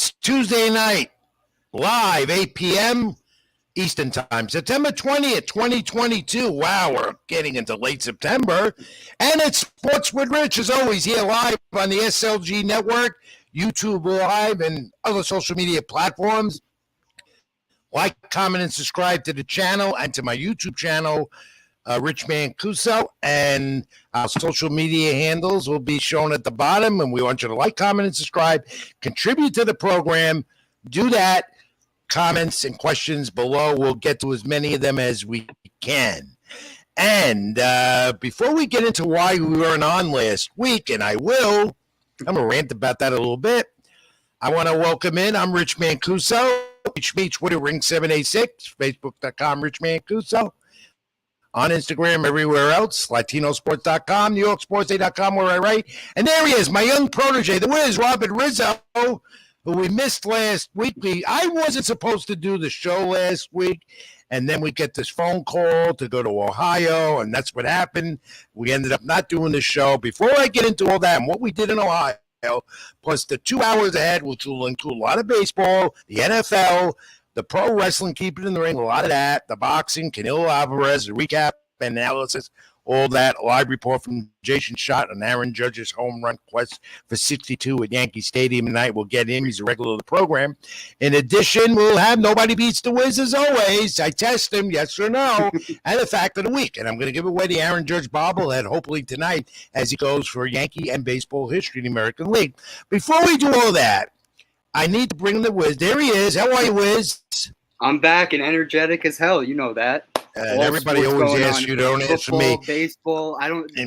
It's Tuesday night, live, 8 p.m. Eastern Time, September 20th, 2022. Wow, we're getting into late September. And it's Sports with Rich, as always, here live on the SLG Network, YouTube Live, and other social media platforms. Like, comment, and subscribe to the channel and to my YouTube channel, Rich Mancuso, and our social media handles will be shown at the bottom, and we want you to like, comment, and subscribe, contribute to the program. Do that. Comments and questions below. We'll get to as many of them as we can. And before we get into why we weren't on last week, and I'm going to rant about that a little bit, I want to welcome in, I'm Rich Mancuso. Reach me, Twitter, Ring786, Facebook.com, Rich Mancuso. On Instagram, everywhere else, Latinosports.com, NewYorkSportsDay.com, where I write. And there he is, my young protege, the Wiz, Robert Rizzo, who we missed last week. I wasn't supposed to do the show last week, and then we get this phone call to go to Ohio, and that's what happened. We ended up not doing the show. Before I get into all that and what we did in Ohio, plus the 2 hours ahead, which will include a lot of baseball, the NFL, the pro wrestling, keep it in the ring, a lot of that, the boxing, Canelo Alvarez, the recap, analysis, all that. A live report from Jason Schott on Aaron Judge's home run quest for 62 at Yankee Stadium tonight. We'll get him. He's a regular of the program. In addition, we'll have Nobody Beats the Wiz as always. I test him, yes or no, and the fact of the week. And I'm going to give away the Aaron Judge bobblehead hopefully tonight as he goes for Yankee and baseball history in the American League. Before we do all that, I need to bring the Wiz. There he is. How are you, Wiz? I'm back and energetic as hell. You know that. And everybody always asks you, don't answer me. Baseball. I need two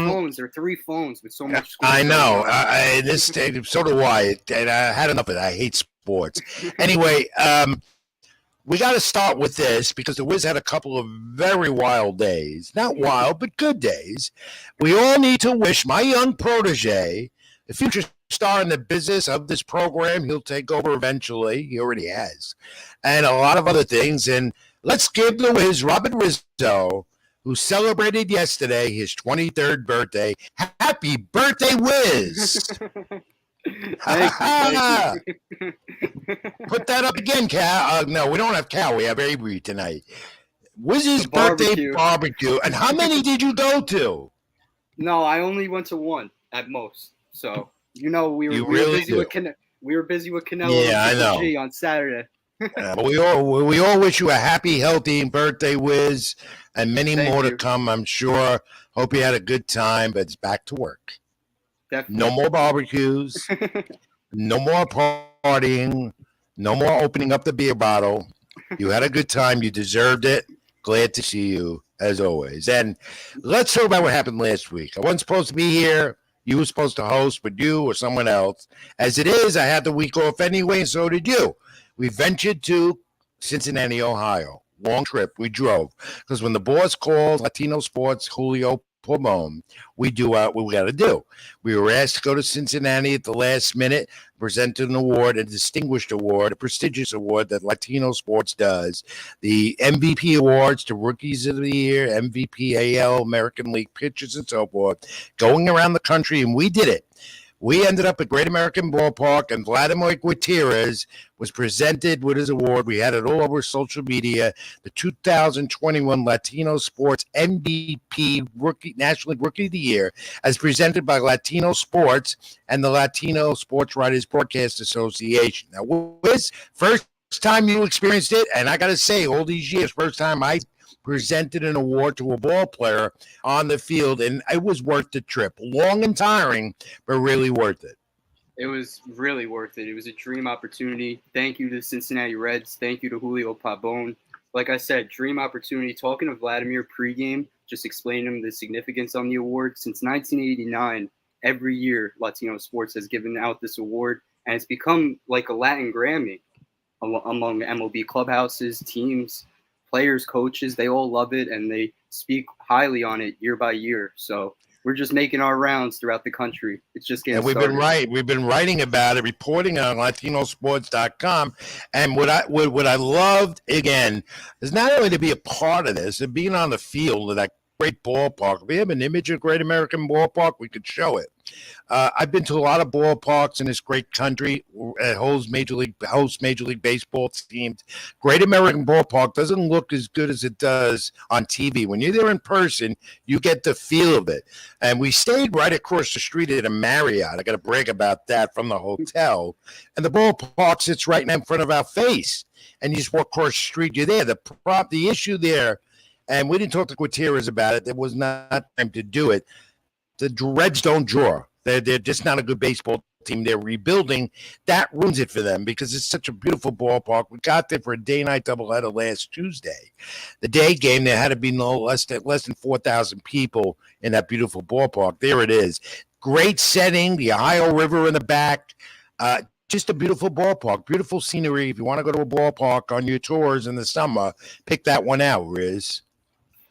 phones or three phones with so much. I know. So do I. And I had enough of that. I hate sports. Anyway, we got to start with this because the Wiz had a couple of very wild days. Not wild, but good days. We all need to wish my young protege, the future star in the business of this program, he'll take over eventually. He already has. And a lot of other things. And let's give the Wiz, Robert Rizzo, who celebrated yesterday his 23rd birthday. Happy birthday, Wiz! Thank you. Put that up again, Cal. No, we don't have Cal. We have Avery tonight. Wiz's birthday barbecue. And how many did you go to? No, I only went to one at most. So, we were busy with Canelo. Yeah, I know. G on Saturday. But we all wish you a happy, healthy birthday, Wiz, and many more to come, I'm sure. Hope you had a good time, but it's back to work. Definitely. No more barbecues, no more partying, no more opening up the beer bottle. You had a good time. You deserved it. Glad to see you, as always. And let's talk about what happened last week. I wasn't supposed to be here. You were supposed to host, but you or someone else. As it is, I had the week off anyway, and so did you. We ventured to Cincinnati, Ohio. Long trip. We drove. Because when the boss called Latino Sports, Julio Pulmon, we do what we got to do. We were asked to go to Cincinnati at the last minute, present an award, a distinguished award, a prestigious award that Latino Sports does. The MVP awards to Rookies of the Year, MVP AL, American League pitchers, and so forth, going around the country, and we did it. We ended up at Great American Ballpark, and Vladimir Gutierrez was presented with his award. We had it all over social media. The 2021 Latino Sports MVP National League Rookie of the Year, as presented by Latino Sports and the Latino Sports Writers Broadcast Association. Now, Wiz, first time you experienced it, and I got to say, all these years, first time I presented an award to a ball player on the field, and it was worth the trip. Long and tiring, but really worth it. It was really worth it. It was a dream opportunity. Thank you to the Cincinnati Reds. Thank you to Julio Pabon. Like I said, dream opportunity. Talking to Vladimir pregame, just explaining him the significance on the award. Since 1989, every year Latino Sports has given out this award, and it's become like a Latin Grammy among MLB clubhouses, teams, players, coaches. They all love it, and they speak highly on it year by year. So we're just making our rounds throughout the country. It's just getting started. We've been writing about it, reporting on Latinosports.com. And what I loved, again, is not only to be a part of this and being on the field of that great ballpark. If we have an image of Great American Ballpark, we could show it. I've been to a lot of ballparks in this great country. It hosts Major League Baseball teams. Great American Ballpark doesn't look as good as it does on TV. When you're there in person, you get the feel of it. And we stayed right across the street at a Marriott. I got to brag about that, from the hotel. And the ballpark sits right in front of our face. And you just walk across the street, you're there. The issue there, and we didn't talk to Gutierrez about it. There was not time to do it. The Reds don't draw. They're just not a good baseball team. They're rebuilding. That ruins it for them because it's such a beautiful ballpark. We got there for a day-night doubleheader last Tuesday. The day game, there had to be no less than 4,000 people in that beautiful ballpark. There it is. Great setting, the Ohio River in the back. Just a beautiful ballpark, beautiful scenery. If you want to go to a ballpark on your tours in the summer, pick that one out, Riz.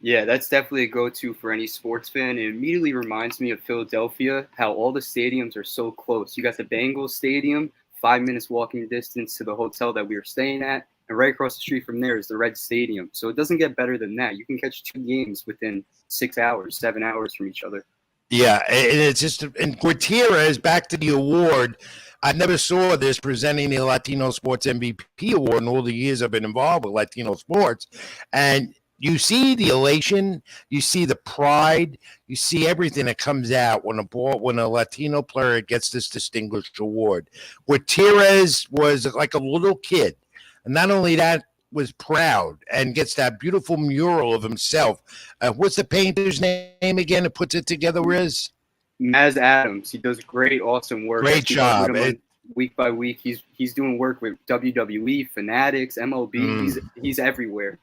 Yeah, that's definitely a go-to for any sports fan. It immediately reminds me of Philadelphia, how all the stadiums are so close. You got the Bengals Stadium, 5 minutes walking distance to the hotel that we were staying at, and right across the street from there is the Red Stadium. So it doesn't get better than that. You can catch 2 games within 6 hours, 7 hours from each other. Yeah, and it's just, and Gutierrez, back to the award. I never saw this, presenting the Latino Sports MVP Award in all the years I've been involved with Latino sports. And you see the elation, you see the pride, you see everything that comes out when a Latino player gets this distinguished award. Gutierrez was like a little kid. And not only that, was proud and gets that beautiful mural of himself. What's the painter's name again that puts it together, Riz? Maz Adams. He does great, awesome work. Great job. Week by week, he's doing work with WWE, Fanatics, MLB. He's everywhere.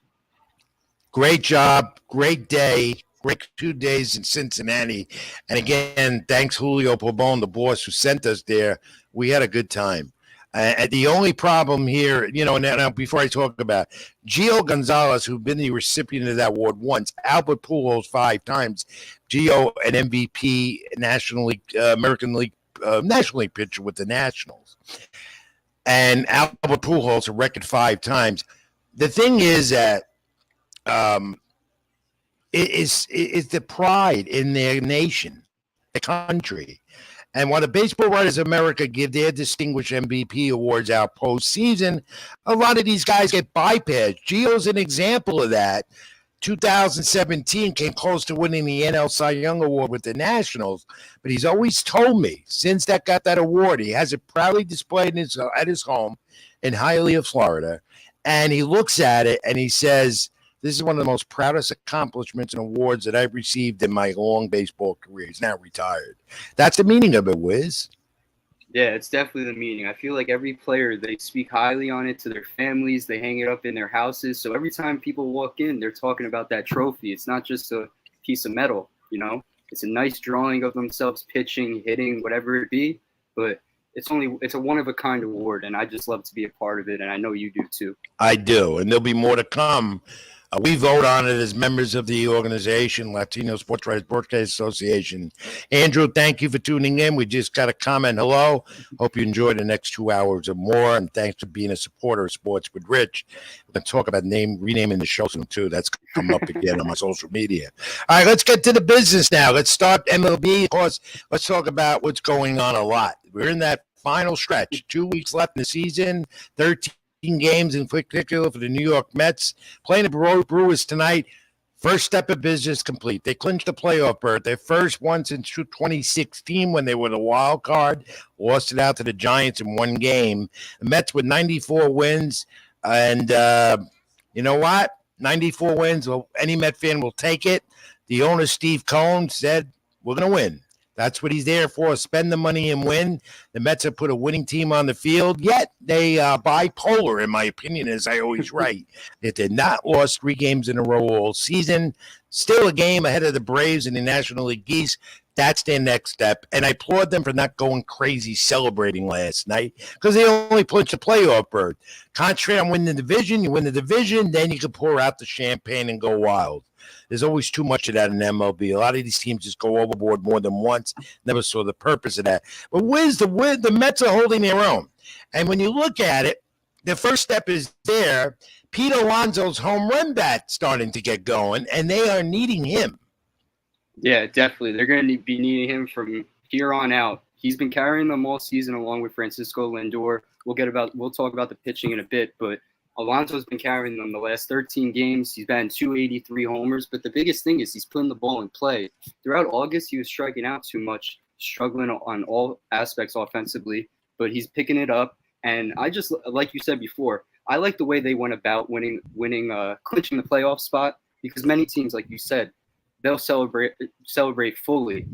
Great job. Great day. Great 2 days in Cincinnati. And again, thanks Julio Pabon, the boss who sent us there. We had a good time. The only problem here, now before I talk about Gio Gonzalez, who's been the recipient of that award once, Albert Pujols 5 times, Gio an MVP, National League, American League, National League pitcher with the Nationals, and Albert Pujols a record 5 times. The thing is that it is the pride in their nation, the country. And while the Baseball Writers of America give their distinguished MVP awards out postseason, a lot of these guys get bypassed. Gio's an example of that. 2017 came close to winning the NL Cy Young Award with the Nationals, but he's always told me since that got that award, he has it proudly displayed at his home in Hialeah, Florida, and he looks at it and he says, "This is one of the most proudest accomplishments and awards that I've received in my long baseball career." He's now retired. That's the meaning of it, Wiz. Yeah, it's definitely the meaning. I feel like every player, they speak highly on it to their families. They hang it up in their houses. So every time people walk in, they're talking about that trophy. It's not just a piece of metal, It's a nice drawing of themselves pitching, hitting, whatever it be. But it's a one-of-a-kind award, and I just love to be a part of it, and I know you do too. I do, and there'll be more to come. We vote on it as members of the organization, Latino Sports Writers Broadcast Association. Andrew, thank you for tuning in. We just got a comment. Hello. Hope you enjoy the next 2 hours or more, and thanks for being a supporter of Sports with Rich. We're going to talk about renaming the show soon, too. That's come up again on my social media. All right, let's get to the business now. Let's start MLB. Of course, let's talk about what's going on a lot. We're in that final stretch. 2 weeks left in the season, 13 games in particular for the New York Mets. Playing the Brewers tonight. First step of business complete. They clinched the playoff berth. Their first one since 2016 when they were the wild card. Lost it out to the Giants in 1 game. The Mets with 94 wins. And you know what? 94 wins. Well, any Met fan will take it. The owner, Steve Cohen, said, "We're going to win." That's what he's there for, spend the money and win. The Mets have put a winning team on the field, yet they bipolar, in my opinion, as I always write. They did not lost 3 games in a row all season. Still a game ahead of the Braves and the National League East. That's their next step. And I applaud them for not going crazy celebrating last night because they only clinched a playoff berth. Concentrate on winning the division. You win the division, then you can pour out the champagne and go wild. There's always too much of that in MLB. A lot of these teams just go overboard more than once. Never saw the purpose of that. But the Mets are holding their own. And when you look at it, the first step is there. Pete Alonso's home run bat starting to get going, and they are needing him. Yeah, definitely. They're going to be needing him from here on out. He's been carrying them all season along with Francisco Lindor. We'll talk about the pitching in a bit, but Alonso's been carrying them the last 13 games. He's batting 283 homers, but the biggest thing is he's putting the ball in play. Throughout August, he was striking out too much, struggling on all aspects offensively, but he's picking it up. And I just, like you said before, I like the way they went about clinching the playoff spot, because many teams, like you said, they'll celebrate fully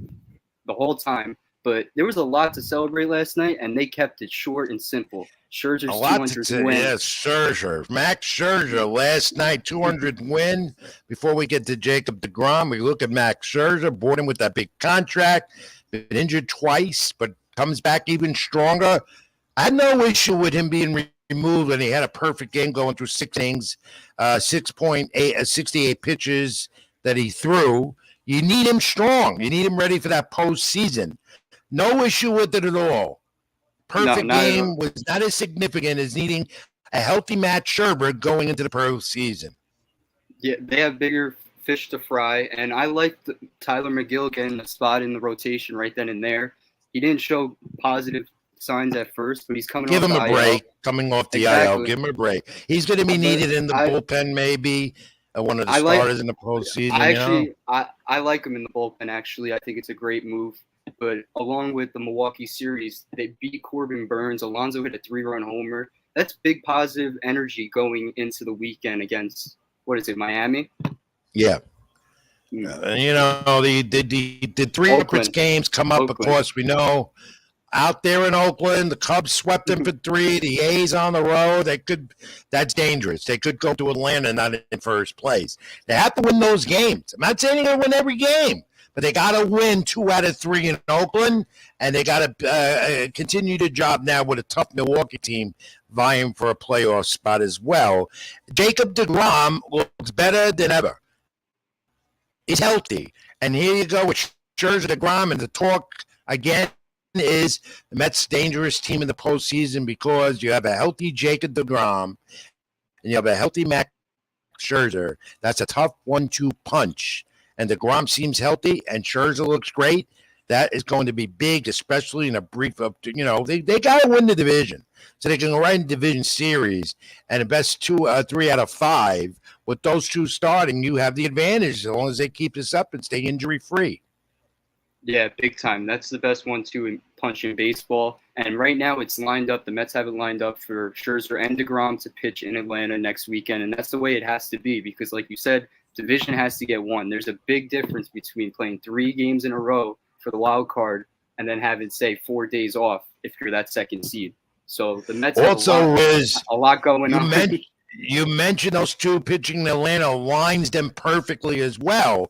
the whole time. But there was a lot to celebrate last night, and they kept it short and simple. Scherzer's 200 win. Yes, Scherzer. Max Scherzer last night, 200 win. Before we get to Jacob deGrom, we look at Max Scherzer, bought him with that big contract, been injured twice, but comes back even stronger. I had no issue with him being removed, and he had a perfect game going through 6 innings, 68 pitches that he threw. You need him strong. You need him ready for that postseason. No issue with it at all. Perfect game was not as significant as needing a healthy Matt Scherzer going into the postseason. Yeah, they have bigger fish to fry, and I liked Tyler McGill getting a spot in the rotation right then and there. He didn't show positive signs at first, but he's coming off the IL. Give him a break, coming off the IL. Give him a break. He's going to be needed in the bullpen, maybe. One of the starters in the postseason. I like him in the bullpen, actually. I think it's a great move. But along with the Milwaukee series, they beat Corbin Burns. Alonso hit a 3-run homer. That's big positive energy going into the weekend against, Miami? Yeah. The 3 Oakland games come up, Oakland. Of course, we know. Out there in Oakland, the Cubs swept them for 3. The A's on the road. That's dangerous. They could go to Atlanta not in first place. They have to win those games. I'm not saying they're going to win every game, but they got to win 2 out of 3 in Oakland, and they got to continue the job now with a tough Milwaukee team vying for a playoff spot as well. Jacob deGrom looks better than ever. He's healthy. And here you go with Scherzer, deGrom, and the talk again is the Mets' dangerous team in the postseason because you have a healthy Jacob deGrom and you have a healthy Max Scherzer. That's a tough 1-2 punch. And deGrom seems healthy and Scherzer looks great. That is going to be big, especially in a brief up to, they got to win the division. So they can go right in division series and the best 3 out of 5. With those 2 starting, you have the advantage as long as they keep this up and stay injury free. Yeah, big time. That's the best 1-2 punch in baseball. And right now it's lined up. The Mets have it lined up for Scherzer and deGrom to pitch in Atlanta next weekend. And that's the way it has to be because, like you said, division has to get won. There's a big difference between playing 3 games in a row for the wild card and then having, say, 4 days off if you're that second seed. So the Mets also have a lot going on. You mentioned those 2 pitching in Atlanta lines them perfectly as well.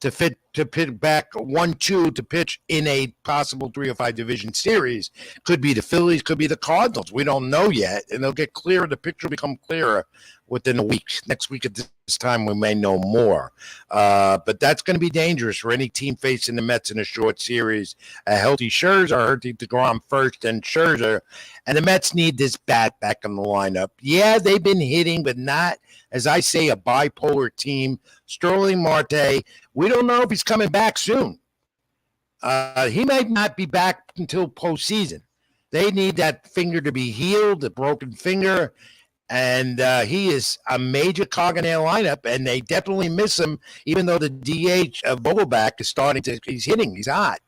To pitch back 1-2 to pitch in a possible 3 or 5 division series. Could be the Phillies, could be the Cardinals. We don't know yet, and they'll get clearer. The picture will become clearer within a week. Next week at this time, we may know more. But that's going to be dangerous for any team facing the Mets in a short series. A healthy Scherzer, a healthy deGrom first, and Scherzer. And the Mets need this bat back in the lineup. Yeah, they've been hitting, but not, as I say, a bipolar team. Sterling Marte, we don't know if he's coming back soon. He might not be back until postseason. They need that finger to be healed, the broken finger, and he is a major cog in their lineup, and they definitely miss him, even though the DH of Vogelback is he's hitting, he's hot.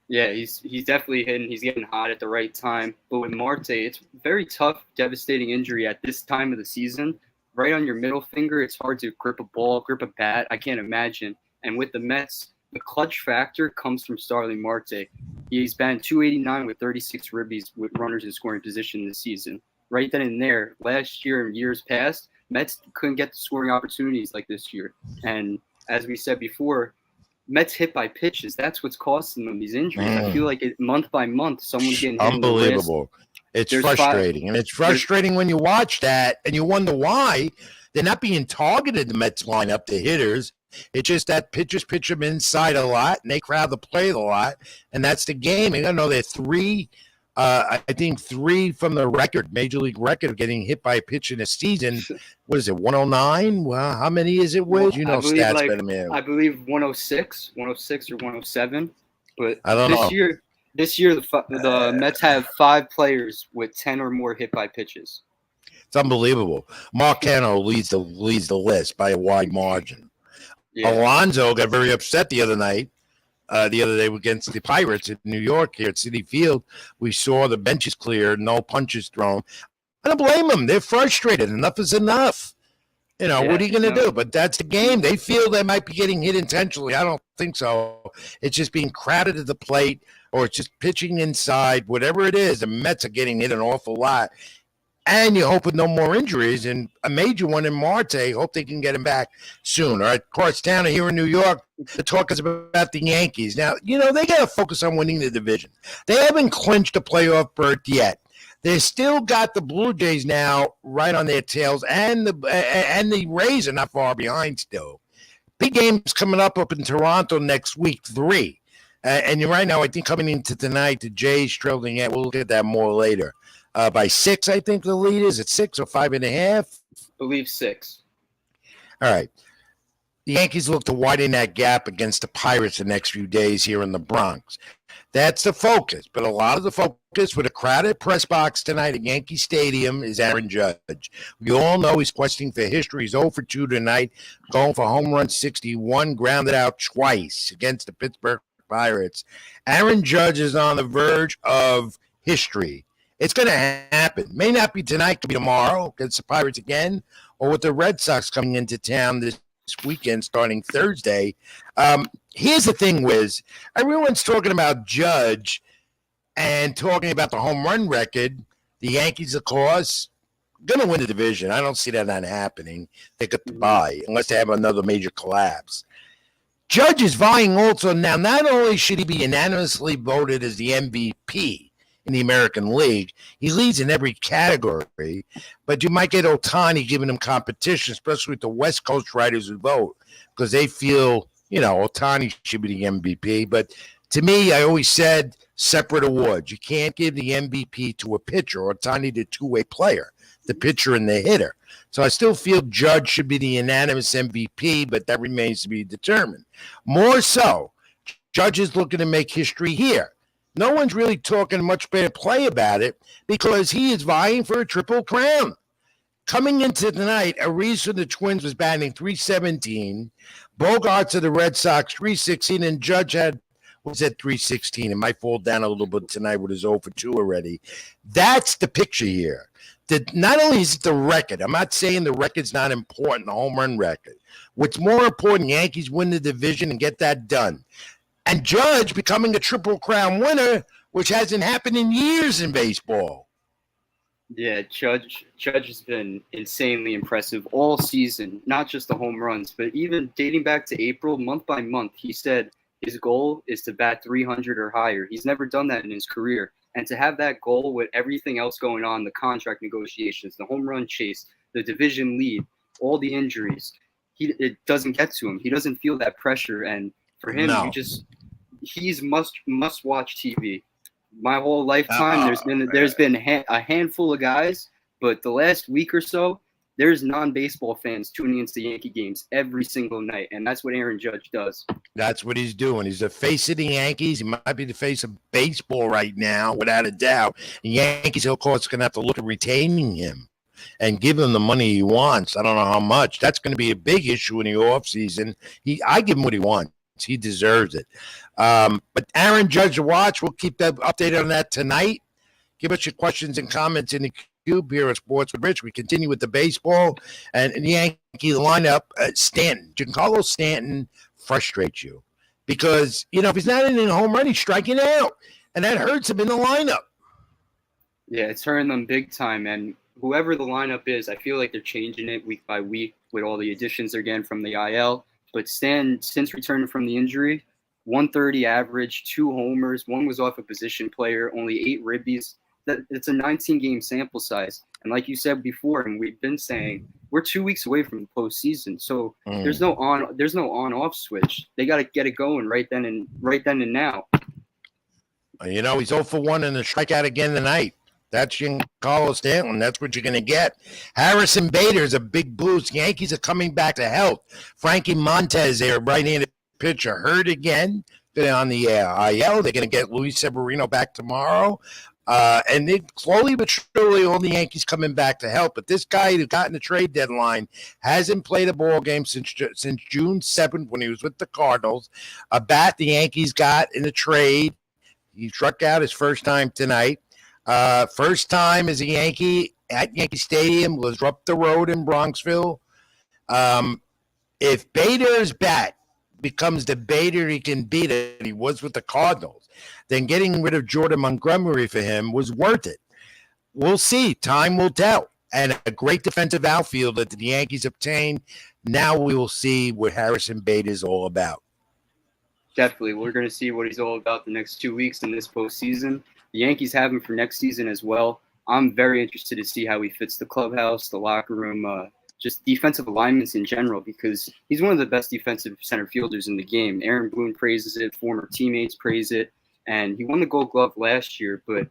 Yeah, he's definitely hitting. He's getting hot at the right time. But with Marte, it's a very tough, devastating injury at this time of the season. Right on your middle finger, it's hard to grip a ball, grip a bat. I can't imagine. And with the Mets, the clutch factor comes from Starling Marte. He's batting 289 with 36 ribbies with runners in scoring position this season. Right then and there, last year and years past, Mets couldn't get the scoring opportunities like this year. And as we said before, Mets hit by pitches. That's what's costing them these injuries. I feel like month by month, someone's getting hit. Unbelievable. It's frustrating. And it's frustrating when you watch that and you wonder why they're not being targeted, the Mets lineup, the hitters. It's just that pitchers pitch them inside a lot and they crowd the plate a lot. And that's the game. I don't know, they're 3 I think 3 from the record, major league record, of getting hit by a pitch in a season. What is it, 109? Well, how many is it, Wiz? You know stats better than me. I believe 106 or 107. But I don't know. This year the Mets have 5 players with 10 or more hit by pitches. It's unbelievable. Mark Canno leads the list by a wide margin. Yeah. Alonso got very upset the other day against the Pirates in New York here at Citi Field. We saw the benches cleared, no punches thrown. I don't blame them. They're frustrated. Enough is enough. What are you going to do? But that's the game. They feel they might be getting hit intentionally. I don't think so. It's just being crowded at the plate, or it's just pitching inside. Whatever it is, the Mets are getting hit an awful lot. And you hope with no more injuries, and a major one in Marte. Hope they can get him back soon. All right, of course, down here in New York, the talk is about the Yankees. Now, they got to focus on winning the division. They haven't clinched a playoff berth yet. They still got the Blue Jays now right on their tails, and the Rays are not far behind still. Big games coming up in Toronto next week, 3. And right now, I think coming into tonight, the Jays trailing it. We'll look at that more later. By 6, I think the lead is. At 6 or 5.5? I believe 6. All right. The Yankees look to widen that gap against the Pirates the next few days here in the Bronx. That's the focus. But a lot of the focus with a crowded press box tonight at Yankee Stadium is Aaron Judge. We all know he's questing for history. He's 0 for 2 tonight, going for home run 61, grounded out twice against the Pittsburgh Pirates. Aaron Judge is on the verge of history. It's going to happen. May not be tonight, could be tomorrow against the Pirates again, or with the Red Sox coming into town this weekend starting Thursday. Here's the thing, Wiz. Everyone's talking about Judge and talking about the home run record. The Yankees, of course, going to win the division. I don't see that not happening. They could buy unless they have another major collapse. Judge is vying also now. Not only should he be unanimously voted as the MVP in the American League, he leads in every category, but you might get Ohtani giving him competition, especially with the West Coast writers who vote, because they feel, Ohtani should be the MVP. But to me, I always said separate awards. You can't give the MVP to a pitcher. Ohtani the two-way player, the pitcher and the hitter. So I still feel Judge should be the unanimous MVP, but that remains to be determined. More so, Judge is looking to make history here. No one's really talking much better play about it because he is vying for a triple crown. Coming into tonight, Rizzo of the Twins was batting .317, Bogarts of the Red Sox .316, and Judge was at .316. It might fall down a little bit tonight with his 0 for 2 already. That's the picture here. Not only is it the record, I'm not saying the record's not important, the home run record. What's more important, Yankees win the division and get that done. And Judge becoming a Triple Crown winner, which hasn't happened in years in baseball. Yeah, Judge has been insanely impressive all season, not just the home runs, but even dating back to April, month by month, he said his goal is to bat 300 or higher. He's never done that in his career. And to have that goal with everything else going on, the contract negotiations, the home run chase, the division lead, all the injuries, it doesn't get to him. He doesn't feel that pressure. And for him, he's must watch TV. My whole lifetime, there's been a handful of guys, but the last week or so, there's non-baseball fans tuning into the Yankee games every single night, and that's what Aaron Judge does. That's what he's doing. He's the face of the Yankees. He might be the face of baseball right now, without a doubt. The Yankees, of course, going to have to look at retaining him and give him the money he wants. I don't know how much. That's going to be a big issue in the offseason. I give him what he wants. He deserves it. But Aaron Judge to watch. We'll keep that updated on that tonight. Give us your questions and comments in the cube here at Sports with Rich. We continue with the baseball and the Yankee lineup. Stanton, Giancarlo Stanton frustrates you because, if he's not in a home run, he's striking out. And that hurts him in the lineup. Yeah, it's hurting them big time. And whoever the lineup is, I feel like they're changing it week by week with all the additions they're getting from the IL. But Stan, since returning from the injury, 130 average, 2 homers, 1 was off a position player, only 8 ribbies. It's a 19-game sample size. And like you said before, and we've been saying, we're 2 weeks away from the postseason. So there's no on-off switch. They got to get it going right then and now. He's 0 for 1 in the strikeout again tonight. That's Giancarlo Stanton. That's what you're going to get. Harrison Bader is a big boost. Yankees are coming back to health. Frankie Montez there, right-handed pitcher, hurt again. on the IL. They're going to get Luis Severino back tomorrow. And then slowly but surely, all the Yankees coming back to help. But this guy who got in the trade deadline hasn't played a ball game since June 7th when he was with the Cardinals. A bat the Yankees got in the trade. He struck out his first time tonight. First time as a Yankee at Yankee Stadium was up the road in Bronxville. If Bader's bat becomes the Bader he can be that he was with the Cardinals, then getting rid of Jordan Montgomery for him was worth it. We'll see. Time will tell. And a great defensive outfielder that the Yankees obtained. Now we will see what Harrison Bader is all about. Definitely. We're going to see what he's all about the next 2 weeks in this postseason. The Yankees have him for next season as well. I'm very interested to see how he fits the clubhouse, the locker room, just defensive alignments in general, because he's one of the best defensive center fielders in the game. Aaron Boone praises it. Former teammates praise it. And he won the Gold Glove last year. But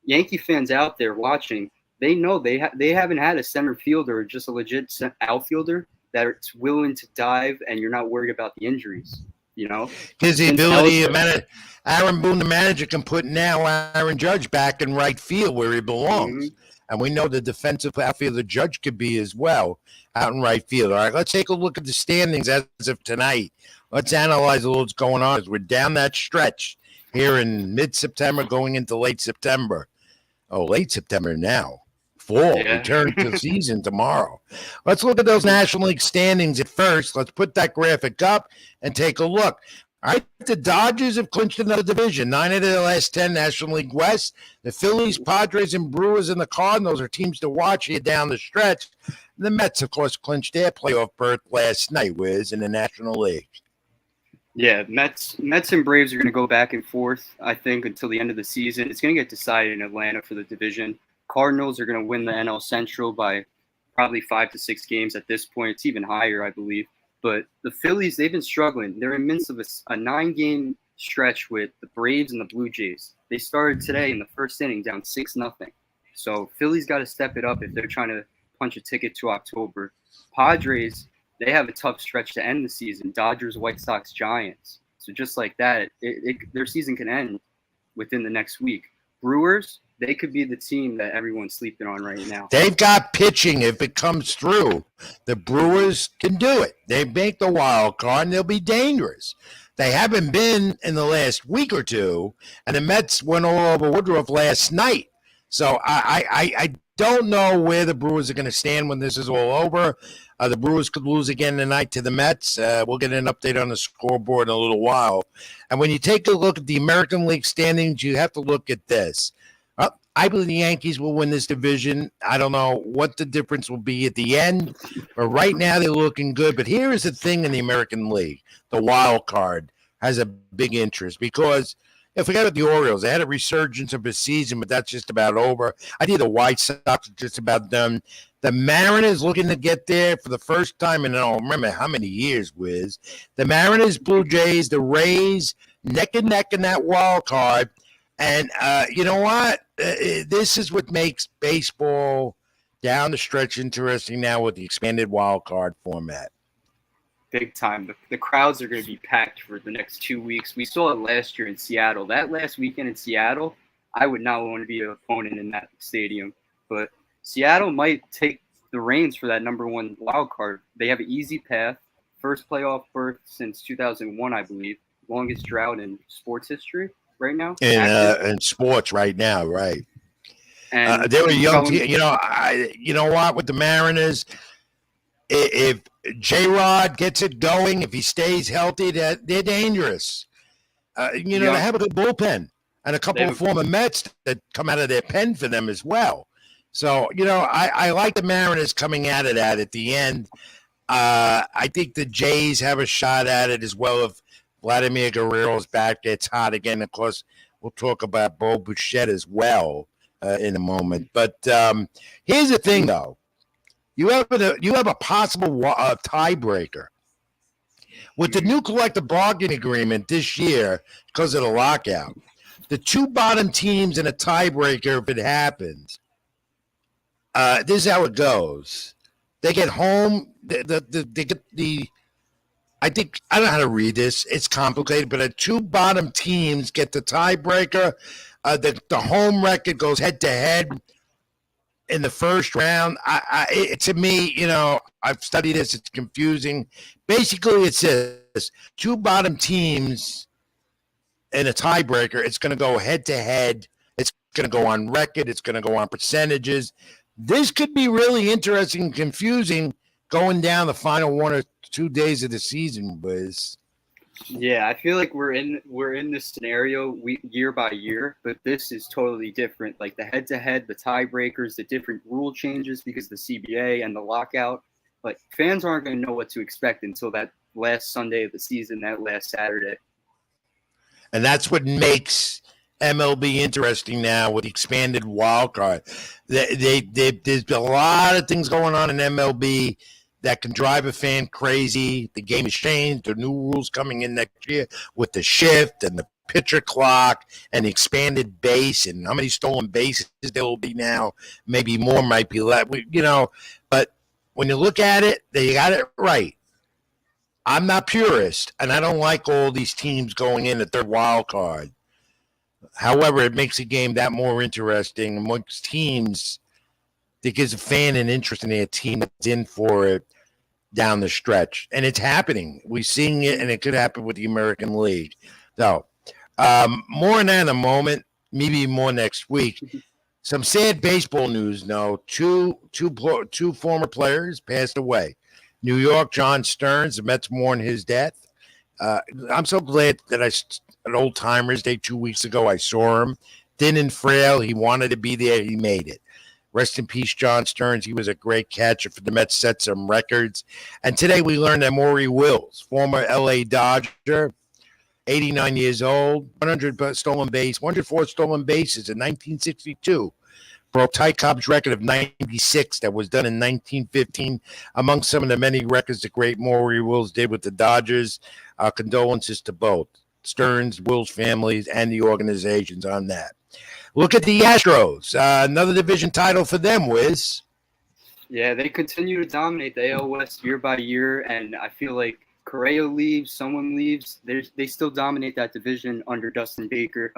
Yankee fans out there watching, they know they haven't had a center fielder or just a legit outfielder that's willing to dive and you're not worried about the injuries. You know, his ability to manage. Aaron Boone, the manager, can put now Aaron Judge back in right field where he belongs. Mm-hmm. And we know the defensive outfielder Judge could be as well out in right field. All right, let's take a look at the standings as of tonight. Let's analyze a little what's going on as we're down that stretch here in mid-September going into late September. Oh, late September now. Fall. Yeah. Return to the season tomorrow. Let's look at those National League standings at first. Let's put that graphic up and take a look. All right, the Dodgers have clinched another division. 9 of their last 10 National League West. The Phillies, Padres, and Brewers and the Cardinals are teams to watch here down the stretch. The Mets, of course, clinched their playoff berth last night, Wiz, in the National League. Yeah, Mets and Braves are going to go back and forth, I think, until the end of the season. It's going to get decided in Atlanta for the division. Cardinals are going to win the NL Central by probably 5 to 6 games at this point. It's even higher, I believe. But the Phillies, they've been struggling. They're in the midst of a 9-game stretch with the Braves and the Blue Jays. They started today in the first inning down 6-0. So Phillies got to step it up if they're trying to punch a ticket to October. Padres, they have a tough stretch to end the season. Dodgers, White Sox, Giants. So just like that, their season can end within the next week. Brewers, they could be the team that everyone's sleeping on right now. They've got pitching. If it comes through, the Brewers can do it. They make the wild card, and they'll be dangerous. They haven't been in the last week or two, and the Mets went all over Woodruff last night. So I don't know where the Brewers are going to stand when this is all over. The Brewers could lose again tonight to the Mets. We'll get an update on the scoreboard in a little while. And when you take a look at the American League standings, you have to look at this. I believe the Yankees will win this division. I don't know what the difference will be at the end, but right now they're looking good. But here is the thing in the American League. The wild card has a big interest because forget about the Orioles. They had a resurgence of a season, but that's just about over. I think the White Sox are just about done. The Mariners looking to get there for the first time in I don't remember how many years, Wiz. The Mariners, Blue Jays, the Rays, neck and neck in that wild card. And you know what? This is what makes baseball down the stretch interesting now with the expanded wild card format. Big time. The crowds are going to be packed for the next 2 weeks. We saw it last year in Seattle. That last weekend in Seattle, I would not want to be an opponent in that stadium. But Seattle might take the reins for that number one wild card. They have an easy path. First playoff berth since 2001, I believe. Longest drought in sports history right now. In sports right now, right. And they were young. You know what? With the Mariners, if J-Rod gets it going, if he stays healthy, they're dangerous. They have a good bullpen and a couple of former Mets that come out of their pen for them as well. So, I like the Mariners coming out of that at the end. I think the Jays have a shot at it as well if Vladimir Guerrero's back gets hot again. Of course, we'll talk about Bo Bichette as well in a moment. But here's the thing, though. You have a possible tiebreaker. With the new collective bargaining agreement this year, because of the lockout, the two bottom teams in a tiebreaker, if it happens, this is how it goes. They get home. They get the I think I don't know how to read this. It's complicated, but the two bottom teams get the tiebreaker. The home record goes head to head in the first round. To me, I've studied this. It's confusing. Basically, it says two bottom teams in a tiebreaker. It's going to go head to head. It's going to go on record. It's going to go on percentages. This could be really interesting and confusing going down the final 1 or 2 days of the season, Wiz. Yeah, I feel like we're in this scenario year by year, but this is totally different. Like the head-to-head, the tiebreakers, the different rule changes because the CBA and the lockout. Like fans aren't going to know what to expect until that last Sunday of the season, that last Saturday. And that's what makes MLB interesting now with the expanded wild card. There's a lot of things going on in MLB that can drive a fan crazy. The game has changed. There are new rules coming in next year with the shift and the pitcher clock and the expanded base and how many stolen bases there will be now. Maybe more might be left. But when you look at it, they got it right. I'm not purist, and I don't like all these teams going in the third wild card. However, it makes the game that more interesting amongst teams. It gives a fan an interest in their team that's in for it down the stretch. And it's happening. We're seeing it, and it could happen with the American League. So, more on that in a moment, maybe more next week. Some sad baseball news, no. Two former players passed away. New York, John Stearns, the Mets mourn his death. I'm so glad that at Old Timers Day 2 weeks ago, I saw him. Thin and frail, he wanted to be there. He made it. Rest in peace, John Stearns. He was a great catcher for the Mets, set some records. And today we learned that Maury Wills, former L.A. Dodger, 89 years old, 104 stolen bases in 1962. Broke Ty Cobb's record of 96 that was done in 1915. Among some of the many records the great Maury Wills did with the Dodgers. Our condolences to both Stearns, Wills families, and the organizations on that. Look at the Astros. Another division title for them, Wiz. Yeah, they continue to dominate the AL West year by year, and I feel like Correa leaves, someone leaves. They still dominate that division under Dusty Baker.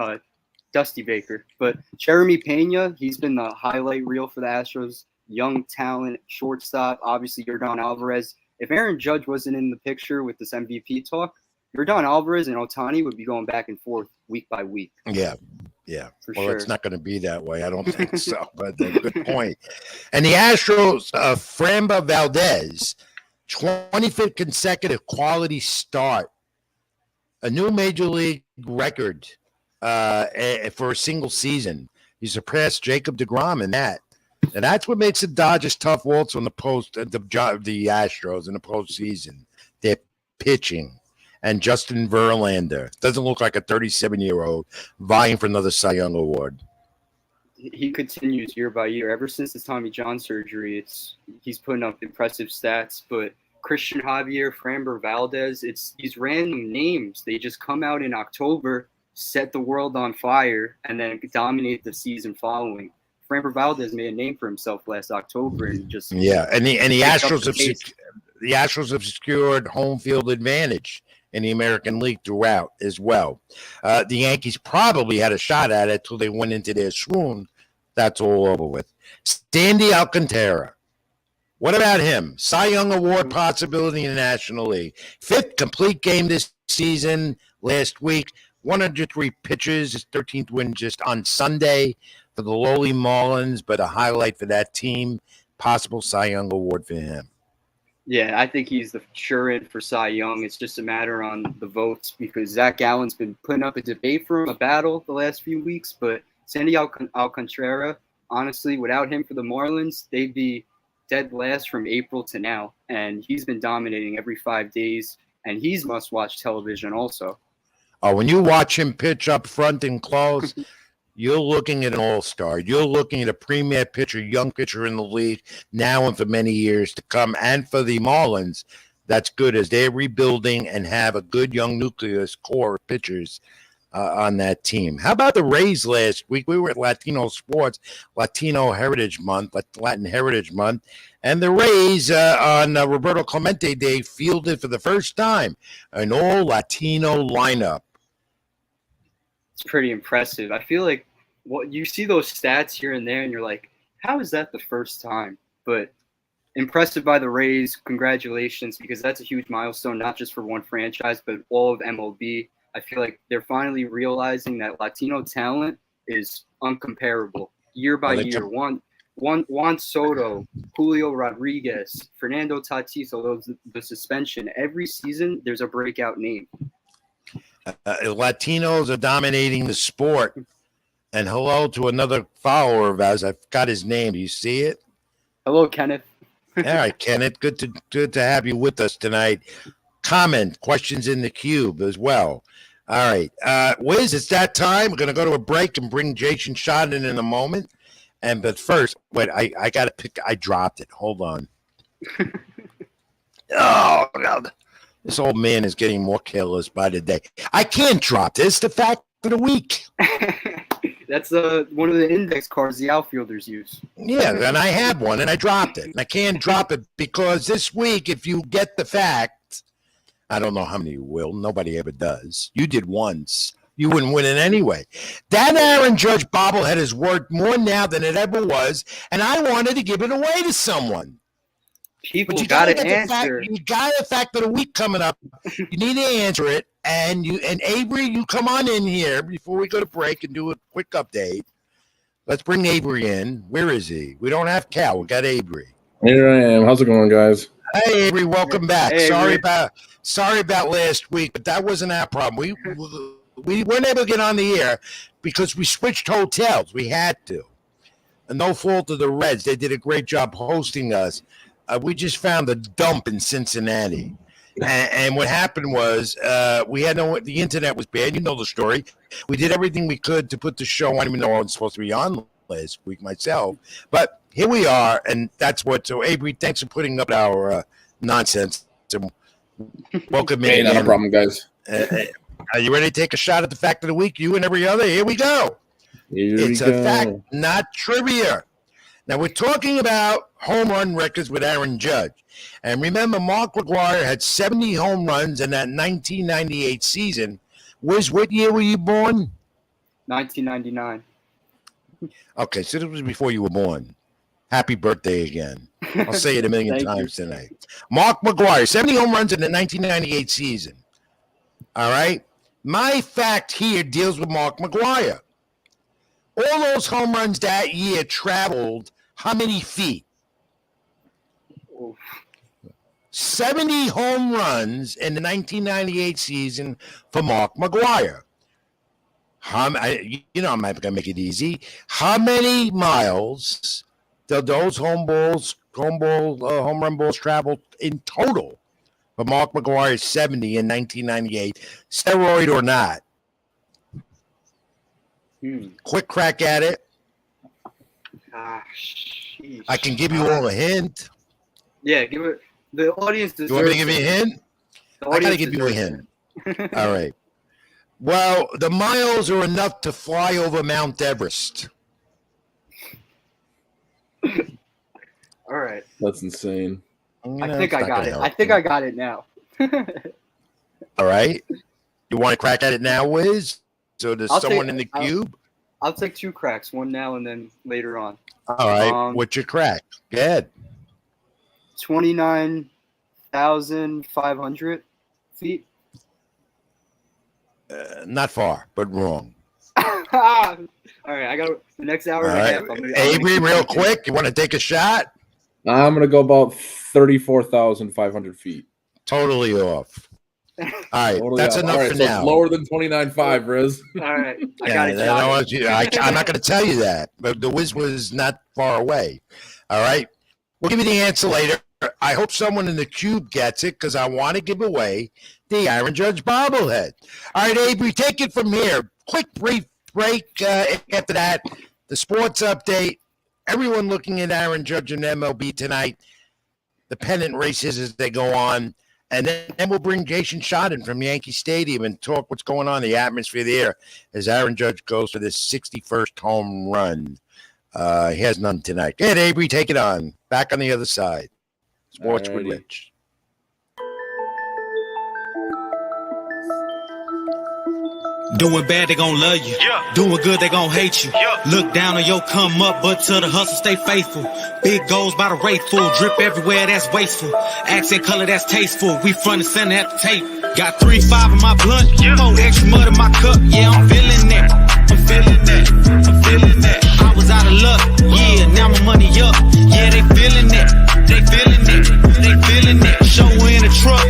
But Jeremy Pena, he's been the highlight reel for the Astros. Young talent, shortstop, obviously Yordan Alvarez. If Aaron Judge wasn't in the picture with this MVP talk, Yordan Alvarez and Ohtani would be going back and forth week by week. Yeah. For well, sure. It's not going to be that way. I don't think so, but a good point. And the Astros, Framber Valdez, 25th consecutive quality start, a new major league record for a single season. He surpassed Jacob deGrom in that. And that's what makes the Dodgers tough also in the Astros in the postseason. They're pitching. And Justin Verlander doesn't look like a 37-year-old vying for another Cy Young Award. He continues year by year. Ever since his Tommy John surgery, he's putting up impressive stats. But Christian Javier, Framber Valdez, it's these random names. They just come out in October, set the world on fire, and then dominate the season following. Framber Valdez made a name for himself last October, and just the Astros have secured home field advantage in the American League throughout as well. The Yankees probably had a shot at it till they went into their swoon. That's all over with. Sandy Alcantara. What about him? Cy Young Award possibility in the National League. 5th complete game this season last week. 103 pitches, his 13th win just on Sunday for the lowly Marlins, but a highlight for that team. Possible Cy Young Award for him. Yeah, I think he's the sure in for Cy Young. It's just a matter on the votes because Zach Gallen's been putting up a debate for him, a battle the last few weeks. But Sandy Alcantara, honestly, without him for the Marlins, they'd be dead last from April to now. And he's been dominating every 5 days, and he's must-watch television also. Oh, when you watch him pitch up front and close, you're looking at an all-star. You're looking at a premier pitcher, young pitcher in the league now and for many years to come. And for the Marlins, that's good as they're rebuilding and have a good young nucleus core of pitchers on that team. How about the Rays last week? We were at Latino Sports, Latino Heritage Month, Latin Heritage Month, and the Rays on Roberto Clemente Day fielded for the first time an all-Latino lineup. It's pretty impressive. I feel like you see those stats here and there, and you're like, how is that the first time? But impressive by the Rays. Congratulations, because that's a huge milestone, not just for one franchise, but all of MLB. I feel like they're finally realizing that Latino talent is uncomparable year by year. Juan Soto, Julio Rodriguez, Fernando Tatis, although the suspension, every season there's a breakout name. Latinos are dominating the sport. And hello to another follower of ours. I forgot his name. Do you see it? Hello, Kenneth. All right, Kenneth. Good to have you with us tonight. Comment, questions in the cube as well. All right. Wiz, it's that time. We're going to go to a break and bring Jason Schott in a moment. But first, wait, I got to pick. I dropped it. Hold on. Oh, God. This old man is getting more careless by the day. I can't drop this. The fact of the week. That's one of the index cards the outfielders use. Yeah, and I had one, and I dropped it. And I can't drop it because this week, if you get the fact, I don't know how many you will. Nobody ever does. You did once. You wouldn't win it anyway. That Aaron Judge bobblehead is worth more now than it ever was, and I wanted to give it away to someone. People got to answer. You got the fact of the week coming up. You need to answer it. And Avery, you come on in here before we go to break and do a quick update. Let's bring Avery in. Where is he? We don't have Cal. We got Avery. Here I am. How's it going, guys? Hey, Avery, welcome back. Hey, sorry about last week, but that wasn't our problem. We weren't able to get on the air because we switched hotels. We had to. And no fault of the Reds. They did a great job hosting us. We just found a dump in Cincinnati. And what happened was the internet was bad. You know the story. We did everything we could to put the show on, even though I was supposed to be on last week myself. But here we are, and that's what. So, Avery, thanks for putting up our nonsense. Welcome in. Hey, not a problem, guys. Are you ready to take a shot at the fact of the week? You and every other. Here we go. It's a fact, not trivia. Now, we're talking about home run records with Aaron Judge. And remember, Mark McGwire had 70 home runs in that 1998 season. Wiz, what year were you born? 1999. Okay, so this was before you were born. Happy birthday again. I'll say it a million times tonight. Mark McGwire, 70 home runs in the 1998 season. All right? My fact here deals with Mark McGwire. All those home runs that year traveled how many feet? 70 home runs in the 1998 season for Mark McGwire. I'm not going to make it easy. How many miles did those home run balls travel in total for Mark McGwire's 70 in 1998, steroid or not? Quick crack at it. I can give you all a hint. Yeah, give it. The audience deserves. You want me to give you a hint? I got to give you a hint. All right. Well, the miles are enough to fly over Mount Everest. All right. That's insane. I think I got it. I think I got it now. All right. You want to crack at it now, Wiz? So there's someone in the cube? I'll take two cracks, one now and then later on. All right. What's your crack? Go ahead. 29,500 feet. Not far, but wrong. All right. I got the next hour and a half. Avery, real quick. You want to take a shot? I'm going to go about 34,500 feet. Totally off. All right, totally that's off. Enough for now. It's lower than 29.5, Riz. All right, I got it. I'm not going to tell you that, but the Wiz was not far away. All right, we'll give you the answer later. I hope someone in the cube gets it because I want to give away the Aaron Judge bobblehead. All right, Avery, take it from here. Quick, brief break. After that, the sports update. Everyone looking at Aaron Judge and MLB tonight. The pennant races as they go on. And then we'll bring Jason Shotton from Yankee Stadium and talk what's going on, the atmosphere there, as Aaron Judge goes for this 61st home run. He has none tonight. Go ahead, Avery, take it on. Back on the other side. Sports with Rich. Doing bad, they gon' love you. Yeah. Doing good, they gon' hate you. Yeah. Look down on your come up, but to the hustle, stay faithful. Big goals by the rate full. Drip everywhere, that's wasteful. Accent color, that's tasteful. We front and center at the tape. Got 3-5 in my blunt. Yeah. 4 extra mud in my cup. Yeah, I'm feeling that. I'm feeling that. I'm feeling that. I was out of luck. Yeah, now my money up. Yeah, they feeling that. They feeling that. They feeling that. Show her in the truck,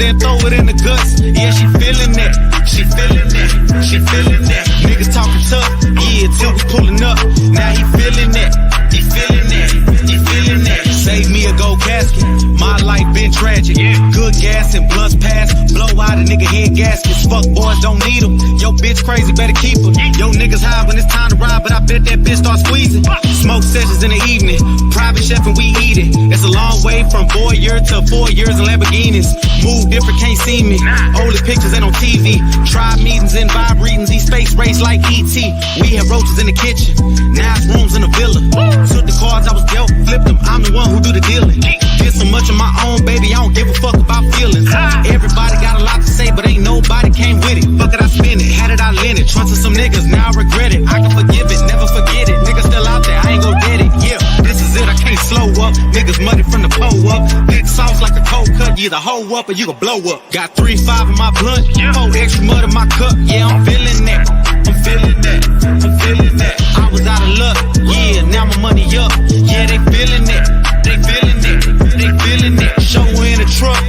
then throw it in the guts. Yeah, she feeling that. She feeling that. She feeling that. Niggas talking tough, yeah, till we pulling up. Now he feeling that. He feeling that. He feeling that. Save me a gold casket. My life been tragic. Good gas and blunts pass. Blow out a nigga head gaskets. Fuck boys, don't need them. Yo bitch crazy, better keep her. Yo niggas high when it's time to ride, but I bet that bitch start squeezing. Smoke sessions in the evening. Private chef and we eat it. It's a long way from voyeur to 4 years in Lamborghinis. Move different, can't see me. Only pictures ain't on TV. Tribe meetings and vibe readings. These space race like E.T. We had roaches in the kitchen. Nice rooms in the villa. Took the cards I was dealt, flipped them. I'm the one who do the dealing. Did so much of my own, baby, I don't give a fuck about feelings. Everybody got a lot to say, but ain't nobody came with it. Fuck it, I spend it. Had it, I lent it. Trusted some niggas, now I regret it. I can forgive it, never forget it. Niggas still out there, I ain't gon' get it. Yeah, this is it, I can't slow up. Niggas muddy from the pole up. Big sauce like a cold cut, you either hoe up or you gon' blow up. Got 3-5 in my blunt, 4 extra mud in my cup. Yeah, I'm feeling that. I'm feeling that. I'm feeling that. I was out of luck, yeah, now my money up. Yeah, they feeling that. They feeling that. They feeling that. Show her in the truck,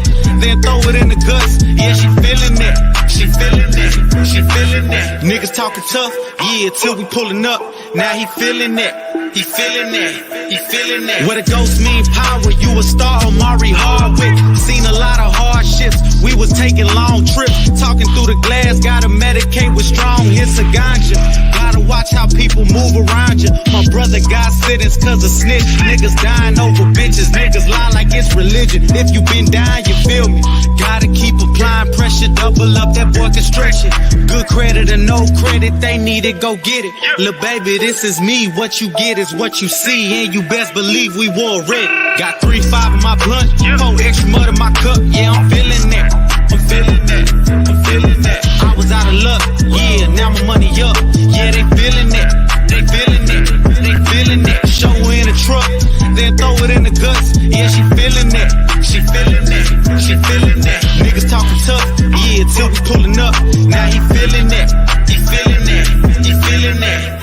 then throw it in the guts. Yeah, she feeling that. She feeling that. She feeling that. Niggas talking tough, yeah, till we pulling up. Now he feeling that. He feeling that. He feeling that. Where the ghost mean power, you a star, Omari Hardwick. Seen a lot of hardships, we was taking long trips. Talking through the glass, gotta medicate with strong hits of ganja. Gotta watch how people move around you. My brother got sittings cause of snitch. Niggas dying over bitches, niggas lie like it's religion. If you been dying, you feel me. Gotta keep applying pressure, double up, that boy can stretch it. Good credit or no credit, they need it, go get it. Lil' baby, this is me, what you get is what you see. And you best believe we wore red. Got 3-5 in my blunt, 4 extra mud in my cup. Yeah, I'm feeling that. I'm feeling that. I'm feeling that. I was out of luck, yeah, now my money up. Yeah, they feeling that. They feeling that. They feeling that. Show her in the truck, then throw it in the guts. Yeah, she feeling that. She feeling that. She feeling that. Niggas talking tough, yeah, till we pulling up. Now he feeling that. He feeling that. He feeling that.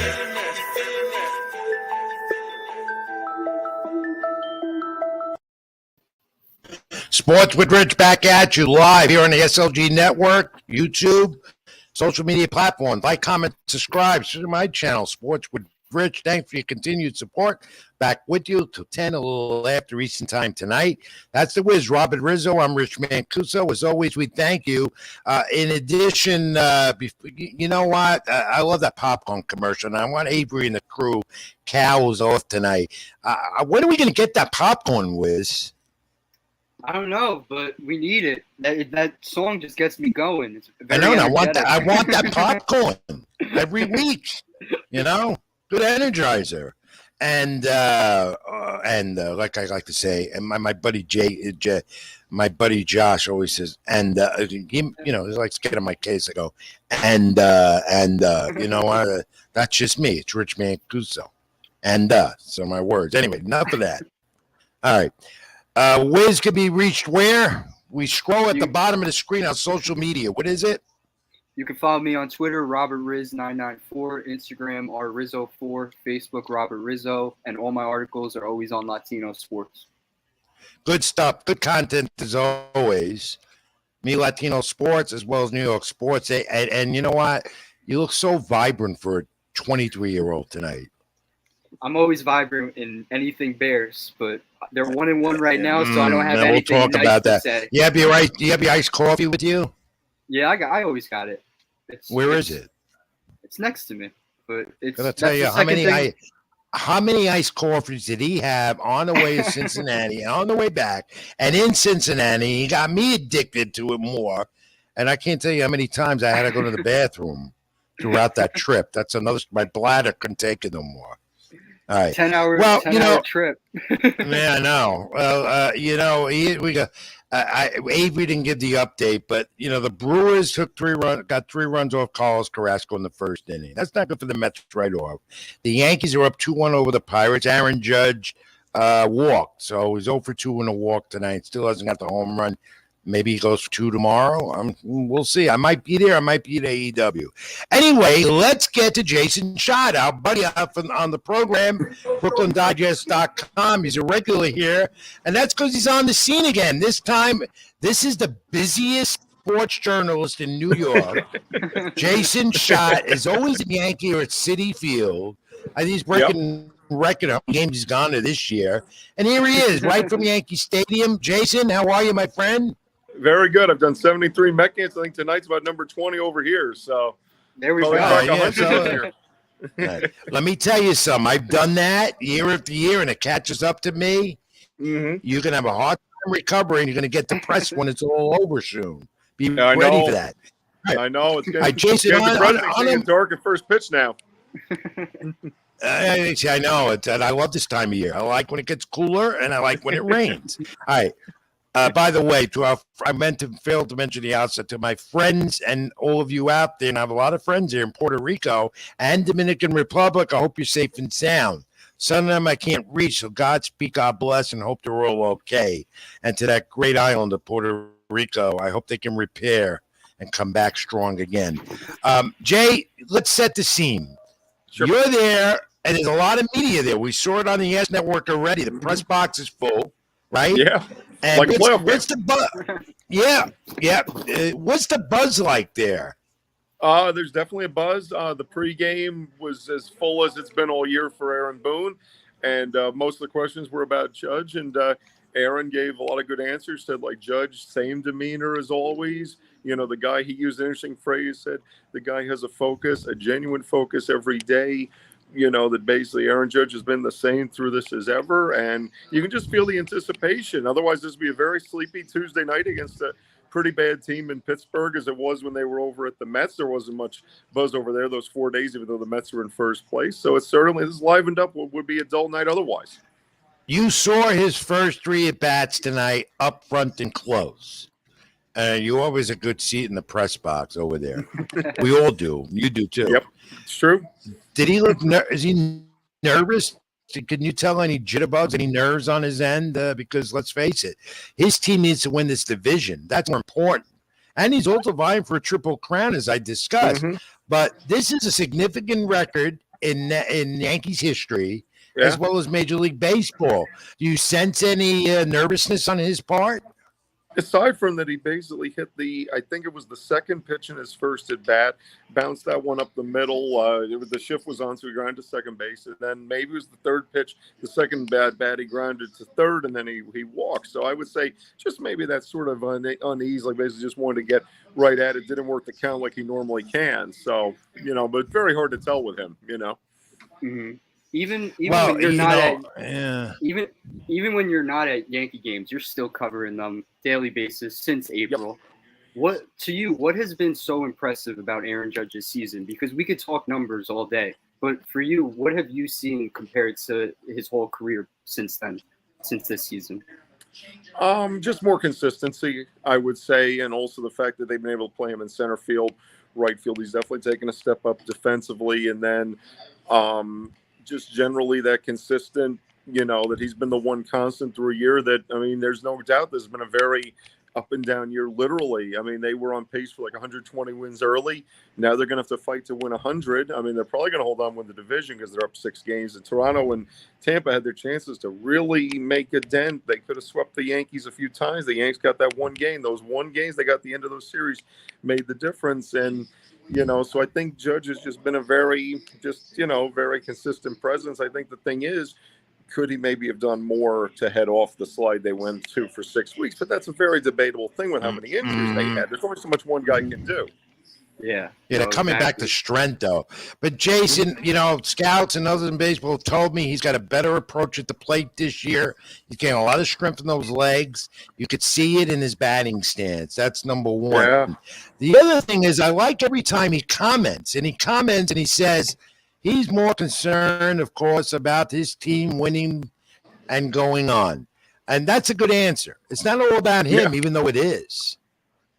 Sports with Rich back at you live here on the SLG Network, YouTube, social media platforms. Like, comment, subscribe to my channel, Sports with Rich. Thanks for your continued support. Back with you till 10, a little after Eastern time tonight. That's the Wiz, Robert Rizzo. I'm Rich Mancuso. As always, we thank you. In addition, you know what? I love that popcorn commercial, and I want Avery and the crew cows off tonight. When are we going to get that popcorn, Wiz? I don't know, but we need it. That song just gets me going. It's I know. I want that popcorn every week. You know, good energizer. And like I like to say, and my buddy my buddy Josh always says, and he likes to get on my case. I go, and you know what? That's just me. It's Rich Mancuso, and so my words. Anyway, enough of that. All right. Wiz can be reached where? We scroll at the bottom of the screen on social media. What is it? You can follow me on Twitter, RobertRiz994, Instagram, rrizzo4, Facebook, Robert Rizzo, and all my articles are always on Latino Sports. Good stuff. Good content as always. Me Latino Sports as well as New York Sports. And you know what? You look so vibrant for a 23-year-old tonight. I'm always vibrant in anything Bears, but they're 1-1 right now, so I don't have anything we'll talk nice about to that. say. You have your iced coffee with you? Yeah, I always got it. Where is it? It's next to me, but it's. I'm gonna tell you how how many iced coffees did he have on the way to Cincinnati and on the way back? And in Cincinnati, he got me addicted to it more. And I can't tell you how many times I had to go to the bathroom throughout that trip. That's another. My bladder couldn't take it no more. All right. 10-hour trip. Yeah, I know. Well, we got. Avery didn't give the update, but the Brewers got 3 runs off Carlos Carrasco in the first inning. That's not good for the Mets right off. The Yankees are up 2-1 over the Pirates. Aaron Judge walked, so he's 0 for 2 in a walk tonight. Still hasn't got the home run. Maybe he goes for 2 tomorrow. We'll see. I might be there. I might be at AEW. Anyway, let's get to Jason Schott, our buddy on the program, BrooklynDigest.com. He's a regular here, and that's because he's on the scene again. This time, this is the busiest sports journalist in New York. Jason Schott is always a Yankee or at Citi Field. I think he's breaking record how many games he's gone to this year. And here he is, right from Yankee Stadium. Jason, how are you, my friend? Very good. I've done 73 Met games. I think tonight's about number 20 over here. So there we go. Right. Let me tell you something. I've done that year after year, and it catches up to me. Mm-hmm. You can have a hard time recovering. You're going to get depressed when it's all over soon. Be ready for that. Right. I know. It's getting, Jason, getting dark at first pitch now. I know it. I love this time of year. I like when it gets cooler, and I like when it rains. All right. By the way, I failed to mention the outset to my friends and all of you out there, and I have a lot of friends here in Puerto Rico and Dominican Republic. I hope you're safe and sound. Some of them I can't reach, so Godspeed, God bless, and hope they're all okay. And to that great island of Puerto Rico, I hope they can repair and come back strong again. Jay, let's set the scene. Sure. You're there, and there's a lot of media there. We saw it on the Yes Network already. The press box is full, right? Yeah. And like what's the buzz? Yeah. What's the buzz like there? There's definitely a buzz. The pregame was as full as it's been all year for Aaron Boone, and most of the questions were about Judge. And Aaron gave a lot of good answers. Said like Judge, same demeanor as always. The guy, he used an interesting phrase. Said the guy has a focus, a genuine focus every day. That basically Aaron Judge has been the same through this as ever. And you can just feel the anticipation. Otherwise, this would be a very sleepy Tuesday night against a pretty bad team in Pittsburgh as it was when they were over at the Mets. There wasn't much buzz over there those 4 days, even though the Mets were in first place. So it's certainly, this livened up what would be a dull night otherwise. You saw his first 3 at-bats tonight up front and close. You always a good seat in the press box over there. We all do. You do too. Yep, it's true. Did he look? Is he nervous? Can you tell any jitterbugs, any nerves on his end? Because let's face it, his team needs to win this division. That's more important. And he's also vying for a triple crown, as I discussed. Mm-hmm. But this is a significant record in Yankees history, as well as Major League Baseball. Do you sense any nervousness on his part? Aside from that, he basically hit I think it was the second pitch in his first at bat, bounced that one up the middle. The shift was on, so he grounded to second base. And then maybe it was the third pitch, the second bat, he grounded to third, and then he walked. So I would say just maybe that sort of unease, like basically just wanted to get right at it. Didn't work the count like he normally can. So, but very hard to tell with him, Mm-hmm. Even when you're not even when you're not at Yankee games, you're still covering them daily basis since April. Yep. What has been so impressive about Aaron Judge's season? Because we could talk numbers all day, but for you, what have you seen compared to his whole career since this season? Just more consistency, I would say, and also the fact that they've been able to play him in center field, right field. He's definitely taken a step up defensively, and then just generally that consistent, that he's been the one constant through a year that, there's no doubt this has been a very up and down year, literally. They were on pace for like 120 wins early. Now they're going to have to fight to win 100. They're probably going to hold on with the division because they're up 6 games. And Toronto and Tampa had their chances to really make a dent. They could have swept the Yankees a few times. The Yankees got that one game. Those 1 games they got at the end of those series made the difference. And so I think Judge has just been a very consistent presence. I think the thing is, could he maybe have done more to head off the slide they went to for 6 weeks? But that's a very debatable thing with how many injuries they had. There's only so much one guy can do. Yeah. Yeah, they're coming back to strength, though. But Jason, scouts and others in baseball told me he's got a better approach at the plate this year. He's getting a lot of strength in those legs. You could see it in his batting stance. That's number one. Yeah. The other thing is I like every time he comments, and he says he's more concerned, of course, about his team winning and going on. And that's a good answer. It's not all about him, even though it is.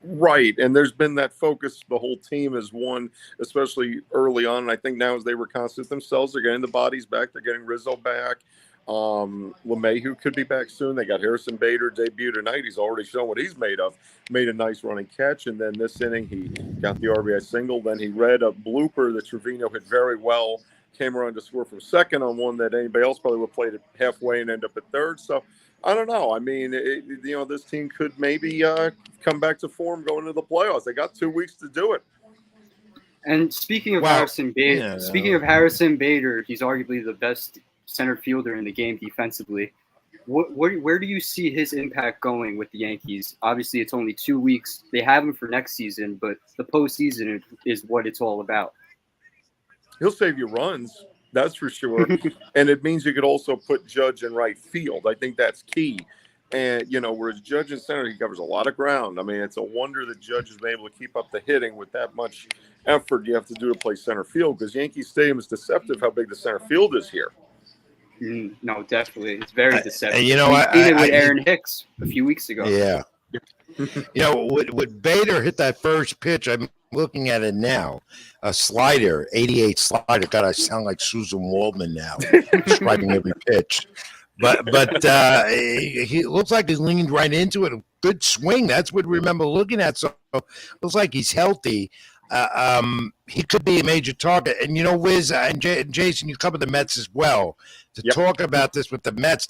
Right, and there's been that focus. The whole team has won, especially early on. And I think now, as they were constant themselves, they're getting the bodies back. They're getting Rizzo back. LeMahieu could be back soon. They got Harrison Bader debut tonight. He's already shown what he's made of. Made a nice running catch, and then this inning he got the RBI single. Then he read a blooper that Trevino hit very well. Came around to score from second on one that anybody else probably would have played it halfway and end up at third. So I don't know. I mean, this team could maybe come back to form going into the playoffs. They got 2 weeks to do it. And speaking of Harrison Bader, he's arguably the best center fielder in the game defensively. Where do you see his impact going with the Yankees? Obviously, it's only 2 weeks. They have him for next season, but the postseason is what it's all about. He'll save you runs. That's for sure. And it means you could also put Judge in right field. I think that's key. And, whereas Judge in center, he covers a lot of ground. I mean, it's a wonder that Judge has been able to keep up the hitting with that much effort you have to do to play center field, because Yankee Stadium is deceptive how big the center field is here. No, definitely. It's very deceptive. We seen it with Aaron Hicks a few weeks ago. Yeah. With Bader hit that first pitch, I'm looking at it now. A slider, 88 slider. God, I sound like Susan Waldman now, describing every pitch. But he looks like he leaned right into it. A good swing. That's what we remember looking at. So looks like he's healthy. He could be a major target. And, Wiz and Jason, you cover the Mets as well. To talk about this with the Mets,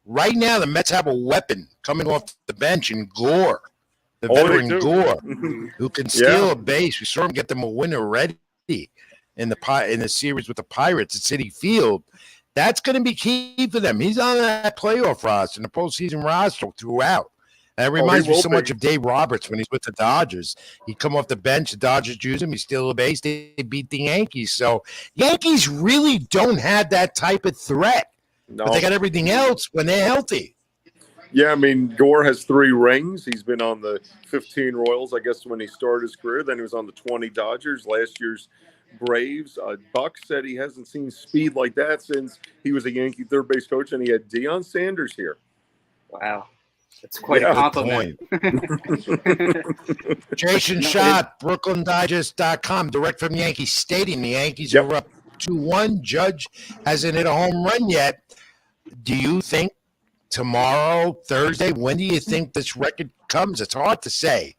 right now the Mets have a weapon coming off the bench in Gore. The veteran Gore, who can steal a base. We saw him get them a win already in the series with the Pirates at Citi Field. That's going to be key for them. He's on that playoff roster and the postseason roster throughout. That reminds me so much of Dave Roberts when he's with the Dodgers. He'd come off the bench, the Dodgers use him, he steal a base, they beat the Yankees. So Yankees really don't have that type of threat. No. But they got everything else when they're healthy. Yeah, I mean, Gore has 3 rings. He's been on the 15 Royals, I guess, when he started his career. Then he was on the 20 Dodgers, last year's Braves. Buck said he hasn't seen speed like that since he was a Yankee third base coach, and he had Deion Sanders here. Wow. That's quite a compliment. Jason Schott, BrooklynDigest.com, direct from Yankee Stadium. The Yankees are up 2-1. Judge hasn't hit a home run yet. Do you think tomorrow, Thursday, when do you think this record comes? It's hard to say.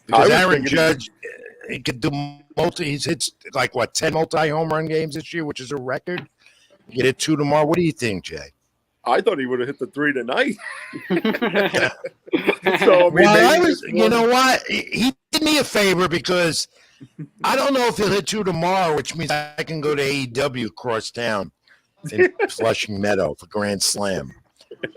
Because Aaron Judge, he could do he's hit 10 multi-home run games this year, which is a record. You get it 2 tomorrow. What do you think, Jay? I thought he would have hit the 3 tonight. You know what? He did me a favor because I don't know if he'll hit 2 tomorrow, which means I can go to AEW across town in Flushing Meadow for Grand Slam.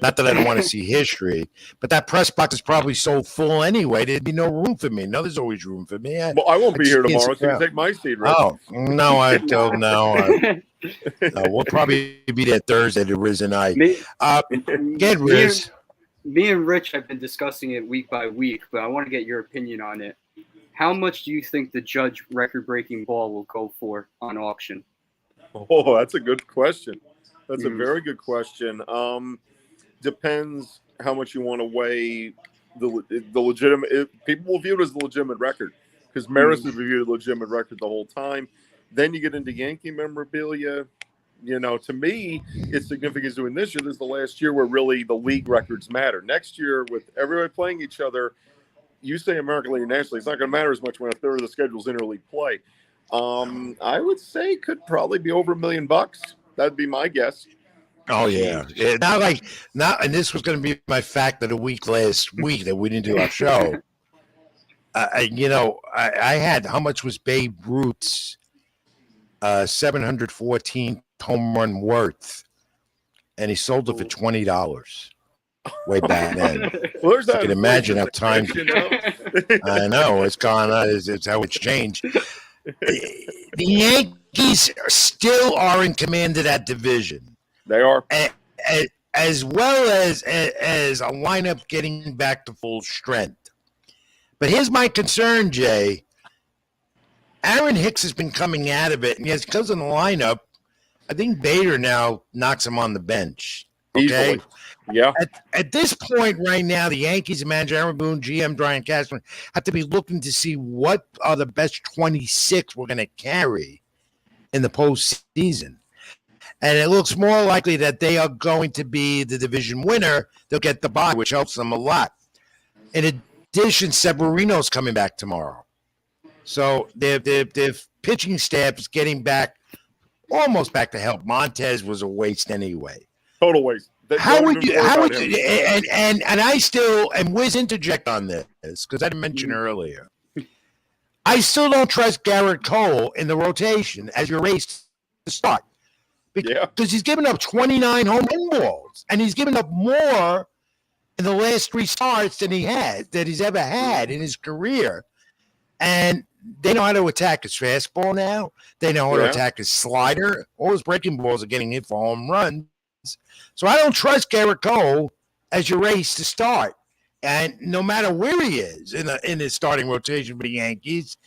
Not that I don't want to see history, but that press box is probably so full anyway. There'd be no room for me. No, there's always room for me. I won't be here tomorrow, so you can take my seat, right? Oh, no, I don't know. We'll probably be there Thursday to Riz and I. Get Riz. Me and Rich have been discussing it week by week, but I want to get your opinion on it. How much do you think the Judge record-breaking ball will go for on auction? Oh, that's a good question. That's a very good question. Depends how much you want to weigh the legitimate. People will view it as the legitimate record because Maris has viewed a legitimate record the whole time. Then you get into Yankee memorabilia. To me, it's significant doing this year. This is the last year where really the league records matter. Next year, with everybody playing each other, you say American League or National League, it's not going to matter as much when a third of the schedule is interleague play. I would say could probably be over $1 million. That'd be my guess. Oh yeah, and this was going to be my fact of the week last week that we didn't do our show. I had how much was Babe Ruth's 714 home run worth, and he sold it for $20. way back then. Well, there's You that can imagine how inflation, times. you know? I know it's gone. It's how it's changed. The Yankees still are in command of that division. They are. As well as a lineup getting back to full strength. But here's my concern, Jay. Aaron Hicks has been coming out of it, and yes, because of the lineup, I think Bader now knocks him on the bench. Okay? Easily. Yeah. At this point right now, the Yankees manager, Aaron Boone, GM, Brian Cashman, have to be looking to see what are the best 26 we're going to carry in the postseason. And it looks more likely that they are going to be the division winner. They'll get the bye, which helps them a lot. In addition, Severino's coming back tomorrow. So their pitching staff is getting back, almost back to help. Montez was a waste anyway. Total waste. How would you, and I still, and Wiz interject on this, because I didn't mention earlier. I still don't trust Garrett Cole in the rotation as your race to start. Because he's given up 29 home run balls, and he's given up more in the last 3 starts than he's ever had in his career. And they know how to attack his fastball now. They know how to attack his slider. All his breaking balls are getting hit for home runs. So I don't trust Garrett Cole as your race to start. And no matter where he is in his starting rotation for the Yankees,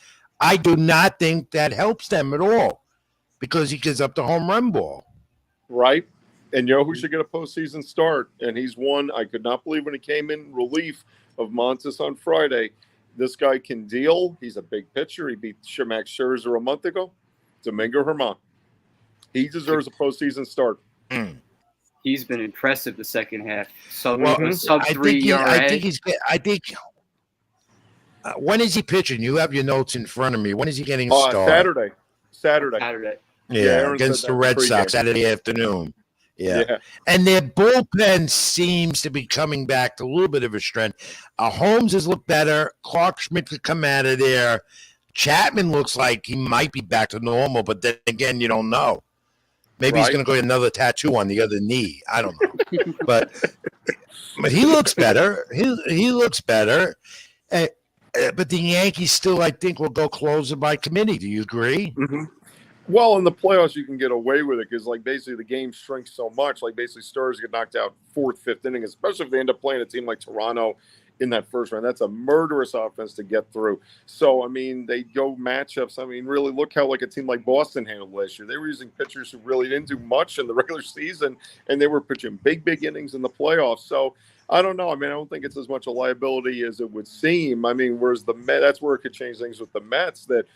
I do not think that helps them at all. Because he gives up the home run ball. Right. And you know who should get a postseason start? And he's one. I could not believe when he came in relief of Montes on Friday. This guy can deal. He's a big pitcher. He beat Max Scherzer a month ago. Domingo Germán. He deserves a postseason start. He's been impressive the second half. Sub 3 ERA. I think when is he pitching? You have your notes in front of me. When is he getting started? Saturday. Yeah, against the Red Sox Saturday afternoon. Yeah. And their bullpen seems to be coming back to a little bit of a strength. Holmes has looked better. Clark Schmidt could come out of there. Chapman looks like he might be back to normal, but then again, you don't know. Maybe he's going to go get another tattoo on the other knee. I don't know. but he looks better. He looks better. But the Yankees still, I think, will go closer by committee. Do you agree? Mm-hmm. Well, in the playoffs, you can get away with it because, basically the game shrinks so much. Basically, Stars get knocked out 4th, 5th inning, especially if they end up playing a team like Toronto in that first round. That's a murderous offense to get through. So, they go matchups. Really look how, a team like Boston handled last year. They were using pitchers who really didn't do much in the regular season, and they were pitching big innings in the playoffs. So, I don't know. I don't think it's as much a liability as it would seem. Whereas the Mets, that's where it could change things with the Mets that,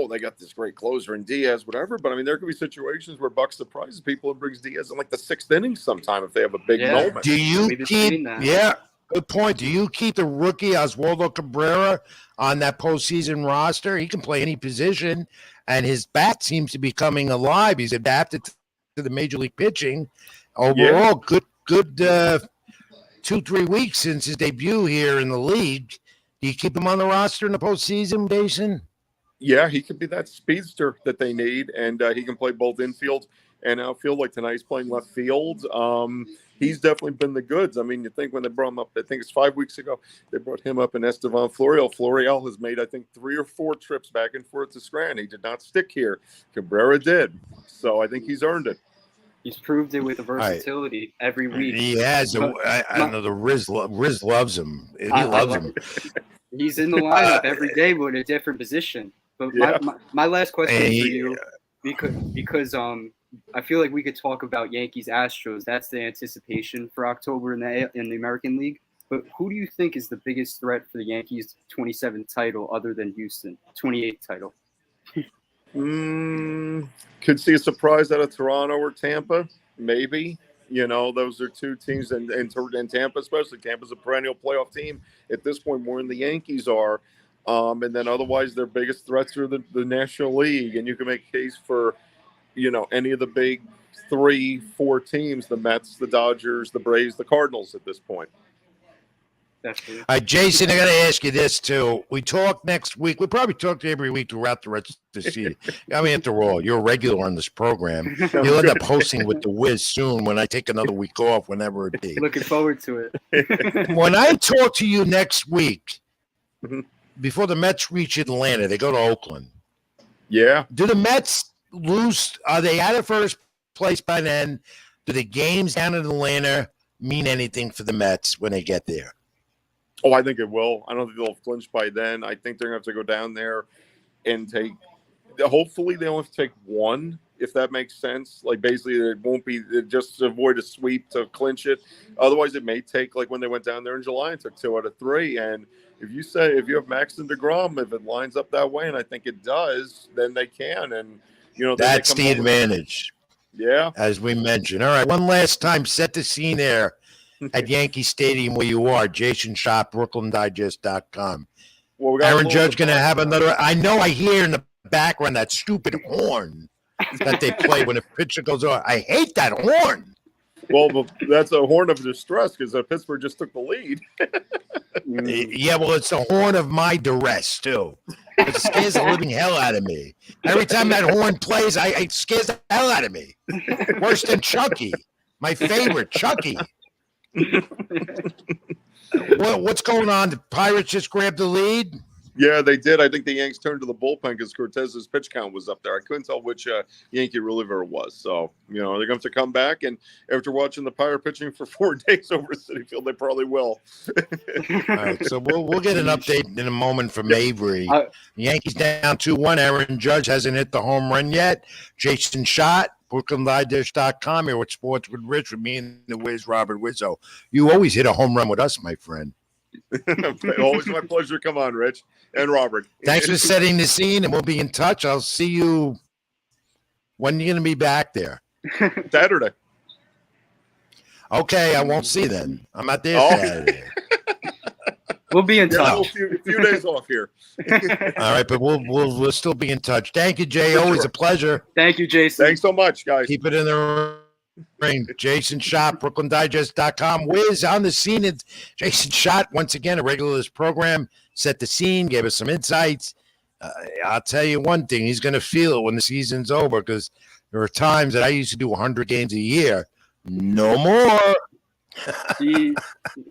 they got this great closer in Diaz, whatever. But, there could be situations where Buck surprises people and brings Diaz in the 6th inning sometime if they have a big moment. Do you keep – good point. Do you keep the rookie Oswaldo Cabrera on that postseason roster? He can play any position, and his bat seems to be coming alive. He's adapted to the major league pitching. Overall, good 2-3 weeks since his debut here in the league. Do you keep him on the roster in the postseason, Jason? Yeah, he could be that speedster that they need, and he can play both infield and outfield. Tonight he's playing left field. He's definitely been the goods. You think when they brought him up, I think it's 5 weeks ago, they brought him up in Estevan Florial. Florial has made, I think, 3 or 4 trips back and forth to Scranton. He did not stick here. Cabrera did. So I think he's earned it. He's proved it with the versatility every week. He has. I know the Riz loves him. He loves him. He's in the lineup every day with a different position. But my last question for you, because I feel like we could talk about Yankees Astros. That's the anticipation for October in the American League. But who do you think is the biggest threat for the Yankees' 27th title other than Houston, 28th title? Could see a surprise out of Toronto or Tampa, maybe. Those are 2 teams, and Tampa especially. Tampa's a perennial playoff team at this point, more than the Yankees are. And then otherwise, their biggest threats are the National League, and you can make a case for, any of the big 3-4 teams: the Mets, the Dodgers, the Braves, the Cardinals. At this point, Definitely. All right, Jason, I got to ask you this too. We talk next week. We probably talk to you every week throughout the rest of the season. I mean, after all, you're a regular on this program. You'll end up hosting with the Wiz soon when I take another week off, whenever it be. Looking forward to it. When I talk to you next week, Mhm. before the Mets reach Atlanta, they go to Oakland. Yeah. Do the Mets lose? Are they out of first place by then? Do the games down in Atlanta mean anything for the Mets when they get there? Oh, I think it will. I don't think they'll flinch by then. I think they're going to have to go down there and take – hopefully they only have to take one, if that makes sense. Like, basically, it won't be – just to avoid a sweep to clinch it. Otherwise, it may take, like when they went down there in July and took 2 out of 3. And if you have Max and DeGrom, if it lines up that way, and I think it does, then they can. And, that's the advantage. Yeah. As we mentioned. All right, one last time, set the scene there at Yankee Stadium where you are. Jason Schott, BrooklynDigest.com. Well, Aaron Judge going to have another. I know I hear in the background that stupid horn that they play when a pitcher goes on. I hate that horn. Well, that's a horn of distress because Pittsburgh just took the lead. Yeah, well, it's the horn of my duress, too. It scares the living hell out of me. Every time that horn plays, it scares the hell out of me. Worse than Chucky, my favorite, Chucky. What's going on? The Pirates just grabbed the lead? Yeah, they did. I think the Yanks turned to the bullpen because Cortez's pitch count was up there. I couldn't tell which Yankee reliever it was. So, they're going to have to come back. And after watching the Pirate pitching for 4 days over Citi Field, they probably will. All right, so we'll get an update in a moment from Avery. Yankees down 2-1. Aaron Judge hasn't hit the home run yet. Jason Schott, BrooklynDigest.com, here with Sports with Rich, with me and the Wiz, Robert Rizzo. You always hit a home run with us, my friend. Always my pleasure. Come on, Rich and Robert. Thanks for setting the scene, and we'll be in touch. I'll see you when you're going to be back there. Saturday. Okay, I won't see you then. I'm not there Saturday. We'll be in touch. A few days off here. All right, but we'll still be in touch. Thank you, Jay. Always a pleasure. Thank you, Jason. Thanks so much, guys. Keep it in the ring. Jason Schott, BrooklynDigest.com. Wiz on the scene. It's Jason Schott, once again, a regular of this program, set the scene, gave us some insights. I'll tell you one thing. He's going to feel it when the season's over because there are times that I used to do 100 games a year. No more.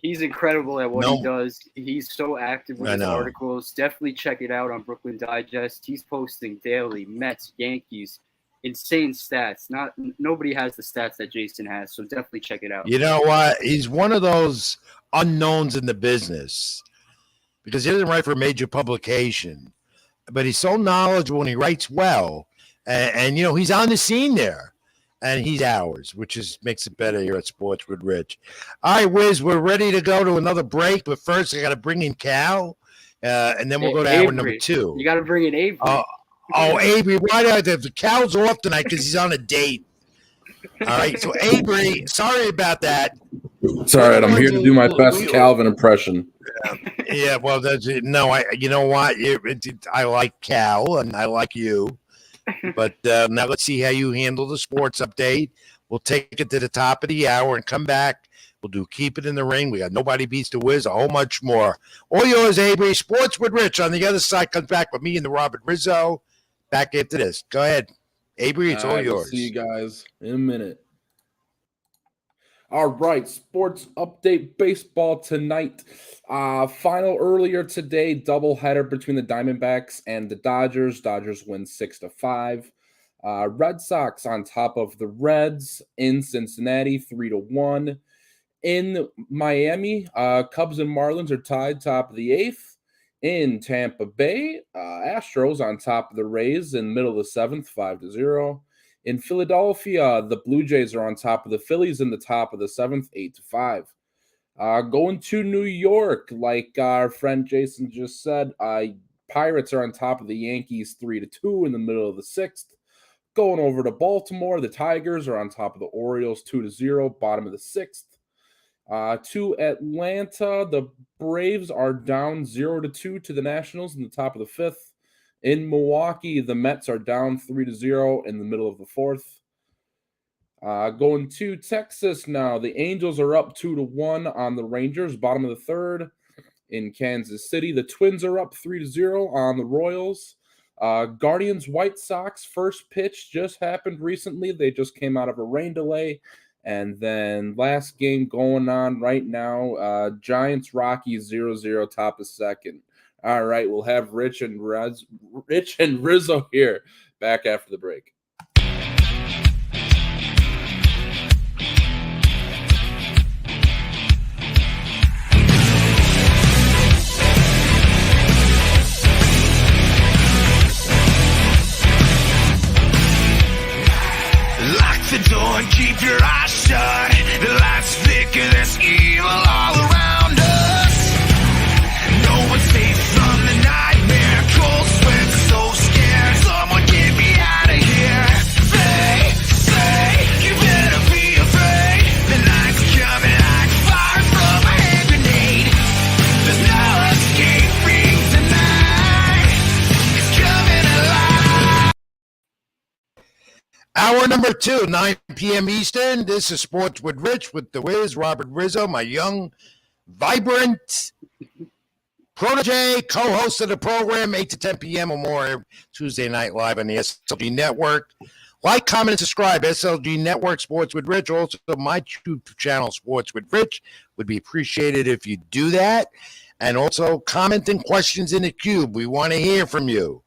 He's incredible at what he does. He's so active with his articles. Definitely check it out on Brooklyn Digest. He's posting daily Mets, Yankees, insane stats. Nobody has the stats that Jason has, so definitely check it out. You know what? He's one of those unknowns in the business because he doesn't write for a major publication, but he's so knowledgeable and he writes well, and he's on the scene there. And he's ours, which makes it better here at Sports with Rich. All right, Wiz, we're ready to go to another break, but first I got to bring in Cal, and then we'll go to hour number 2. You got to bring in Avery. Avery, why the Cal's off tonight because he's on a date. All right, so Avery, sorry about that. It's all right. I'm here to do my best Calvin impression. Yeah, well, you know what? I like Cal, and I like you. But now let's see how you handle the sports update. We'll take it to the top of the hour and come back. We'll do Keep It in the Ring. We got Nobody Beats the Wiz, a whole much more. All yours, Avery. Sports with Rich on the other side comes back with me and the Robert Rizzo. Back after this. Go ahead. Avery, it's all yours. We'll see you guys in a minute. All right, sports update, baseball tonight. Final earlier today, doubleheader between the Diamondbacks and the Dodgers. Dodgers win 6-5. Red Sox on top of the Reds in Cincinnati, 3-1. In Miami, Cubs and Marlins are tied top of the 8th. In Tampa Bay, Astros on top of the Rays in middle of the 7th, 5-0. In Philadelphia, the Blue Jays are on top of the Phillies in the top of the 7th, 8-5. Going to New York, like our friend Jason just said, Pirates are on top of the Yankees 3-2 in the middle of the 6th. Going over to Baltimore, the Tigers are on top of the Orioles 2-0, bottom of the 6th. To Atlanta, the Braves are down 0-2 to the Nationals in the top of the 5th. In Milwaukee, the Mets are down 3-0 in the middle of the 4th. Going to Texas now, the Angels are up 2-1 on the Rangers, bottom of the 3rd. in Kansas City. The Twins are up 3-0 on the Royals. Guardians White Sox first pitch just happened recently. They just came out of a rain delay. And then last game going on right now, Giants Rockies 0-0 top of second. All right, we'll have Rich and Rizzo here back after the break. The door and keep your eyes shut. The lights flicker, there's evil all around us. No one's safe from the nightmare. Cold sweat, so scared. Someone get me out of here. They say you better be afraid. The night's coming like fire from a hand grenade. There's no escaping tonight. It's coming alive. Hour number 2, 9 p.m. Eastern. This is Sports with Rich with the Wiz, Robert Rizzo, my young, vibrant protege, co-host of the program, 8 to 10 p.m. or more Tuesday night live on the SLG Network. Like, comment, and subscribe. SLG Network, Sports with Rich. Also, my YouTube channel, Sports with Rich. Would be appreciated if you do that. And also, comment and questions in the cube. We want to hear from you.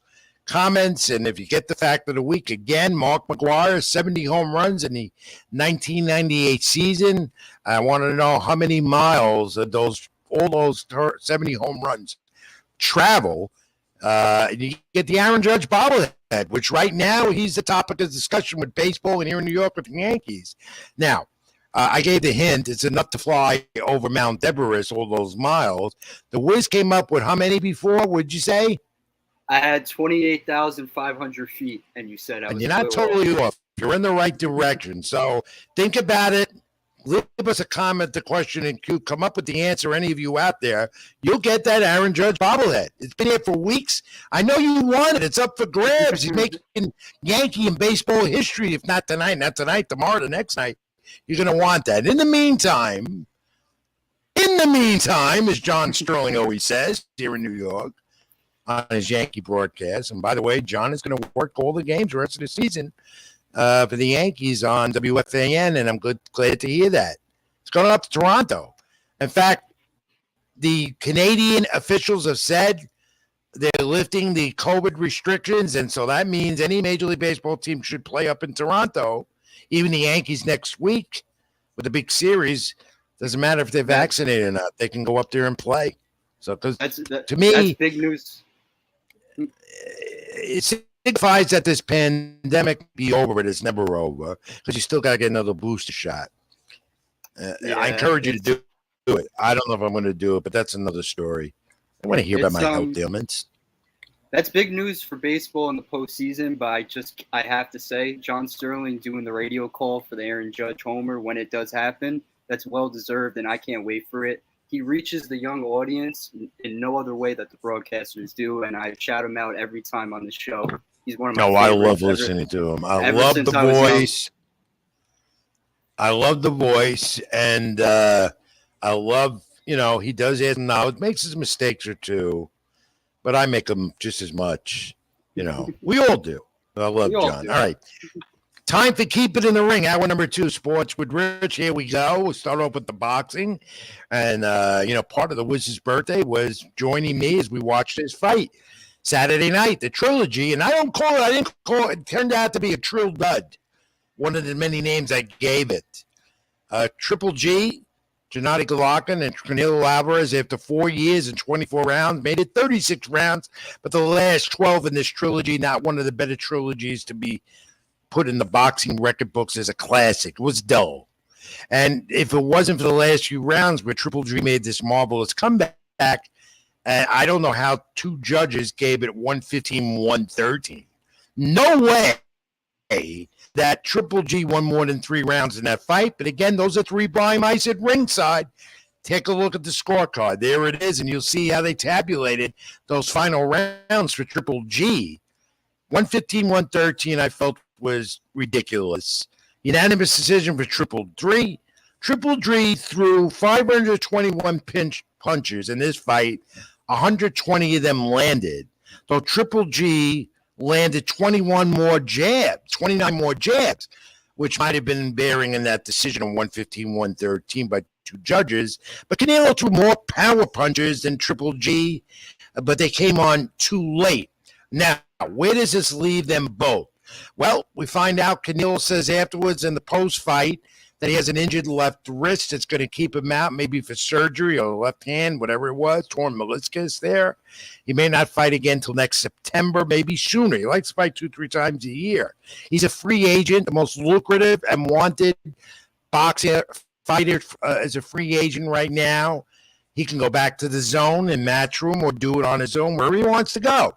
Comments, and if you get the fact of the week again, Mark McGwire, 70 home runs in the 1998 season. I want to know how many miles of all those 70 home runs travel. You get the Aaron Judge bobblehead, which right now he's the topic of discussion with baseball and here in New York with the Yankees. Now, I gave the hint. It's enough to fly over Mount Everest, all those miles. The Wiz came up with how many before, would you say? I had 28,500 feet, and you said I was. And you're not totally off. You're in the right direction. So think about it. Leave us a comment, the question, and come up with the answer. Any of you out there, you'll get that Aaron Judge bobblehead. It's been here for weeks. I know you want it. It's up for grabs. He's making Yankee and baseball history. If not tonight, tomorrow, the next night, you're going to want that. In the meantime, as John Sterling always says here in New York, on his Yankee broadcast. And by the way, John is going to work all the games the rest of the season for the Yankees on WFAN, and I'm glad to hear that. It's going up to Toronto. In fact, the Canadian officials have said they're lifting the COVID restrictions, and so that means any Major League Baseball team should play up in Toronto, even the Yankees next week with the big series. Doesn't matter if they're vaccinated or not. They can go up there and play. So, to me, that's big news. It signifies that this pandemic be over, but it's never over because you still got to get another booster shot. I encourage you to do it. I don't know if I'm going to do it, but that's another story. I want to hear about my health ailments. That's big news for baseball in the postseason, but I have to say, John Sterling doing the radio call for the Aaron Judge homer when it does happen, that's well-deserved, and I can't wait for it. He reaches the young audience in no other way that the broadcasters do, and I shout him out every time on the show. He's one of my favorites. I love listening to him. I love the voice. I love the voice, and I love, he does it now. It makes his mistakes or two, but I make them just as much. We all do. I love John. All right. Time to keep it in the ring. Hour number 2, Sports with Rich. Here we go. We'll start off with the boxing. And, part of the Wiz's birthday was joining me as we watched his fight Saturday night, the trilogy. And I didn't call it. It turned out to be a trill dud. One of the many names I gave it. Triple G, Gennady Golovkin, and Canelo Alvarez, after 4 years and 24 rounds, made it 36 rounds. But the last 12 in this trilogy, not one of the better trilogies to be put in the boxing record books as a classic. It was dull. And if it wasn't for the last few rounds where Triple G made this marvelous comeback, I don't know how 2 judges gave it 115-113. No way that Triple G won more than 3 rounds in that fight. But again, those are 3 blind mice at ringside. Take a look at the scorecard. There it is, and you'll see how they tabulated those final rounds for Triple G. 115-113, I felt was ridiculous. Unanimous decision for Triple G. Triple G threw 521 punches in this fight, 120 of them landed. Though Triple G landed 29 more jabs, which might have been bearing in that decision of 115-113 by two judges. But Canelo threw more power punches than Triple G, but they came on too late. Now, where does this leave them both? Well, we find out Canelo says afterwards in the post-fight that he has an injured left wrist that's going to keep him out, maybe for surgery or left hand, whatever it was, torn meniscus there. He may not fight again until next September, maybe sooner. He likes to fight 2-3 times a year. He's a free agent, the most lucrative and wanted boxing fighter as a free agent right now. He can go back to the zone and Matchroom or do it on his own, wherever he wants to go.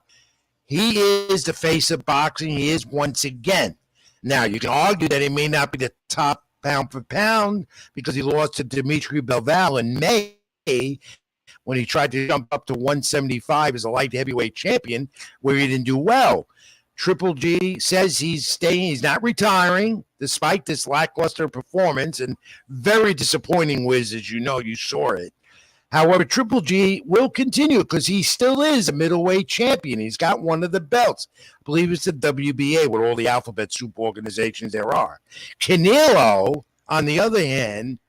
He is the face of boxing. He is once again. Now, you can argue that he may not be the top pound for pound because he lost to Dimitri Bivol in May when he tried to jump up to 175 as a light heavyweight champion, where he didn't do well. Triple G says he's staying, he's not retiring, despite this lackluster performance, and very disappointing, Wiz, as you know, you saw it. However, Triple G will continue because he still is a middleweight champion. He's got one of the belts. I believe it's the WBA with all the alphabet soup organizations there are. Canelo, on the other hand,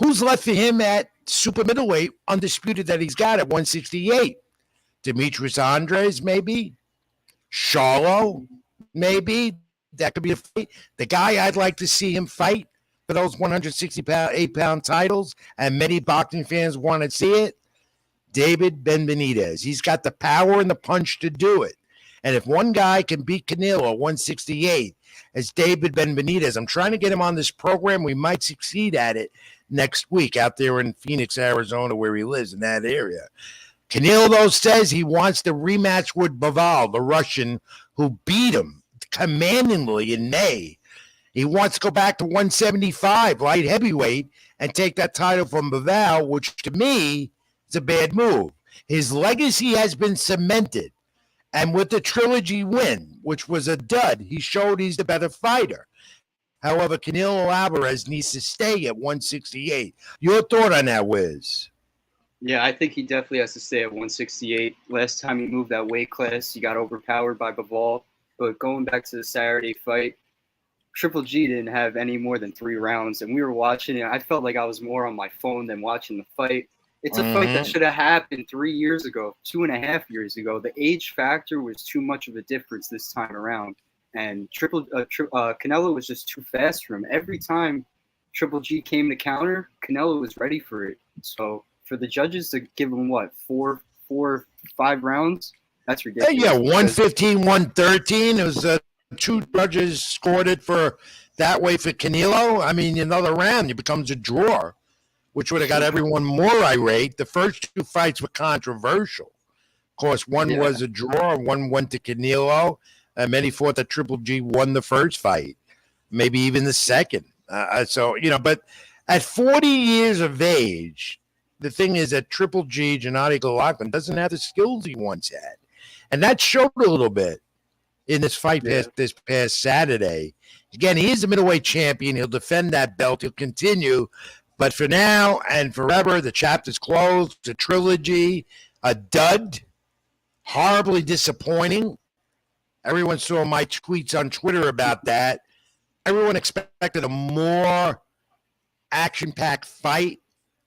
who's left for him at super middleweight, undisputed that he's got at 168? Demetrius Andres, maybe? Charlo, maybe? That could be a fight. The guy I'd like to see him fight for those 168-pound titles, and many boxing fans want to see it, David Benavidez. He's got the power and the punch to do it. And if one guy can beat Canelo at 168, as David Benavidez, I'm trying to get him on this program. We might succeed at it next week out there in Phoenix, Arizona, where he lives in that area. Canelo, though, says he wants the rematch with Bivol, the Russian, who beat him commandingly in May. He wants to go back to 175, light heavyweight, and take that title from Bivol, which to me is a bad move. His legacy has been cemented. And with the trilogy win, which was a dud, he showed he's the better fighter. However, Canelo Alvarez needs to stay at 168. Your thought on that, Wiz? Yeah, I think he definitely has to stay at 168. Last time he moved that weight class, he got overpowered by Bivol. But going back to the Saturday fight, Triple G didn't have any more than 3 rounds, and we were watching it. I felt like I was more on my phone than watching the fight. It's a fight that should have happened 3 years ago, 2.5 years ago. The age factor was too much of a difference this time around, and Canelo was just too fast for him. Every time Triple G came to counter, Canelo was ready for it. So for the judges to give him, 4 or 5 rounds, that's ridiculous. Yeah, 115, 113. It was 2 judges scored it for that way for Canelo. I mean, another round, it becomes a draw, which would have got everyone more irate. The first 2 fights were controversial. Of course, one was a draw, one went to Canelo, and many thought that Triple G won the first fight, maybe even the second. But at 40 years of age, the thing is that Triple G, Gennady Golovkin, doesn't have the skills he once had. And that showed a little bit in this fight this past Saturday. Again, he is the middleweight champion. He'll defend that belt. He'll continue. But for now and forever, the chapter's closed. The trilogy, a dud, horribly disappointing. Everyone saw my tweets on Twitter about that. Everyone expected a more action-packed fight,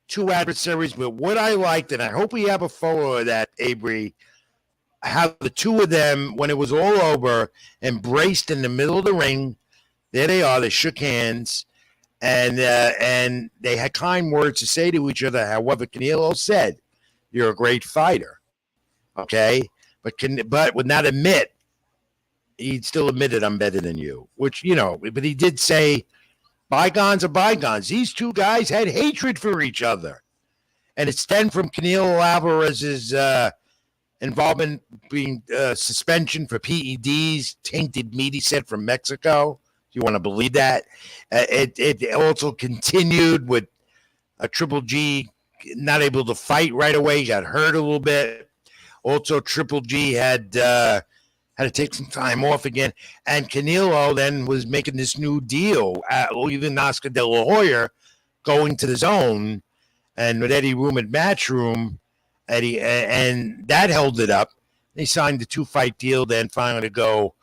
2 adversaries. But what I liked, and I hope we have a photo of that, Avery, how the 2 of them, when it was all over, embraced in the middle of the ring. There they are. They shook hands, and they had kind words to say to each other. However, Canelo said, "You're a great fighter," okay, but would not admit. He still admitted, "I'm better than you," which, but he did say, bygones are bygones. These 2 guys had hatred for each other, and it stemmed from Canelo Alvarez's involvement being suspension for PEDs, tainted meat, he said, from Mexico. Do you want to believe that? It also continued with a Triple G not able to fight right away. He got hurt a little bit. Also, Triple G had to take some time off again. And Canelo then was making this new deal, even Oscar De La Hoya going to the zone. and with Eddie Room and Matchroom, Eddie, and that held it up. They signed the 2-fight deal, then finally to go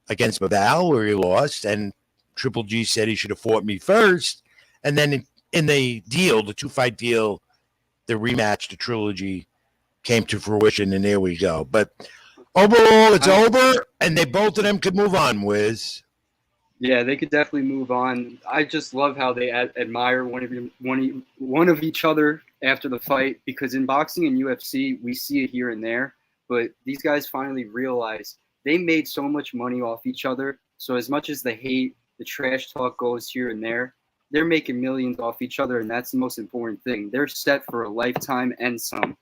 against Maval, where he lost, and Triple G said he should have fought me first. And then in the deal, the 2-fight deal, the rematch, the trilogy came to fruition, and there we go. But overall, it's over, and both of them could move on, Wiz. Yeah, they could definitely move on. I just love how they admire one of each other after the fight, because in boxing and UFC, we see it here and there, but these guys finally realize they made so much money off each other. So as much as the hate, the trash talk goes here and there, they're making millions off each other, and that's the most important thing. They're set for a lifetime and some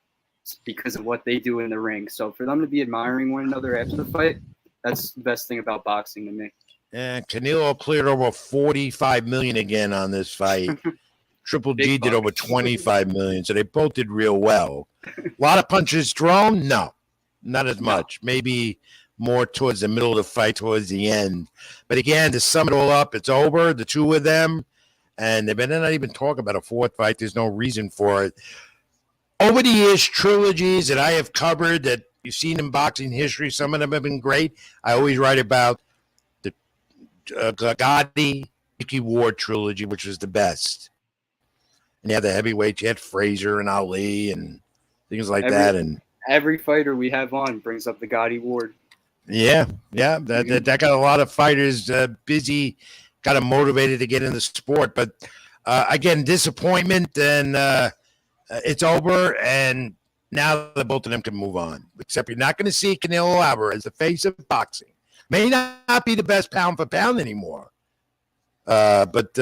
because of what they do in the ring. So for them to be admiring one another after the fight, that's the best thing about boxing to me. And Canelo cleared over $45 million again on this fight. Triple G did over $25 million, so they both did real well. A lot of punches thrown? No, not as much. Maybe more towards the middle of the fight, towards the end. But again, to sum it all up, it's over, the two of them, and they better not even talk about a fourth fight. There's no reason for it. Over the years, trilogies that I have covered that you've seen in boxing history, some of them have been great. I always write about the Gotti, Mickey Ward trilogy, which was the best. And you have the heavyweights, you had Frazier and Ali and things like that. And every fighter we have on brings up the Gotti Ward. Yeah, that got a lot of fighters busy, got them motivated to get in the sport. But again, disappointment, and it's over. And now the both of them can move on. Except you're not going to see Canelo Alvarez, the face of boxing. May not be the best pound for pound anymore, but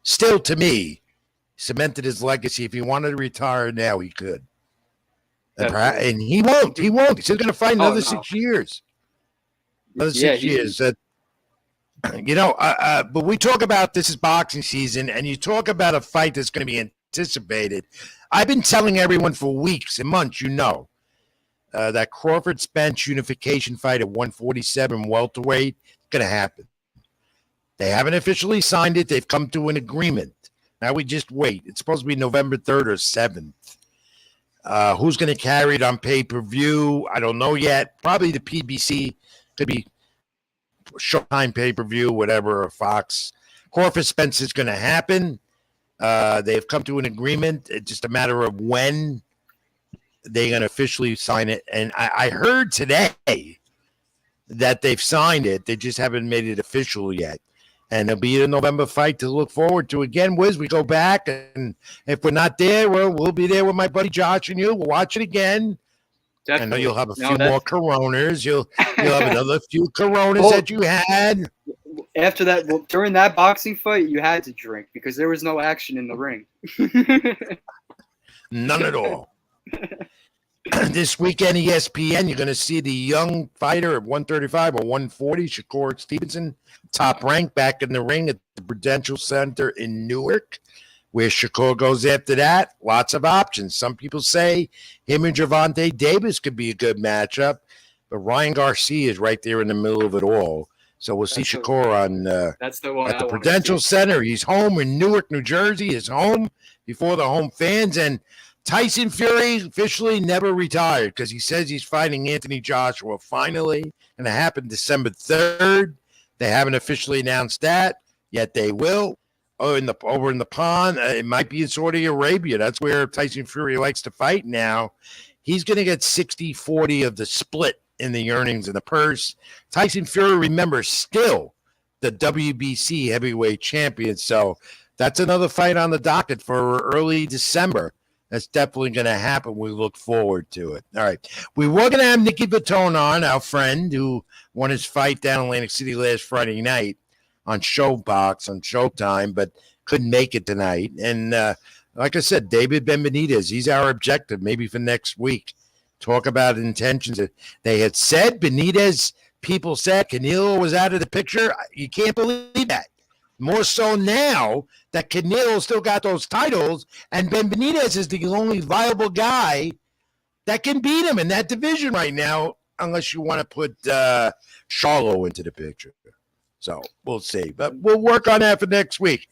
still, to me, cemented his legacy. If he wanted to retire now, he could. And he won't. He won't. He's still going to fight another 6 years. Another 6 years. But we talk about this is boxing season, and you talk about a fight that's going to be anticipated. I've been telling everyone for weeks and months, that Crawford-Spence unification fight at 147 welterweight is going to happen. They haven't officially signed it. They've come to an agreement. Now we just wait. It's supposed to be November 3rd or 7th. Who's going to carry it on pay-per-view? I don't know yet. Probably the PBC. Could be Showtime pay-per-view, whatever, or Fox. Crawford-Spence is going to happen. They've come to an agreement. It's just a matter of when they're going to officially sign it. And I heard today that they've signed it. They just haven't made it official yet. And it'll be a November fight to look forward to. Again, Wiz, we go back, and if we're not there, we'll be there with my buddy Josh and you. We'll watch it again. Definitely. I know you'll have a few more Coronas. You'll have another few Coronas that you had. After that, during that boxing fight, you had to drink because there was no action in the ring. None at all. This weekend, ESPN, you're going to see the young fighter at 135 or 140, Shakur Stevenson, top rank, back in the ring at the Prudential Center in Newark, where Shakur goes after that. Lots of options. Some people say him and Gervonta Davis could be a good matchup, but Ryan Garcia is right there in the middle of it all. So we'll see Shakur that's the one at the Prudential Center. He's home in Newark, New Jersey. His home before the home fans. And Tyson Fury officially never retired because he says he's fighting Anthony Joshua finally. Going to happen December 3rd. They haven't officially announced that, yet they will. Over in the pond, it might be in Saudi Arabia. That's where Tyson Fury likes to fight now. He's going to get 60-40 of the split in the earnings and the purse. Tyson Fury, remember, still the WBC heavyweight champion. So that's another fight on the docket for early December. That's definitely going to happen. We look forward to it. All right. We were going to have Nicky Vitone on, our friend who won his fight down in Atlantic City last Friday night on Showbox, on Showtime, but couldn't make it tonight. And like I said, David Benbenitez, he's our objective maybe for next week. Talk about intentions. They had said, Benitez, people said Canelo was out of the picture. You can't believe that. More so now that Canelo still got those titles, and Benbenitez is the only viable guy that can beat him in that division right now, unless you want to put Charlo into the picture. So we'll see. But we'll work on that for next week.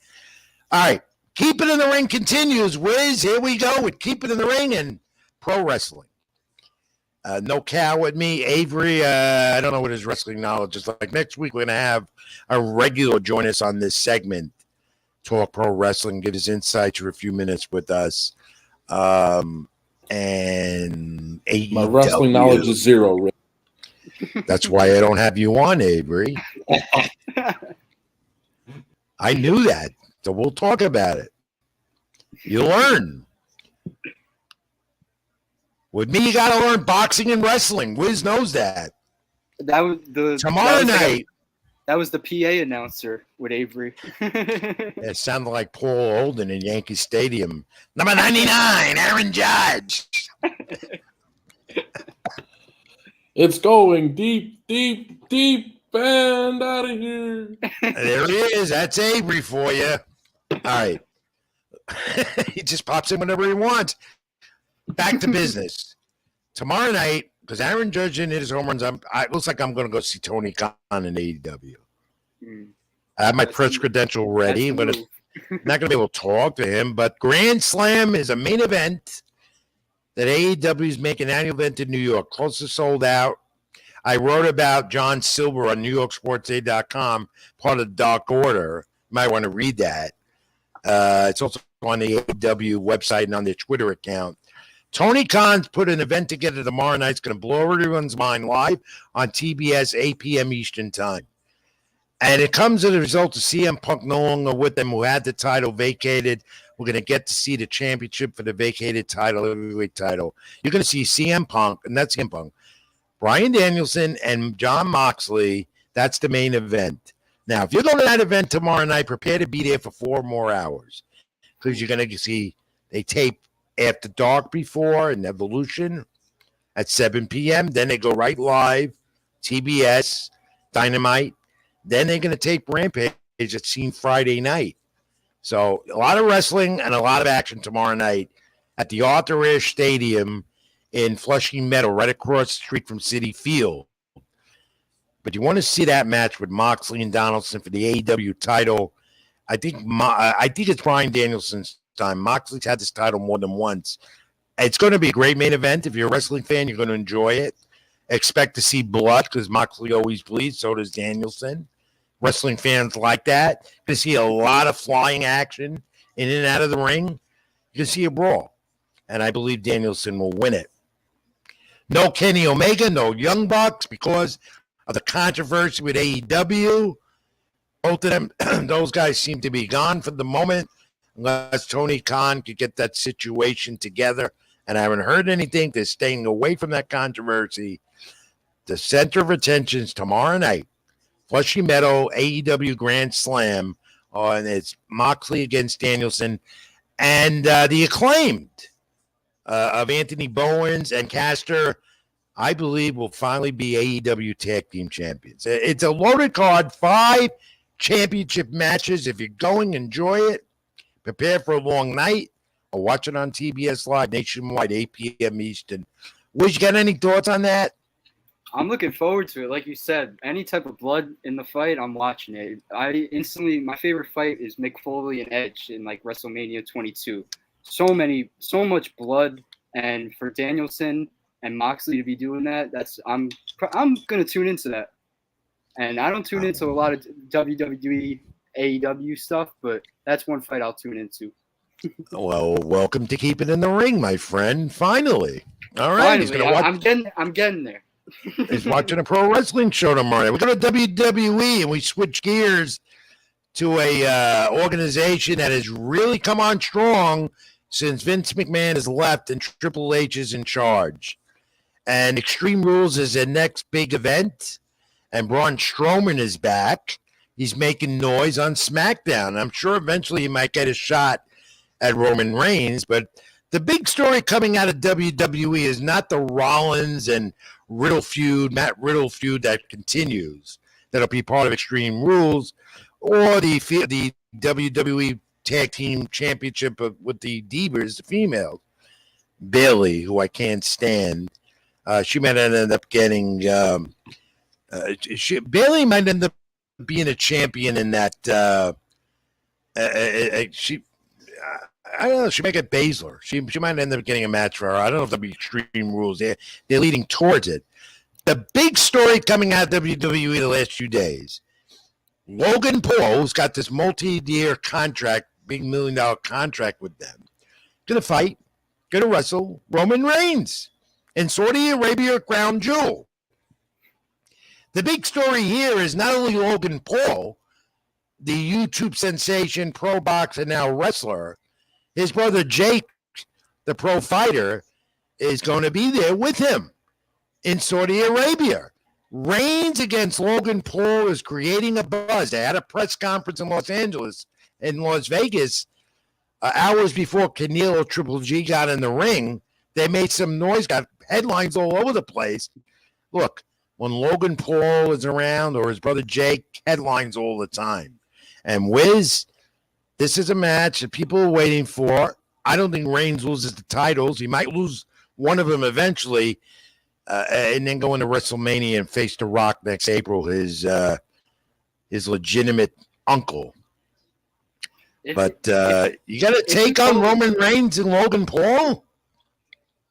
All right. Keep It in the Ring continues. Wiz, here we go with Keep It in the Ring and pro wrestling. No Cow with me. Avery, I don't know what his wrestling knowledge is like. Next week, we're going to have a regular join us on this segment, talk pro wrestling, give his insights for a few minutes with us. And AEW. My wrestling knowledge is zero, Rick. That's why I don't have you on, Avery. I knew that. So we'll talk about it. You learn. With me, you got to learn boxing and wrestling. Wiz knows that. That was tomorrow night. That was the PA announcer with Avery. It sounded like Paul Holden in Yankee Stadium. Number 99, Aaron Judge. It's going deep, deep, deep, and out of here. There he is. That's Avery for you. All right. He just pops in whenever he wants. Back to business. Tomorrow night, because Aaron Judge hit his home runs, it looks like I'm going to go see Tony Khan in AEW. I have my press credential ready. I'm not going to be able to talk to him, but Grand Slam is a main event that AEW is making an annual event in New York. Close to sold out. I wrote about John Silver on NewYorkSportsAid.com, part of the Dark Order. You might want to read that. It's also on the AEW website and on their Twitter account. Tony Khan's put an event together tomorrow night. It's going to blow everyone's mind live on TBS, 8 p.m. Eastern Time. And it comes as a result of CM Punk no longer with them, who had the title vacated. We're going to get to see the championship for the vacated title, heavyweight title. You're going to see CM Punk, and that's CM Punk, Bryan Danielson, and Jon Moxley. That's the main event. Now, if you're going to that event tomorrow night, prepare to be there for 4 more hours, because you're going to see they tape After Dark before and Evolution at 7 p.m. Then they go right live, TBS, Dynamite. Then they're going to tape Rampage at Scene Friday night. So a lot of wrestling and a lot of action tomorrow night at the Arthur Ashe Stadium in Flushing Meadow, right across the street from Citi Field. But you want to see that match with Moxley and Donaldson for the AEW title. I think it's Bryan Danielson's time. Moxley's had this title more than once. It's going to be a great main event. If you're a wrestling fan, you're going to enjoy it. Expect to see blood because Moxley always bleeds. So does Danielson. Wrestling fans like that. You can see a lot of flying action in and out of the ring. You can see a brawl. And I believe Danielson will win it. No Kenny Omega, no Young Bucks because of the controversy with AEW. Both of them, those guys seem to be gone for the moment unless Tony Khan could get that situation together. And I haven't heard anything. They're staying away from that controversy. The center of attention is tomorrow night. Flushing Meadow, AEW Grand Slam. And it's Moxley against Danielson. And the Acclaimed of Anthony Bowens and Caster, I believe, will finally be AEW Tag Team Champions. It's a loaded card, 5 championship matches. If you're going, enjoy it. Prepare for a long night or watch it on TBS Live nationwide, 8 p.m. Eastern. Wiz, you got any thoughts on that? I'm looking forward to it. Like you said, any type of blood in the fight, I'm watching it. My favorite fight is Mick Foley and Edge in like WrestleMania 22. So much blood, and for Danielson and Moxley to be doing that, I'm gonna tune into that. And I don't tune into a lot of WWE, AEW stuff, but that's one fight I'll tune into. Well, welcome to Keep It in the Ring, my friend. Finally, all right. Finally, I'm getting there. He's watching a pro wrestling show tomorrow. We go to WWE and we switch gears to a organization that has really come on strong since Vince McMahon has left and Triple H is in charge. And Extreme Rules is their next big event. And Braun Strowman is back. He's making noise on SmackDown. I'm sure eventually he might get a shot at Roman Reigns. But the big story coming out of WWE is not the Rollins and Matt Riddle feud that continues. That'll be part of Extreme Rules, or the WWE Tag Team Championship with the Divas, the females. Bayley, who I can't stand, she might end up getting. Bayley might end up being a champion in that. I don't know. She might get Baszler. She might end up getting a match for her. I don't know if there'll be Extreme Rules. They're leading towards it. The big story coming out of WWE the last few days, Logan Paul's got this multi-year contract, big $1 million contract with them. Going to fight, going to wrestle Roman Reigns in Saudi Arabia, Crown Jewel. The big story here is not only Logan Paul, the YouTube sensation, pro boxer, now wrestler, his brother Jake, the pro fighter, is going to be there with him in Saudi Arabia. Reigns against Logan Paul is creating a buzz. They had a press conference in Las Vegas, hours before Canelo Triple G got in the ring. They made some noise, got headlines all over the place. Look, when Logan Paul is around or his brother Jake, headlines all the time. And Wiz, this is a match that people are waiting for. I don't think Reigns loses the titles. He might lose one of them eventually, and then go into WrestleMania and face The Rock next April, his legitimate uncle. You got to take on Roman Reigns and Logan Paul?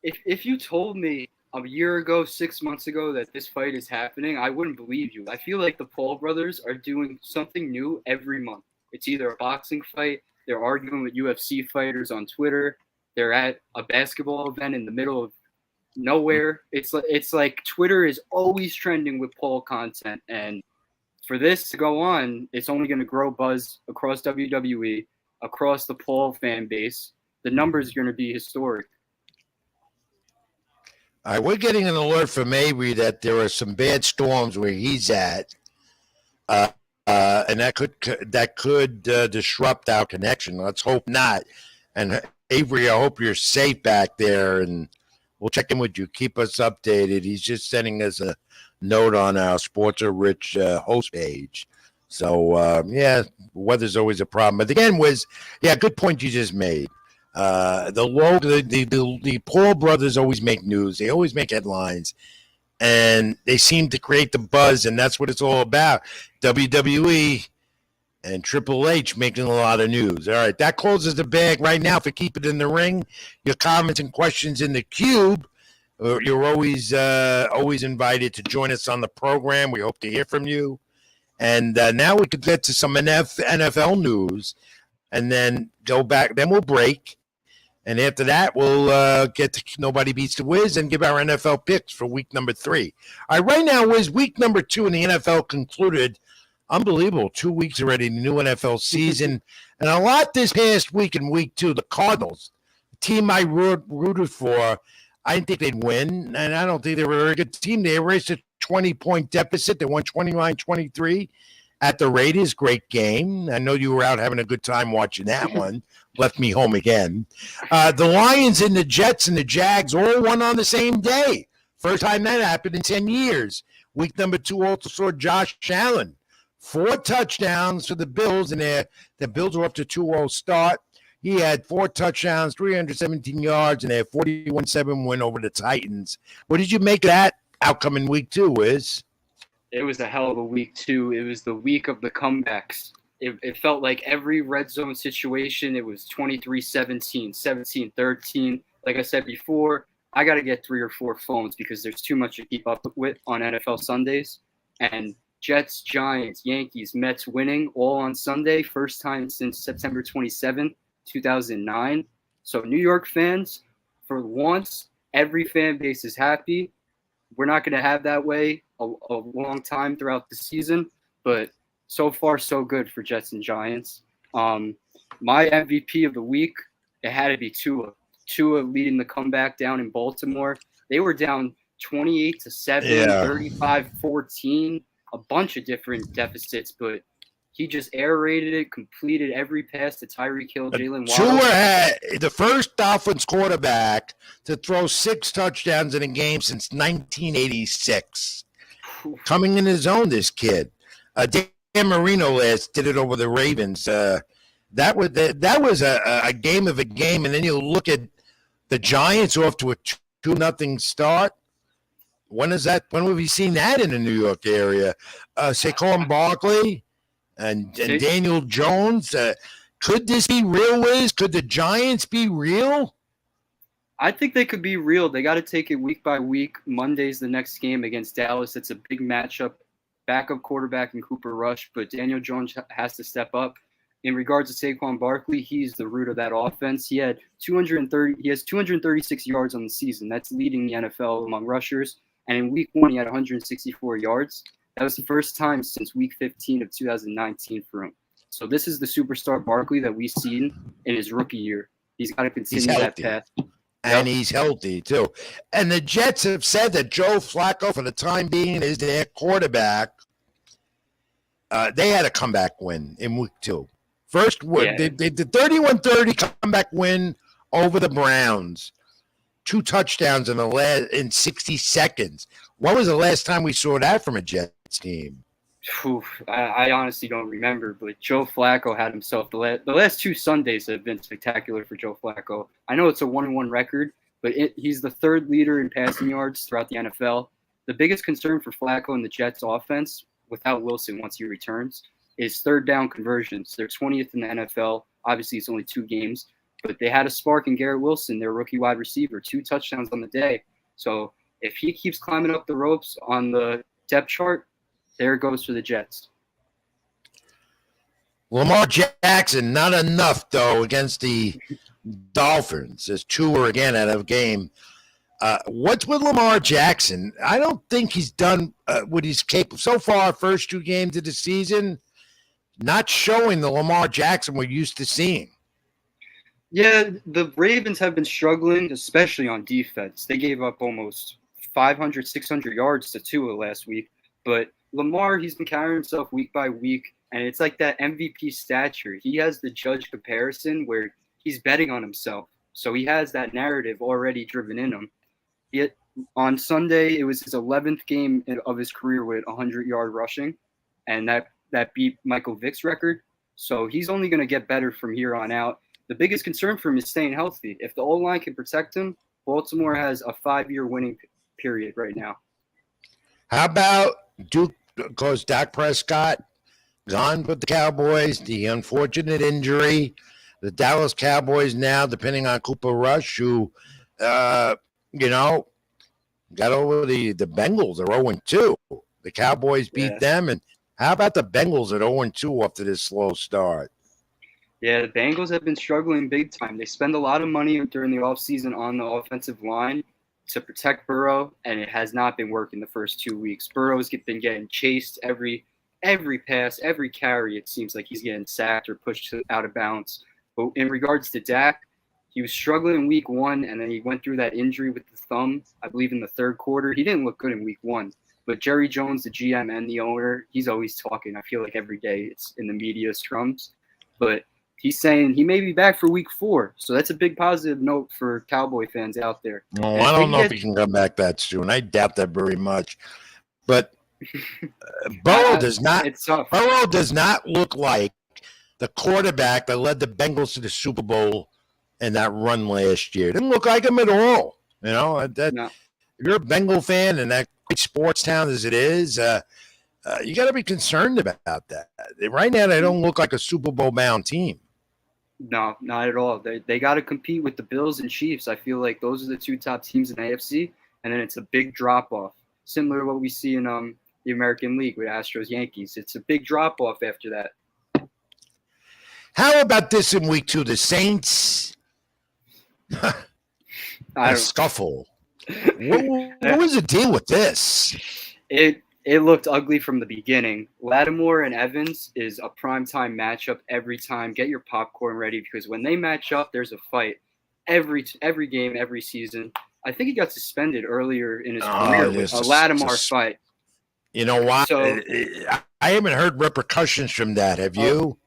If you told me a year ago, 6 months ago, that this fight is happening, I wouldn't believe you. I feel like the Paul brothers are doing something new every month. It's either a boxing fight, they're arguing with UFC fighters on Twitter, they're at a basketball event in the middle of nowhere. It's like Twitter is always trending with Paul content, and for this to go on, it's only going to grow buzz across WWE, across the Paul fan base. The numbers are going to be historic. All right, we're getting an alert from Avery that there are some bad storms where he's at, and that could disrupt our connection. Let's hope not. And Avery, I hope you're safe back there, and we'll check in with you. Keep us updated. He's just sending us a note on our Sports Are Rich host page. So, weather's always a problem. But again, good point you just made. The Paul brothers always make news. They always make headlines, and they seem to create the buzz, and that's what it's all about. WWE and Triple H making a lot of news. All right, that closes the bag right now for Keep It in the Ring. Your comments and questions in the cube. You're always invited to join us on the program. We hope to hear from you. And now we could get to some NFL news, and then go back. Then we'll break. And after that, we'll get to Nobody Beats the Wiz and give our NFL picks for week number 3. All right, right now, Wiz, week number 2 in the NFL concluded. Unbelievable. 2 weeks already, the new NFL season. And a lot this past week in week 2, the Cardinals, the team I rooted for, I didn't think they'd win. And I don't think they were a very good team. They erased a 20-point deficit. They won 29-23 at the Raiders. Great game. I know you were out having a good time watching that one. Left me home again. The Lions and the Jets and the Jags all won on the same day. First time that happened in 10 years. Week number 2 also saw Josh Allen. 4 touchdowns for the Bills, and the Bills were up to 2-0 start. He had 4 touchdowns, 317 yards, and they had 41-7 win over the Titans. What did you make of that outcome in week 2, Wiz? It was a hell of a week 2. It was the week of the comebacks. It felt like every red zone situation, it was 23-17, 17-13. Like I said before, I got to get 3 or 4 phones because there's too much to keep up with on NFL Sundays. And Jets, Giants, Yankees, Mets winning all on Sunday, first time since September 27, 2009. So New York fans, for once, every fan base is happy. We're not going to have that way a long time throughout the season, but so far, so good for Jets and Giants. My MVP of the week, it had to be Tua. Tua leading the comeback down in Baltimore. They were down 28-7, 35-14, a bunch of different deficits, but he just aerated it, completed every pass to Tyreek Hill, Jalen Waddle. Tua had the first Dolphins quarterback to throw 6 touchdowns in a game since 1986. Coming in his own, this kid. Dan Marino last did it over the Ravens. That was a game of a game, and then you look at the Giants off to a 2-0 start. When have we seen that in the New York area? Saquon Barkley and Daniel Jones Could this be real, Wiz? Could the Giants be real? I think they could be real. They got to take it week by week. Monday's the next game against Dallas. It's a big matchup. Backup quarterback in Cooper Rush, but Daniel Jones has to step up. In regards to Saquon Barkley, he's the root of that offense. He has 236 yards on the season. That's leading the NFL among rushers. And in week 1, he had 164 yards. That was the first time since week 15 of 2019 for him. So this is the superstar Barkley that we've seen in his rookie year. He's got to continue that path. And he's healthy, too. And the Jets have said that Joe Flacco, for the time being, is their quarterback. They had a comeback win in week 2. First, they did 31-30 comeback win over the Browns. 2 touchdowns in 60 seconds. When was the last time we saw that from a Jets team? I honestly don't remember, but Joe Flacco had himself the last 2 Sundays have been spectacular for Joe Flacco. I know it's a 1-1 record, but he's the 3rd leader in passing yards throughout the NFL. The biggest concern for Flacco and the Jets offense, without Wilson once he returns, is 3rd down conversions. They're 20th in the NFL. Obviously, it's only 2 games, but they had a spark in Garrett Wilson, their rookie wide receiver, 2 touchdowns on the day. So if he keeps climbing up the ropes on the depth chart, there it goes for the Jets. Lamar Jackson, not enough, though, against the Dolphins. As Tua again out of game. What's with Lamar Jackson? I don't think he's done what he's capable. So far, first 2 games of the season, not showing the Lamar Jackson we're used to seeing. Yeah, the Ravens have been struggling, especially on defense. They gave up almost 500, 600 yards to Tua last week. But Lamar, he's been carrying himself week by week, and it's like that MVP stature. He has the judge comparison where he's betting on himself. So he has that narrative already driven in him. Yet on Sunday, it was his 11th game of his career with 100-yard rushing, and that beat Michael Vick's record. So he's only going to get better from here on out. The biggest concern for him is staying healthy. If the O-line can protect him, Baltimore has a 5-year winning period right now. How about Duke? Because Dak Prescott gone with the Cowboys, the unfortunate injury. The Dallas Cowboys now, depending on Cooper Rush, who, got over the Bengals. They're 0-2. The Cowboys beat them. And how about the Bengals at 0-2 after this slow start? Yeah, the Bengals have been struggling big time. They spend a lot of money during the offseason on the offensive line to protect Burrow, and it has not been working the first 2 weeks. Burrow's been getting chased every pass, every carry. It seems like he's getting sacked or pushed out of bounds. But in regards to Dak, he was struggling in week 1, and then he went through that injury with the thumb, I believe, in the 3rd quarter. He didn't look good in week 1. But Jerry Jones, the GM and the owner, he's always talking. I feel like every day it's in the media scrums. But he's saying he may be back for week 4. So that's a big positive note for Cowboy fans out there. Well, I don't know if he can come back that soon. I doubt that very much. But Burrow does not look like the quarterback that led the Bengals to the Super Bowl in that run last year. Didn't look like him at all. No. If you're a Bengal fan in that great sports town as it is, you got to be concerned about that. Right now, they don't look like a Super Bowl bound team. No, not at all. They got to compete with the Bills and Chiefs. I feel like those are the 2 top teams in the AFC, and then it's a big drop-off, similar to what we see in the American League with Astros-Yankees. It's a big drop-off after that. How about this in week 2? The Saints, a scuffle. What was the deal with this? It looked ugly from the beginning. Lattimore and Evans is a primetime matchup every time. Get your popcorn ready because when they match up, there's a fight every game, every season. I think he got suspended earlier in his career with a Lattimore fight. You know what? So, I haven't heard repercussions from that. Have you?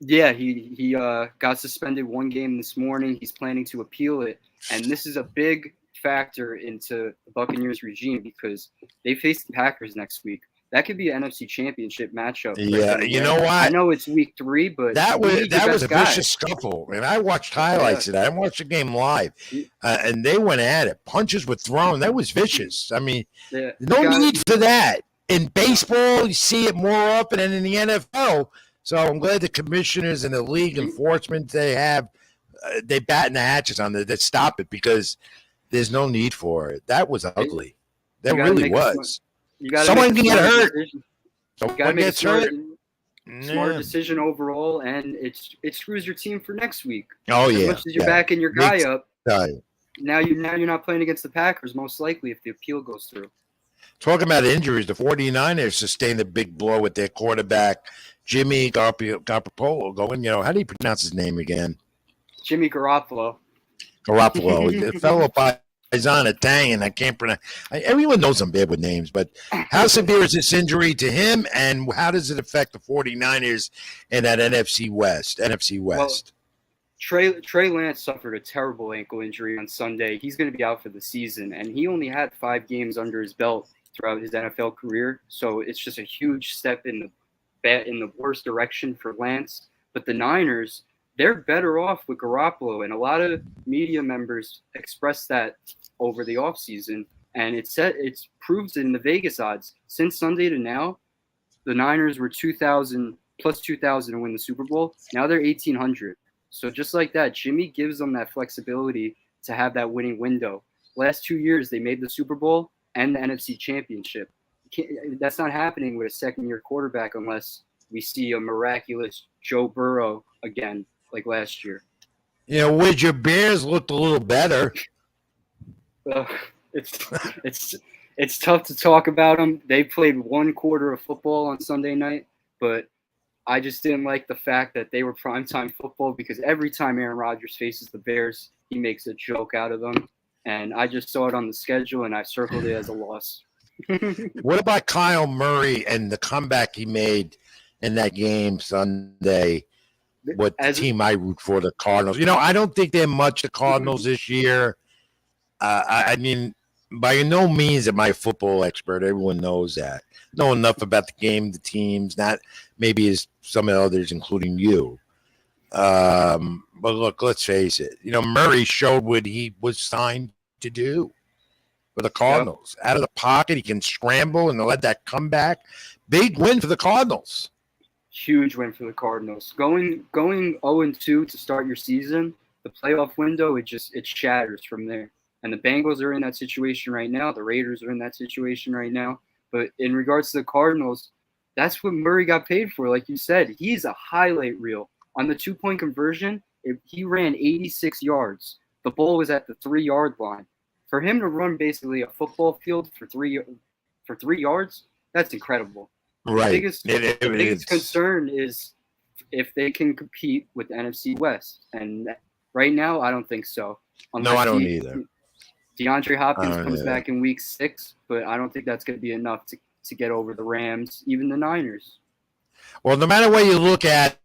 Yeah, he got suspended 1 game this morning. He's planning to appeal it. And this is a big factor into the Buccaneers regime because they face the Packers next week. That could be an NFC Championship matchup. Yeah, you know what? I know it's week 3, but that was a vicious scuffle. And I watched highlights of that. I watched the game live, and they went at it. Punches were thrown. That was vicious. I mean, no need for that. In baseball, you see it more often, and in the NFL, So I'm glad the commissioners and the league enforcement they batten the hatches on that stop it because there's no need for it. That was ugly. That really was. Someone can get hurt. Someone gets hurt. Smart decision overall, and it screws your team for next week. Oh yeah. As much as you're backing your guy up, now you're not playing against the Packers most likely if the appeal goes through. Talking about injuries, the 49ers sustained a big blow with their quarterback, Jimmy Garoppolo. How do you pronounce his name again? Jimmy Garoppolo. The fellow Paisan Italian. I can't pronounce. Everyone knows I'm bad with names, but how severe is this injury to him, and how does it affect the 49ers in that NFC West? Well, Trey Lance suffered a terrible ankle injury on Sunday. He's going to be out for the season, and he only had 5 games under his belt throughout his NFL career. So it's just a huge step in the worst direction for Lance. But the Niners, they're better off with Garoppolo, and a lot of media members expressed that over the offseason, and it's proved in the Vegas odds. Since Sunday to now, the Niners were 2,000 plus 2,000 to win the Super Bowl. Now they're 1,800. So just like that, Jimmy gives them that flexibility to have that winning window. Last 2 years, they made the Super Bowl and the NFC Championship. That's not happening with a second-year quarterback unless we see a miraculous Joe Burrow again, like last year. With your Bears looked a little better. It's tough to talk about them. They played 1 quarter of football on Sunday night, but I just didn't like the fact that they were primetime football because every time Aaron Rodgers faces the Bears, he makes a joke out of them. And I just saw it on the schedule, and I circled it as a loss. What about Kyle Murray and the comeback he made in that game Sunday? What team I root for, the Cardinals. I don't think they're much the Cardinals this year. I mean, by no means am I a football expert. Everyone knows that. Know enough about the game, the teams, not maybe as some others, including you. But look, let's face it. Murray showed what he was signed to do for the Cardinals. Yep. Out of the pocket, he can scramble and let that come back. Big win for the Cardinals. Huge win for the Cardinals. Going 0-2 to start your season, the playoff window, it shatters from there. And the Bengals are in that situation right now. The Raiders are in that situation right now. But in regards to the Cardinals, that's what Murray got paid for. Like you said, he's a highlight reel. On the 2-point conversion, he ran 86 yards. The ball was at the 3-yard line. For him to run basically a football field for 3 yards, that's incredible. Right. The biggest concern is if they can compete with the NFC West. And right now, I don't think so. No, I don't either. DeAndre Hopkins comes back in week 6, but I don't think that's going to be enough to get over the Rams, even the Niners. Well, no matter where you look at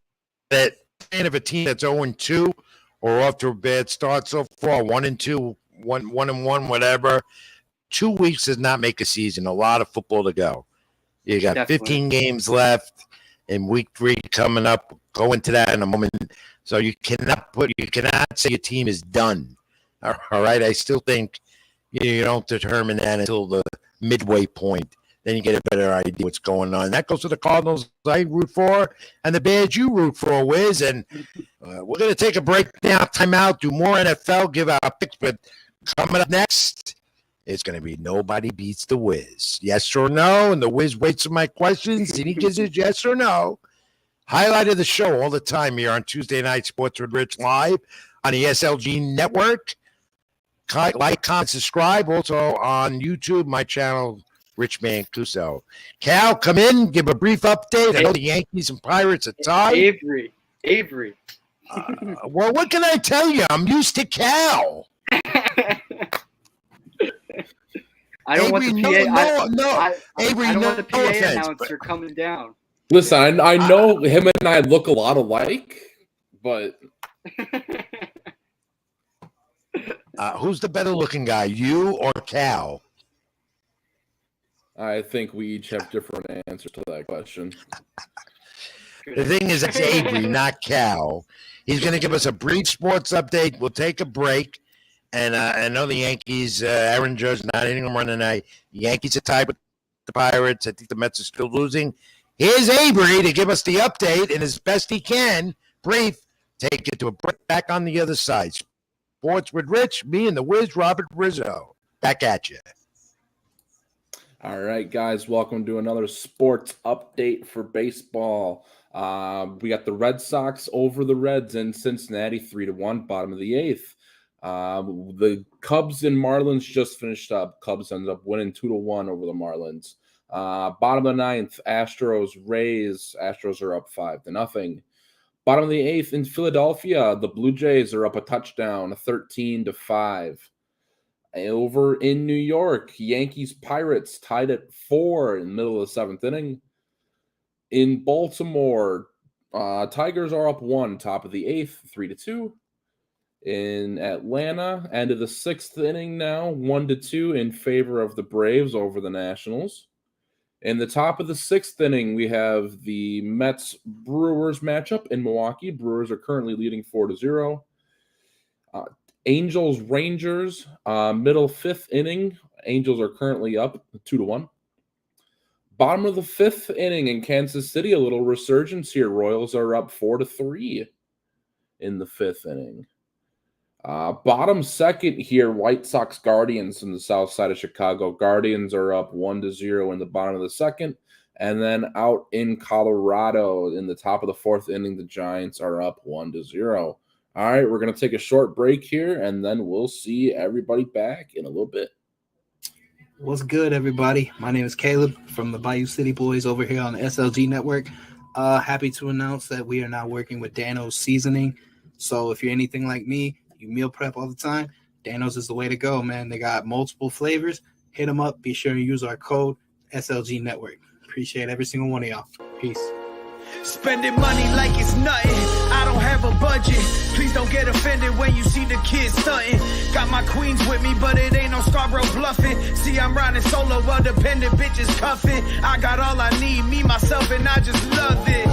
it, fan of a team that's 0-2 or off to a bad start so far, 1-2, 1-1, whatever, 2 weeks does not make a season. A lot of football to go. You got 15 games left in week 3 coming up. Go into that in a moment. So you cannot say your team is done. All right. I still think you don't determine that until the midway point. Then you get a better idea what's going on. That goes to the Cardinals I root for and the Bears you root for, Wiz. And we're going to take a break now, time out, do more NFL, give our picks. But coming up next, it's going to be Nobody Beats the Wiz. Yes or no? And the Wiz waits for my questions, and he gives it yes or no. Highlight of the show all the time here on Tuesday Night Sports with Rich live on the SLG Network. Like, comment, subscribe. Also on YouTube, my channel, Rich Mancuso. Cal, come in, give a brief update. I know the Yankees and Pirates are tied. Avery. Well, what can I tell you? I'm used to Cal. I don't want the PA. Avery, I don't want the PA offense, announcer coming down. Listen, I know him and I look a lot alike, but who's the better looking guy, you or Cal? I think we each have different answers to that question. The thing is, it's Avery, not Cal. He's going to give us a brief sports update. We'll take a break. And I know the Yankees, Aaron Judge not hitting them run tonight. The Yankees are tied with the Pirates. I think the Mets are still losing. Here's Avery to give us the update, and as best he can, brief, take it to a break back on the other side. Sports with Rich, me and the Wiz, Robert Rizzo. Back at you. All right, guys, welcome to another sports update for baseball. We got the Red Sox over the Reds in Cincinnati, 3-1, bottom of the eighth. The Cubs and Marlins just finished up. Cubs ended up winning 2-1 over the Marlins. Bottom of the ninth, Astros, Rays. Astros are up 5-0. Bottom of the eighth in Philadelphia, the Blue Jays are up a touchdown, 13-5. Over in New York, Yankees, Pirates tied at 4 in the middle of the seventh inning. In Baltimore, Tigers are up 1, top of the eighth, 3-2. In Atlanta, end of the sixth inning now, 1-2 in favor of the Braves over the Nationals. In the top of the sixth inning, we have the Mets-Brewers matchup in Milwaukee. Brewers are currently leading 4-0. Angels-Rangers, middle fifth inning. Angels are currently up 2-1. Bottom of the fifth inning in Kansas City, a little resurgence here. Royals are up 4-3 in the fifth inning. Bottom second here, White Sox Guardians in the south side of Chicago. Guardians are up 1-0 in the bottom of the second. And then out in Colorado in the top of the fourth inning, the Giants are up 1-0. All right, we're going to take a short break here, and then we'll see everybody back in a little bit. What's good, everybody? My name is Caleb from the Bayou City Boys over here on the SLG Network. Happy to announce that we are now working with Dano's Seasoning. So if you're anything like me, you meal prep all the time, Dano's is the way to go, man. They got multiple flavors. Hit them up. Be sure to use our code SLG Network. Appreciate every single one of y'all. Peace. Spending money like it's nothing. I don't have a budget. Please don't get offended when you see the kids stunting. Got my queens with me, but it ain't no Scarborough bluffing. See, I'm riding solo while dependent bitches cuffing. I got all I need, me, myself, and I just love it.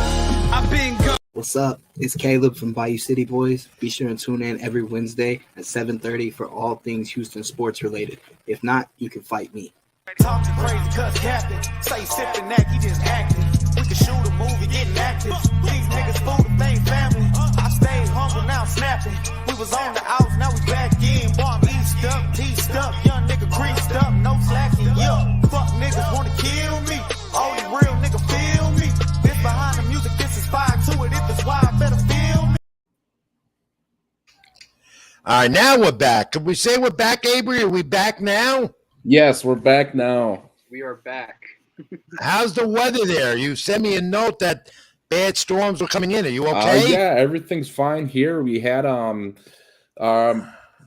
I've been gone. What's up? It's Caleb from Bayou City Boys. Be sure and tune in every Wednesday at 7:30 for all things Houston sports related. If not, you can fight me. Talking crazy cuz captain. Say sipping that, he just acting. We can shoot a movie, getting active. These niggas food if they ain't family. I stayed humble, now I'm snapping. We was on the outs, now we back in. Boy, I'm eased up, teased up. Young nigga creased up, no slacking. Yeah, fuck niggas wanna kill me. Only real nigga feel me. This behind the music, this is fire to it. If it's wide, better feel me. All right, now we're back. Can we say we're back, Avery? Are we back now? Yes, we're back now. We are back. How's the weather there? You sent me a note that bad storms were coming in. Are you okay? Yeah, everything's fine here. We had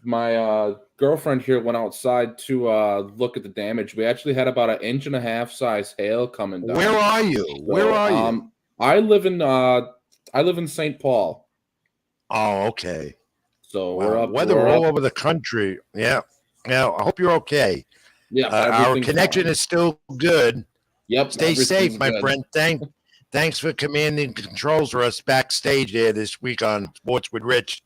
my girlfriend here went outside to look at the damage. We actually had about 1.5 inch size hail coming down. Where are you? Where are you? I live in St. Paul. Oh, okay. So Wow. we're up. Weather we're all up. over the country. Yeah. Yeah. I hope you're okay. Yeah, Our everything's connection fine. is still good. Yep. Stay safe, everything's my good. friend. Thanks for commanding controls for us backstage there this week on Sports with Rich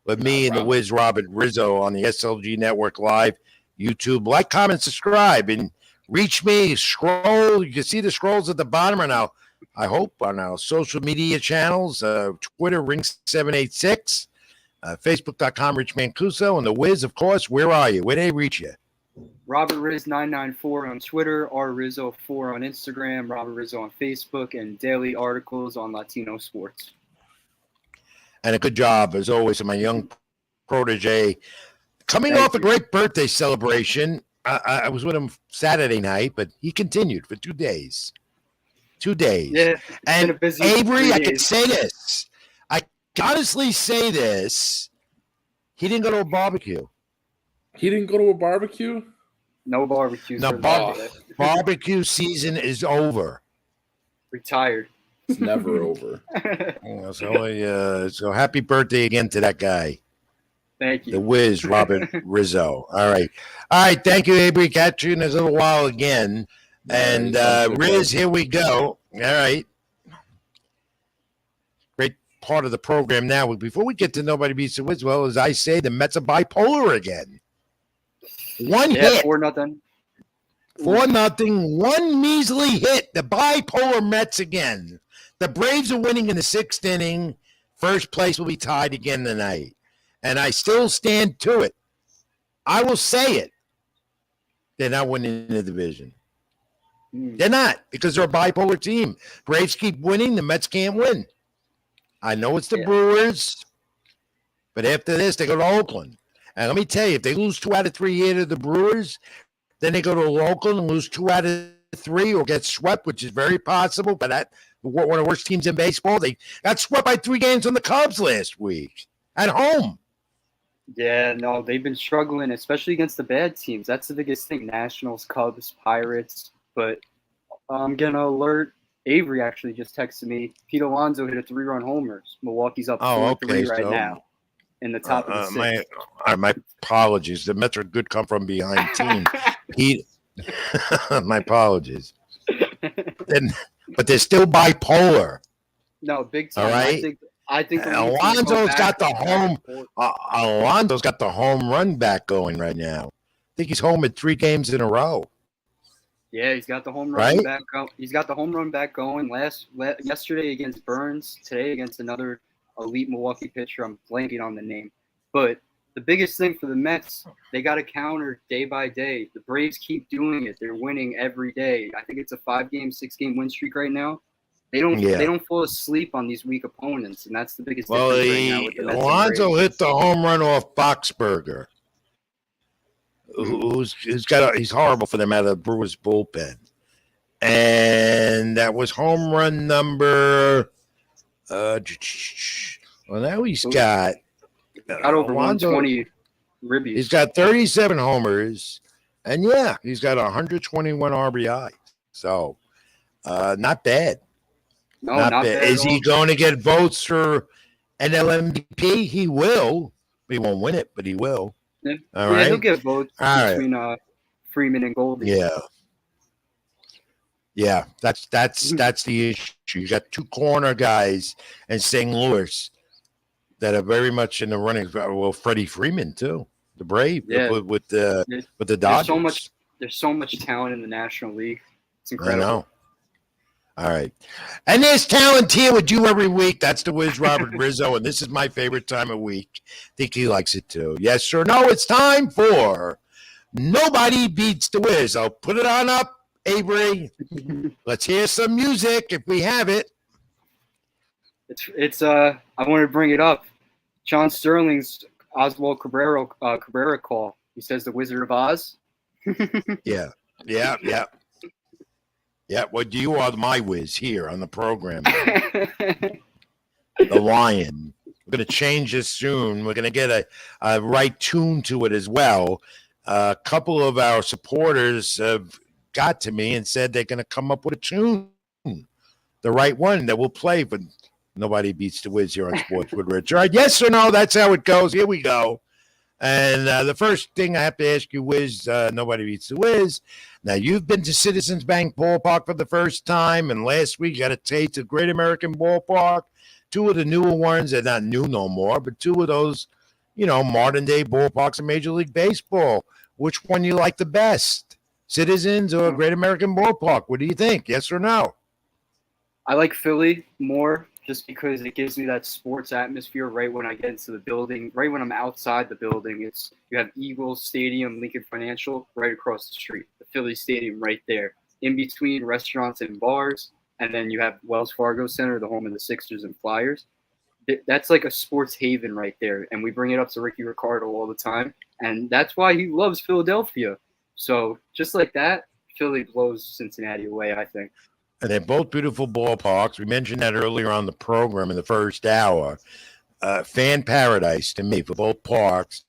with me and the Wiz Robert Rizzo on the SLG Network Live, YouTube. Like, comment, subscribe, and reach me. Scroll. You can see the scrolls at the bottom right now. I hope on our social media channels, Twitter, Ring786, Facebook.com, Rich Mancuso, and the Wiz, of course. Where are you? Where they reach you? Robert Riz 994 on Twitter, rrizzo4 on Instagram, Robert Rizzo on Facebook, and daily articles on Latino sports. And a good job, as always, to my young protege. Coming Thank off a you. great birthday celebration. I was with him Saturday night, but he continued for 2 days. 2 days. Yeah, it's been a And busy Avery, 3 I can days. say this. I can honestly say this. He didn't go to a barbecue. He didn't go to a barbecue? No barbecues. No for the barbecue. birthday. Barbecue season is over. Retired. It's never over. So happy birthday again to that guy. Thank The you. Wiz, Robert Rizzo. All right. Thank you, Avery. Catch you in a little while again. And Riz, here we go. All right. Great part of the program now. Before we get to Nobody Beats the Wiz, well, as I say, the Mets are bipolar again. One Yeah, hit. 4-0. 4-0, one measly hit. The bipolar Mets again. The Braves are winning in the 6th inning. First place will be tied again tonight. And I still stand to it. I will say it. They're not winning the division. They're not, because they're a bipolar team. Braves keep winning. The Mets can't win. I know it's the Brewers, but after this, they go to Oakland. And let me tell you, if they lose 2 out of 3 here to the Brewers, then they go to Oakland and lose 2 out of 3 or get swept, which is very possible. But that one of the worst teams in baseball. They got swept by 3 games on the Cubs last week at home. Yeah, no, they've been struggling, especially against the bad teams. That's the biggest thing. Nationals, Cubs, Pirates. But I'm going to alert. Avery actually just texted me. Pete Alonso hit a 3-run homer. Milwaukee's up 4-3 right now in the top of the 6th. My apologies. The Mets are a good come from behind team. Pete, my apologies. But they're still bipolar. No, big time. All right. I think Alonso's got the home. Alonso's got the home run back going right now. I think he's home at 3 games in a row. Yeah, he's got the home run back. He's got the home run back going. Yesterday against Burns, today against another elite Milwaukee pitcher. I'm blanking on the name, but the biggest thing for the Mets, they got to counter day by day. The Braves keep doing it. They're winning every day. I think it's a 5-game, 6-game win streak right now. They don't fall asleep on these weak opponents, and that's the biggest difference right now with the Mets. Alonso hit the home run off Boxberger, he's horrible for them out of the Brewers bullpen, and that was home run number. Well, now he's got over 120 ribbies. He's got 37 homers, and he's got 121 RBI. So, not bad. No, not bad. Is he going to get votes for NL MVP? He will. He won't win it, but he will. Yeah. All right. He'll get votes between Freeman and Goldie. Yeah. That's the issue. You got 2 corner guys in St. Louis that are very much in the running. Well, Freddie Freeman too, the Brave with the Dodgers. There's so much talent in the National League. It's incredible. I know. All right. And there's talent here with you every week. That's the Wiz Robert Rizzo, and this is my favorite time of week. I think he likes it too. Yes or no? It's time for Nobody Beats the Wiz. I'll put it on up, Avery. Let's hear some music if we have it. It's I wanted to bring it up. John Sterling's Oswald Cabrera call. He says the Wizard of Oz. Yeah. Yeah, well, you are my whiz here on the program. The Lion. We're going to change this soon. We're going to get a right tune to it as well. A couple of our supporters have got to me and said they're going to come up with a tune, the right one that we'll play. But Nobody Beats the Wiz here on Sports with Rich. All right, yes or no? That's how it goes. Here we go. And the first thing I have to ask you, Wiz, Nobody Beats the Wiz. Now, you've been to Citizens Bank Ballpark for the first time, and last week you got a taste of Great American Ballpark. 2 of the newer ones, they're not new no more, but 2 of those, modern-day ballparks in Major League Baseball. Which one you like the best, Citizens or Great American Ballpark? What do you think, yes or no? I like Philly more just because it gives me that sports atmosphere right when I get into the building, right when I'm outside the building. You have Eagles Stadium, Lincoln Financial, right across the street, the Philly Stadium right there, in between restaurants and bars, and then you have Wells Fargo Center, the home of the Sixers and Flyers. That's like a sports haven right there, and we bring it up to Ricky Ricardo all the time, and that's why he loves Philadelphia. So just like that, Philly blows Cincinnati away, I think. And they're both beautiful ballparks. We mentioned that earlier on the program in the first hour. Fan paradise to me for both parks.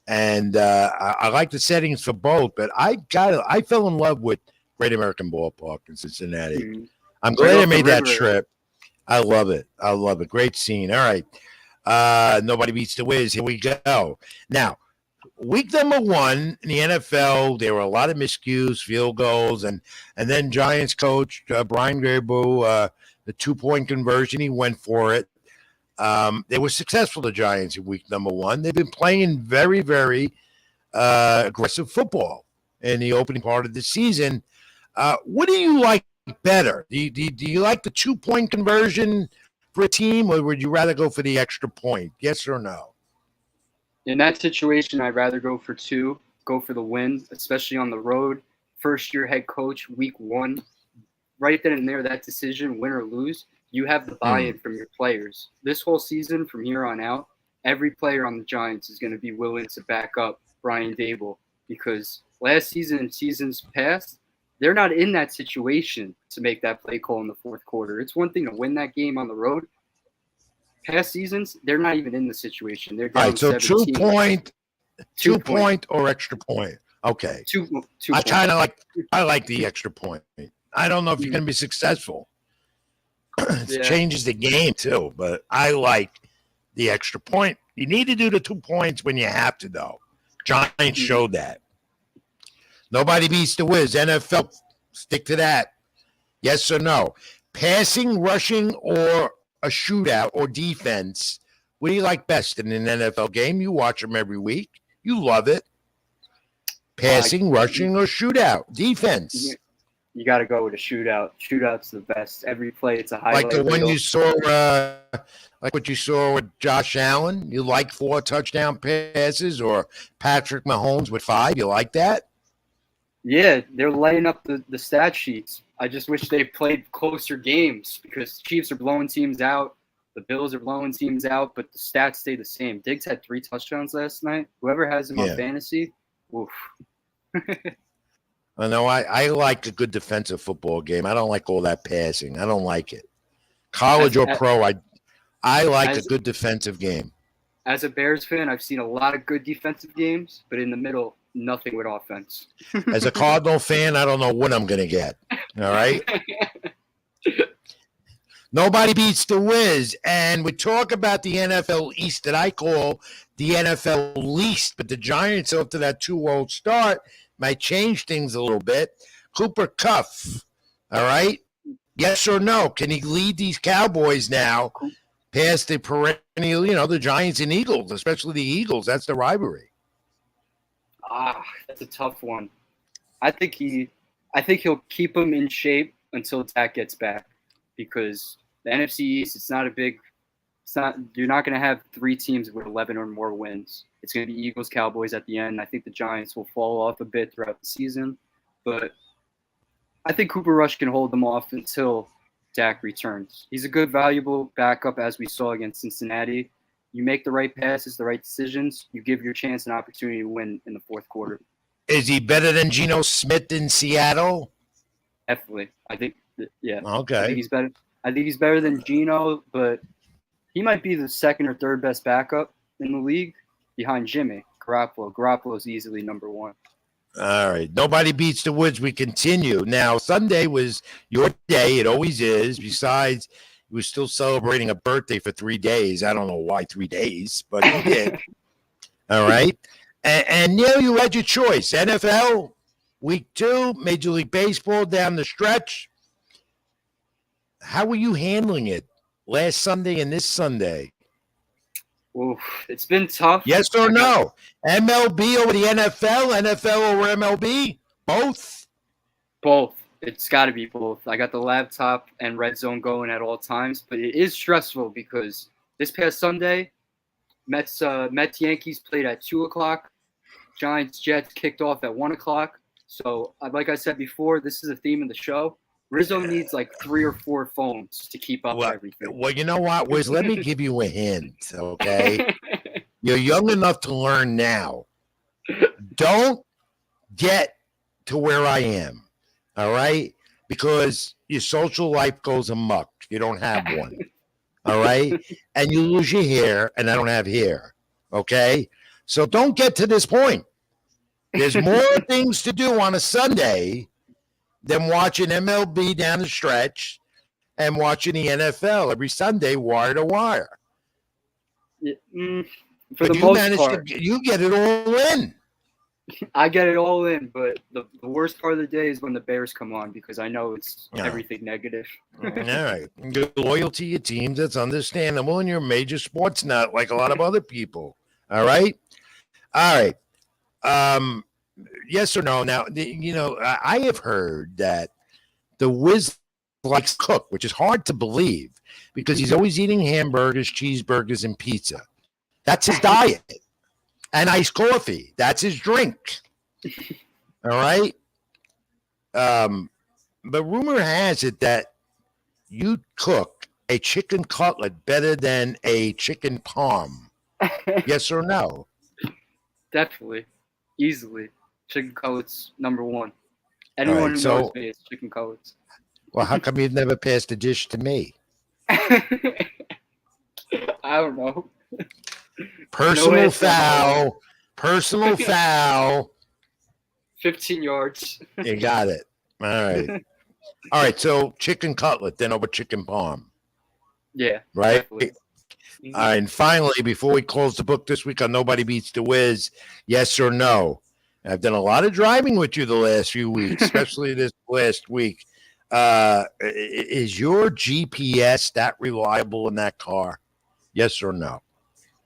And I like the settings for both, but I fell in love with Great American Ballpark in Cincinnati. Mm-hmm. I'm glad I made that trip. I love it. Great scene. All right. Nobody Beats the Wiz. Here we go. Now, week number 1 in the NFL, there were a lot of miscues, field goals, and then Giants coach Brian Grable, the 2-point conversion, he went for it. They were successful, the Giants, in week number 1. They've been playing very, very aggressive football. in the opening part of the season. What do you like better? Do you like the 2-point conversion for a team, or would you rather go for the extra point? Yes or no? In that situation, I'd rather go for 2, go for the win, especially on the road. First-year head coach, week 1. Right then and there, that decision, win or lose, you have the buy-in from your players. This whole season, from here on out, every player on the Giants is going to be willing to back up Brian Daboll, because last season and seasons past, they're not in that situation to make that play call in the fourth quarter. It's one thing to win that game on the road. Past seasons, they're not even in the situation. They're down All right, so 17. 2 point or extra point. Okay. Two I kind of like the extra point. I don't know if you're going to be successful. It changes the game too, but I like the extra point. You need to do the 2 points when you have to, though. Giants showed that. Nobody beats the Wiz. NFL, stick to that. Yes or no? Passing, rushing, or a shootout or defense, what do you like best in an NFL game? You watch them every week. You love it. Passing, rushing, or shootout. Defense. You got to go with a shootout. Shootout's the best. Every play, it's a highlight. Like the one you saw, like what you saw with Josh Allen. You like 4 touchdown passes, or Patrick Mahomes with 5. You like that? Yeah, they're lighting up the stat sheets. I just wish they played closer games, because Chiefs are blowing teams out. The Bills are blowing teams out, but the stats stay the same. Diggs had 3 touchdowns last night. Whoever has him on fantasy, oof. I know I like a good defensive football game. I don't like all that passing. I don't like it. College or pro, I like a good defensive game. As a Bears fan, I've seen a lot of good defensive games, but in the middle, nothing with offense. As a Cardinal fan, I don't know what I'm going to get. All right? Nobody beats the Wiz. And we talk about the NFL East that I call the NFL least, but the Giants, after that 2-0 start, might change things a little bit. Cooper Kupp, all right? Yes or no? Can he lead these Cowboys now past the perennial, the Giants and Eagles, especially the Eagles? That's the rivalry. That's a tough one. I think he'll keep him in shape until Dak gets back, because the NFC East, you're not going to have 3 teams with 11 or more wins. It's going to be Eagles, Cowboys at the end. I think the Giants will fall off a bit throughout the season, but I think Cooper Rush can hold them off until Dak returns. He's a good, valuable backup, as we saw against Cincinnati. You make the right passes, the right decisions, you give your chance an opportunity to win in the fourth quarter. Is he better than Geno Smith in Seattle? Definitely. I think, yeah. Okay. I think he's better than Geno, but he might be the second or third best backup in the league behind Jimmy Garoppolo. Garoppolo's easily number 1. All right. Nobody beats the Woods. We continue. Now, Sunday was your day. It always is. Besides, he was still celebrating a birthday for 3 days. I don't know why 3 days, but he did. All right. And Neil, you had your choice. NFL, week 2, Major League Baseball down the stretch. How were you handling it last Sunday and this Sunday? Oof, it's been tough. Yes or no? MLB over the NFL? NFL over MLB? Both? Both. It's got to be both. I got the laptop and Red Zone going at all times, but it is stressful because this past Sunday, Mets Yankees played at 2:00. Giants Jets kicked off at 1:00. So, like I said before, this is a theme of the show. Rizzo needs like 3 or 4 phones to keep up with everything. Well, you know what, Wiz? Let me give you a hint, okay? You're young enough to learn now. Don't get to where I am, all right? Because your social life goes amok. You don't have one, all right? And you lose your hair, and I don't have hair, okay? So don't get to this point. There's more things to do on a Sunday than watching MLB down the stretch and watching the NFL every Sunday, wire to wire. For the most part, you get it all in. I get it all in, but the worst part of the day is when the Bears come on, because I know it's everything negative. All right. You're loyal to your teams. That's understandable. And you're a major sports nut like a lot of other people. All right. All right. yes or no? Now, I have heard that the Wiz likes to cook, which is hard to believe because he's always eating hamburgers, cheeseburgers, and pizza. That's his diet. And iced coffee. That's his drink. All right. But rumor has it that you cook a chicken cutlet better than a chicken parm. Yes or no? Definitely. Easily. Chicken cutlets, number one. Anyone who knows me is chicken cutlets. Well, how come you've never passed a dish to me? I don't know. Personal foul. Personal foul. 15 yards. You got it. All right. All right. So chicken cutlet, then over chicken parm. Yeah. Right. Definitely. All right. And finally, before we close the book this week on Nobody Beats the Wiz, yes or no? I've done a lot of driving with you the last few weeks, especially this last week. Is your GPS that reliable in that car? Yes or no?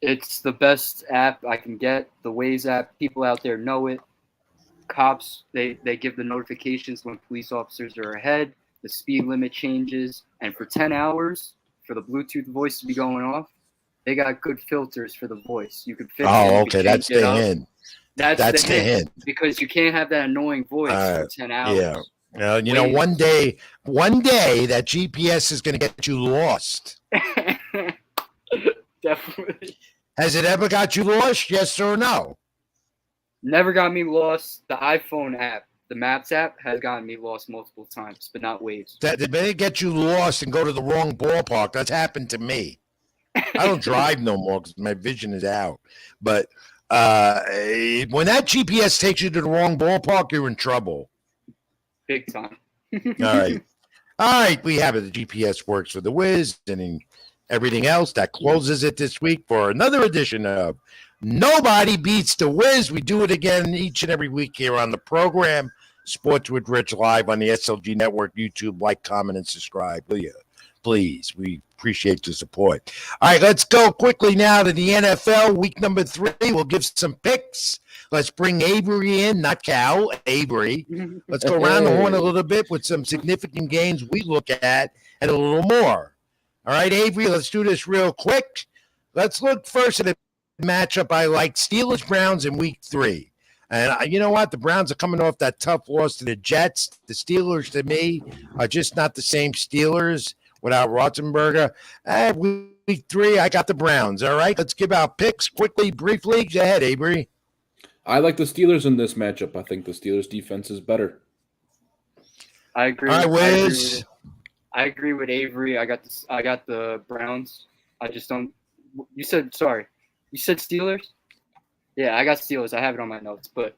It's the best app I can get. The Waze app, people out there know it. Cops, they give the notifications when police officers are ahead. The speed limit changes. And for 10 hours, for the Bluetooth voice to be going off, they got good filters for the voice. You could fix it. Oh, okay. That's the hint. That's the hint. Because you can't have that annoying voice for 10 hours. Yeah. Well, one day that GPS is going to get you lost. Definitely. Has it ever got you lost? Yes or no? Never got me lost. The iPhone app, the Maps app, has gotten me lost multiple times, but not Waves. They may get you lost and go to the wrong ballpark. That's happened to me. I don't drive no more because my vision is out. But when that GPS takes you to the wrong ballpark, you're in trouble. Big time. All right. We have it. The GPS works for the Wiz and everything else. That closes it this week for another edition of Nobody Beats the Wiz. We do it again each and every week here on the program. Sports with Rich live on the SLG Network, YouTube. Like, comment, and subscribe. Will you? Please. We appreciate the support. All right, let's go quickly now to the NFL. Week number 3. We'll give some picks. Let's bring Avery in, not Cal, Avery. Let's go around the horn a little bit with some significant games we look at and a little more. All right, Avery, let's do this real quick. Let's look first at a matchup I like, Steelers-Browns in week 3. And you know what? The Browns are coming off that tough loss to the Jets. The Steelers, to me, are just not the same Steelers without Roethlisberger. Week 3, I got the Browns. All right, let's give out picks quickly, briefly. Go ahead, Avery. I like the Steelers in this matchup. I think the Steelers' defense is better. I agree. All right, Wiz. I agree with Avery. I got the Browns. I just don't. You said Steelers? Yeah, I got Steelers. I have it on my notes. But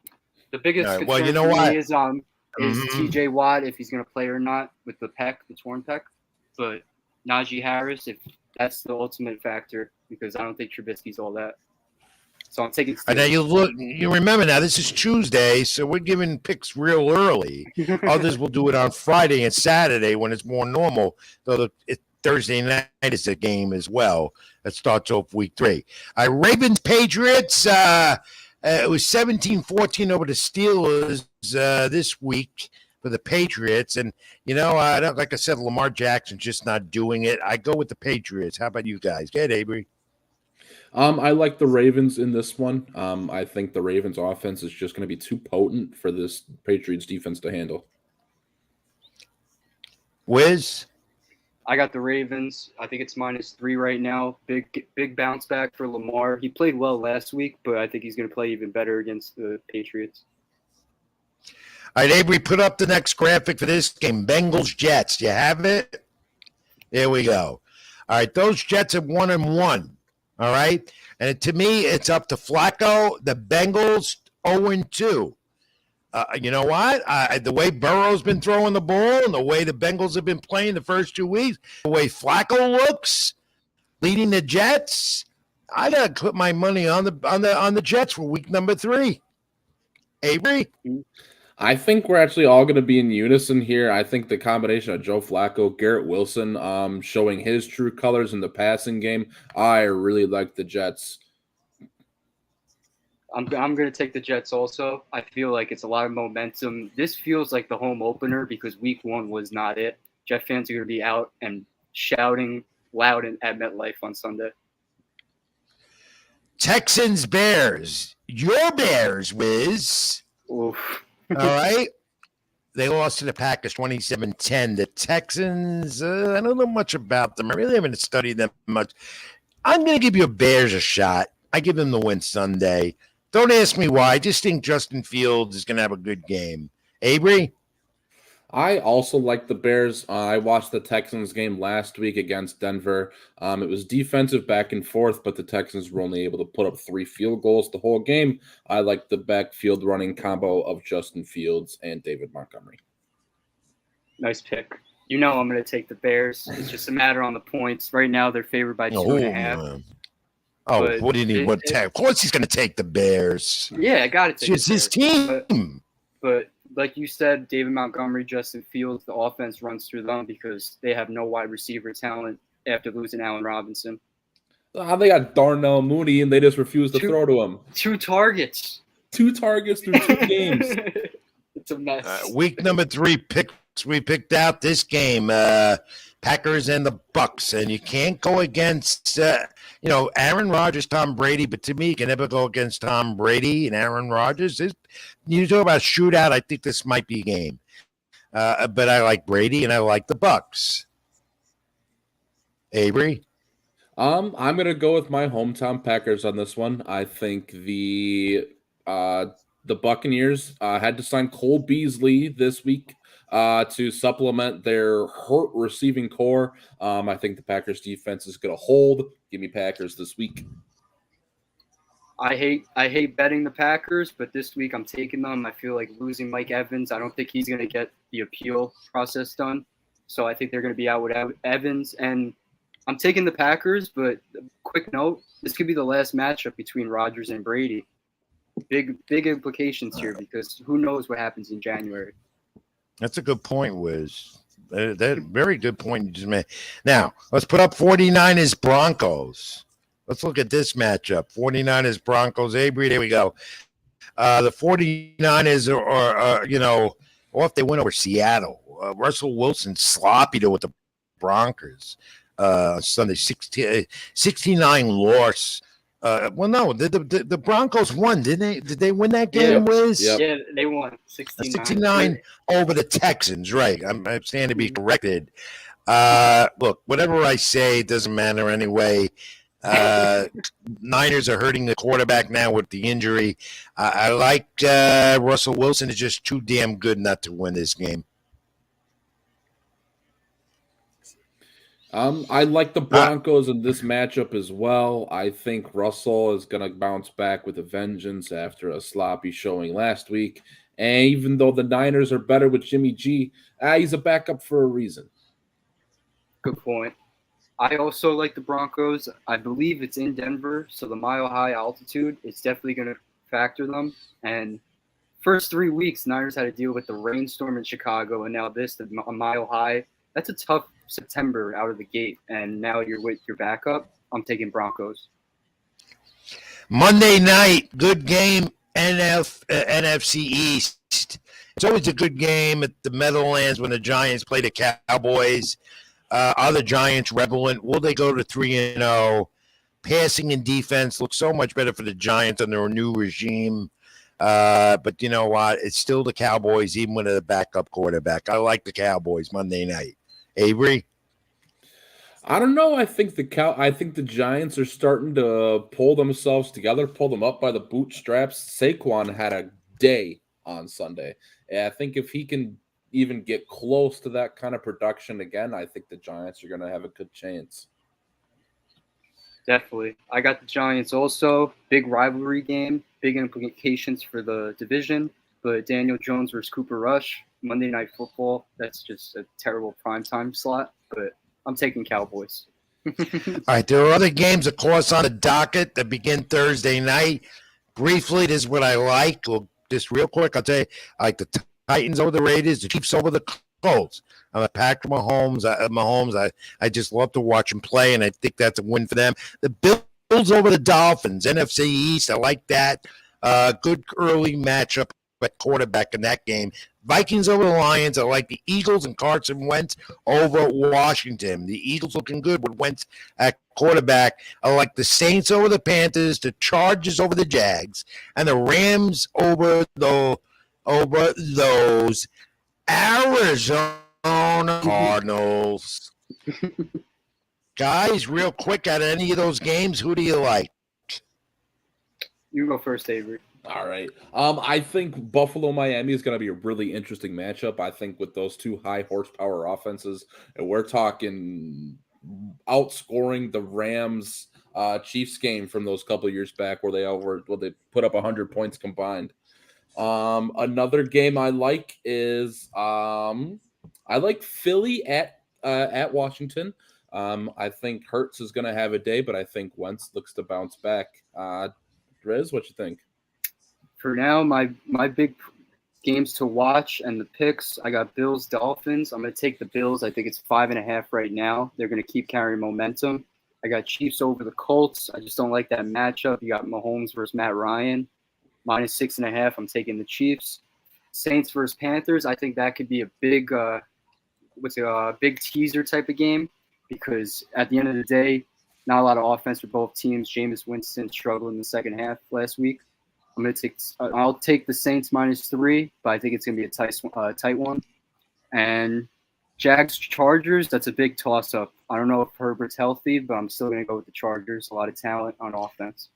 the biggest concern for me is TJ Watt, if he's going to play or not with the torn pec. But Najee Harris, if that's the ultimate factor, because I don't think Trubisky's all that. So I'm taking Steelers. Now you remember now, this is Tuesday, so we're giving picks real early. Others will do it on Friday and Saturday when it's more normal. So Thursday night is a game as well. That starts off week 3. Ravens-Patriots, it was 17-14 over the Steelers this week for the Patriots. And, like I said, Lamar Jackson's just not doing it. I go with the Patriots. How about you guys? Get Avery. I like the Ravens in this one. I think the Ravens offense is just going to be too potent for this Patriots defense to handle. Wiz? I got the Ravens. I think it's -3 right now. Big bounce back for Lamar. He played well last week, but I think he's going to play even better against the Patriots. All right, Avery, put up the next graphic for this game. Bengals-Jets. You have it? There we go. All right, those Jets are 1-1. All right? And to me, it's up to Flacco. The Bengals 0-2. You know what? The way Burrow's been throwing the ball and the way the Bengals have been playing the first 2 weeks, the way Flacco looks, leading the Jets, I gotta put my money on the Jets for week number 3. Avery? I think we're actually all going to be in unison here. I think the combination of Joe Flacco, Garrett Wilson, showing his true colors in the passing game, I really like the Jets. I'm going to take the Jets also. I feel like it's a lot of momentum. This feels like the home opener because week 1 was not it. Jet fans are going to be out and shouting loud at MetLife on Sunday. Texans Bears. Your Bears, Wiz. Oof. All right. They lost to the Packers 27-10. The Texans, I don't know much about them. I really haven't studied them much. I'm going to give you a Bears a shot. I give them the win Sunday. Don't ask me why. I just think Justin Fields is going to have a good game. Avery? I also like the Bears. I watched the Texans game last week against Denver. It was defensive back and forth, but the Texans were only able to put up 3 field goals the whole game. I like the backfield running combo of Justin Fields and David Montgomery. Nice pick. You know I'm going to take the Bears. It's just a matter on the points. Right now they're favored by 2.5. Oh, But what did he? Of course he's going to take the Bears. Yeah, I got to It's take the just his Bears. team. But like you said, David Montgomery, Justin Fields, the offense runs through them because they have no wide receiver talent after losing Allen Robinson. They got Darnell Mooney, and they just refuse to throw to him. 2 targets. 2 targets through 2 games. It's a mess. Week number 3 picks. We picked out this game, Packers and the Bucks, and you can't go against, Aaron Rodgers, Tom Brady. But to me, you can never go against Tom Brady and Aaron Rodgers. You talk about shootout. I think this might be a game, but I like Brady and I like the Bucks. Avery. I'm gonna go with my hometown Packers on this one. I think the Buccaneers had to sign Cole Beasley this week to supplement their hurt receiving core. I think the Packers defense is gonna hold. Give me Packers this week. I hate betting the Packers, but this week I'm taking them. I feel like losing Mike Evans. I don't think he's going to get the appeal process done. So I think they're going to be out with Evans. And I'm taking the Packers, but quick note, this could be the last matchup between Rodgers and Brady. Big implications here because who knows what happens in January. That's a good point, Wiz. That very good point you just made. Now, let's put up 49ers Broncos. Let's look at this matchup. 49ers Broncos. Avery, there we go. The 49ers are if they win over Seattle. Russell Wilson sloppy with the Broncos. Sunday, 69 loss. The Broncos won, didn't they? Did they win that game, Wiz? Yep. Yeah, they won 69 over the Texans, right. I stand to be corrected. Look, whatever I say, it doesn't matter anyway. Niners are hurting the quarterback now with the injury. I like Russell Wilson is just too damn good not to win this game. I like the Broncos in this matchup as well. I think Russell is going to bounce back with a vengeance after a sloppy showing last week. And even though the Niners are better with Jimmy G, he's a backup for a reason. Good point. I also like the Broncos. I believe it's in Denver, so the mile-high altitude is definitely going to factor them. And first 3 weeks, Niners had to deal with the rainstorm in Chicago, and now a mile high. That's a tough September out of the gate, and now you're with your backup. I'm taking Broncos. Monday night, good game, NFC East. It's always a good game at the Meadowlands when the Giants play the Cowboys. Are the Giants relevant? Will they go to 3-0? Passing and defense looks so much better for the Giants under a new regime. But you know what? It's still the Cowboys, even with a backup quarterback. I like the Cowboys Monday night. Avery? I don't know. I think the Giants are starting to pull themselves together, pull them up by the bootstraps. Saquon had a day on Sunday. And I think if he can even get close to that kind of production again, I think the Giants are going to have a good chance. Definitely. I got the Giants also. Big rivalry game, big implications for the division. But Daniel Jones versus Cooper Rush, Monday Night Football, that's just a terrible primetime slot. But I'm taking Cowboys. All right, there are other games, of course, on the docket that begin Thursday night. Briefly, this is what I like. Well, just real quick, I'll tell you, I like the Titans over the Raiders, the Chiefs over the Colts. I'm a Patrick Mahomes. I just love to watch him play, and I think that's a win for them. The Bills over the Dolphins, NFC East. I like that. Good early matchup at quarterback in that game. Vikings over the Lions. I like the Eagles and Carson Wentz over Washington. The Eagles looking good with Wentz at quarterback. I like the Saints over the Panthers, the Chargers over the Jags, and the Rams over those Arizona Cardinals. Guys, real quick, out of any of those games, who do you like? You go first, Avery. All right. I think Buffalo-Miami is going to be a really interesting matchup. I think with those two high horsepower offenses, and we're talking outscoring the Rams Chiefs game from those couple of years back where they put up 100 points combined. Another game I like is I like Philly at Washington. I think Hurts is going to have a day, but I think Wentz looks to bounce back. Riz, what you think? For now, my big games to watch and the picks, I got Bills, Dolphins. I'm going to take the Bills. I think it's 5.5 right now. They're going to keep carrying momentum. I got Chiefs over the Colts. I just don't like that matchup. You got Mahomes versus Matt Ryan. -6.5. I'm taking the Chiefs. Saints versus Panthers. I think that could be a big, big teaser type of game because at the end of the day, not a lot of offense for both teams. Jameis Winston struggled in the second half last week. I'll take the Saints -3, but I think it's going to be a tight one. And Jags Chargers, that's a big toss up. I don't know if Herbert's healthy, but I'm still going to go with the Chargers. A lot of talent on offense.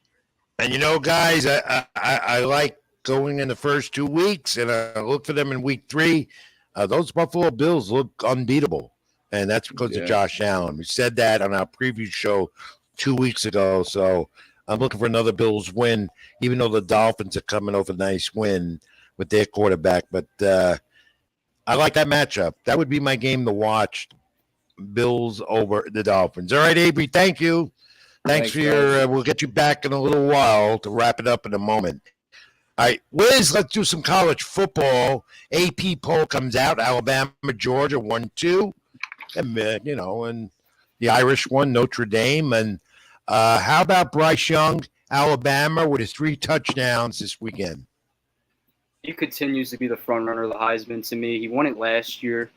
And guys, I like going in the first 2 weeks, and I look for them in week 3. Those Buffalo Bills look unbeatable, and that's because of Josh Allen. We said that on our preview show 2 weeks ago, so I'm looking for another Bills win, even though the Dolphins are coming off a nice win with their quarterback. But I like that matchup. That would be my game to watch, Bills over the Dolphins. All right, Avery, thank you. Thanks for your we'll get you back in a little while to wrap it up in a moment. All right, Wiz, let's do some college football. AP poll comes out. Alabama, Georgia, 1-2. And, and the Irish won, Notre Dame. And how about Bryce Young, Alabama, with his 3 touchdowns this weekend? He continues to be the front runner of the Heisman to me. He won it last year.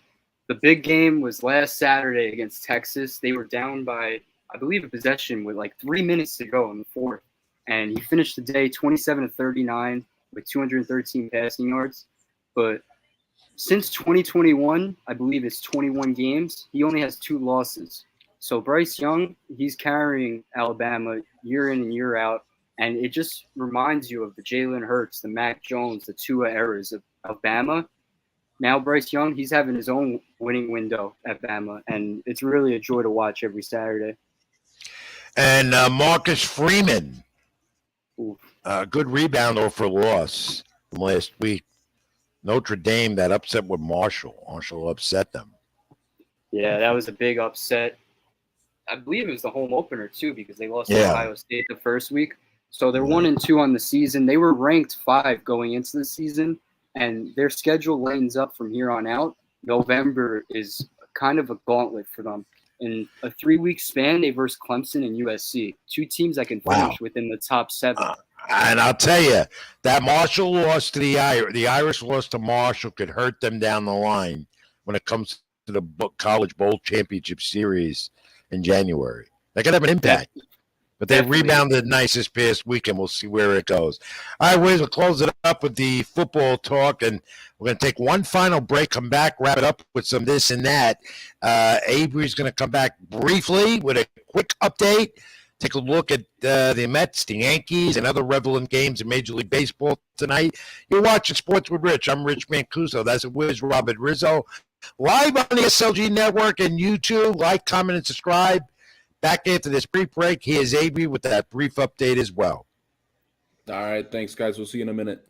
The big game was last Saturday against Texas. They were down by, I believe, a possession with like 3 minutes to go in the fourth. And he finished the day 27-39 with 213 passing yards. But since 2021, I believe it's 21 games, he only has 2 losses. So Bryce Young, he's carrying Alabama year in and year out. And it just reminds you of the Jalen Hurts, the Mac Jones, the Tua eras of Alabama. Now Bryce Young, he's having his own winning window at Bama. And it's really a joy to watch every Saturday. And Marcus Freeman, good rebounder for loss from last week. Notre Dame, that upset with Marshall. Marshall upset them. Yeah, that was a big upset. I believe it was the home opener, too, because they lost to Ohio State the first week. So they're 1-2 on the season. They were ranked 5 going into the season, and their schedule lightens up from here on out. November is kind of a gauntlet for them. In a 3-week span, they versed Clemson and USC, 2 teams that can finish within the top 7. And I'll tell you, that Marshall loss to the Irish loss to Marshall could hurt them down the line when it comes to the College Bowl Championship Series in January. That could have an impact. But they rebounded nice this past weekend. We'll see where it goes. All right, Wiz, we'll close it up with the football talk, and we're going to take one final break, come back, wrap it up with some this and that. Avery's going to come back briefly with a quick update, take a look at the Mets, the Yankees, and other relevant games in Major League Baseball tonight. You're watching Sports with Rich. I'm Rich Mancuso. That's Wiz Robert Rizzo. Live on the SLG Network and YouTube. Like, comment, and subscribe. Back after this brief break, here's Avery with that brief update as well. All right, thanks, guys. We'll see you in a minute.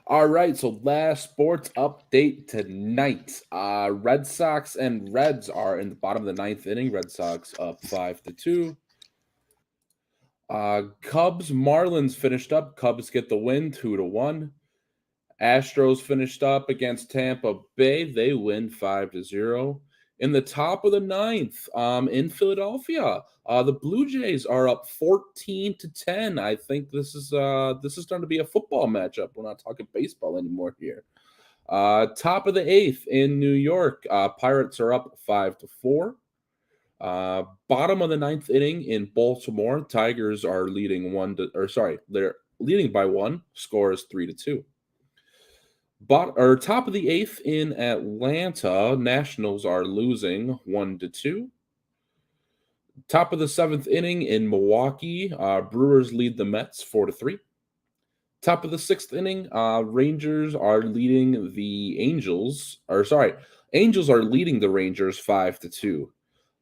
All right, so last sports update tonight. Red Sox and Reds are in the bottom of the 9th inning. Red Sox up 5-2. Cubs, Marlins finished up. Cubs get the win, 2-1. Astros finished up against Tampa Bay. They win 5-0. In the top of the ninth, in Philadelphia, the Blue Jays are up 14-10. I think this is starting to be a football matchup. We're not talking baseball anymore here. Top of the eighth in New York, Pirates are up 5-4. Bottom of the ninth inning in Baltimore, Tigers are leading they're leading by 1. Score is 3-2. Top of the eighth in Atlanta, Nationals are losing 1-2. Top of the seventh inning in Milwaukee, Brewers lead the Mets 4-3. Top of the sixth inning, Rangers are leading the Angels. Angels are leading the Rangers 5-2.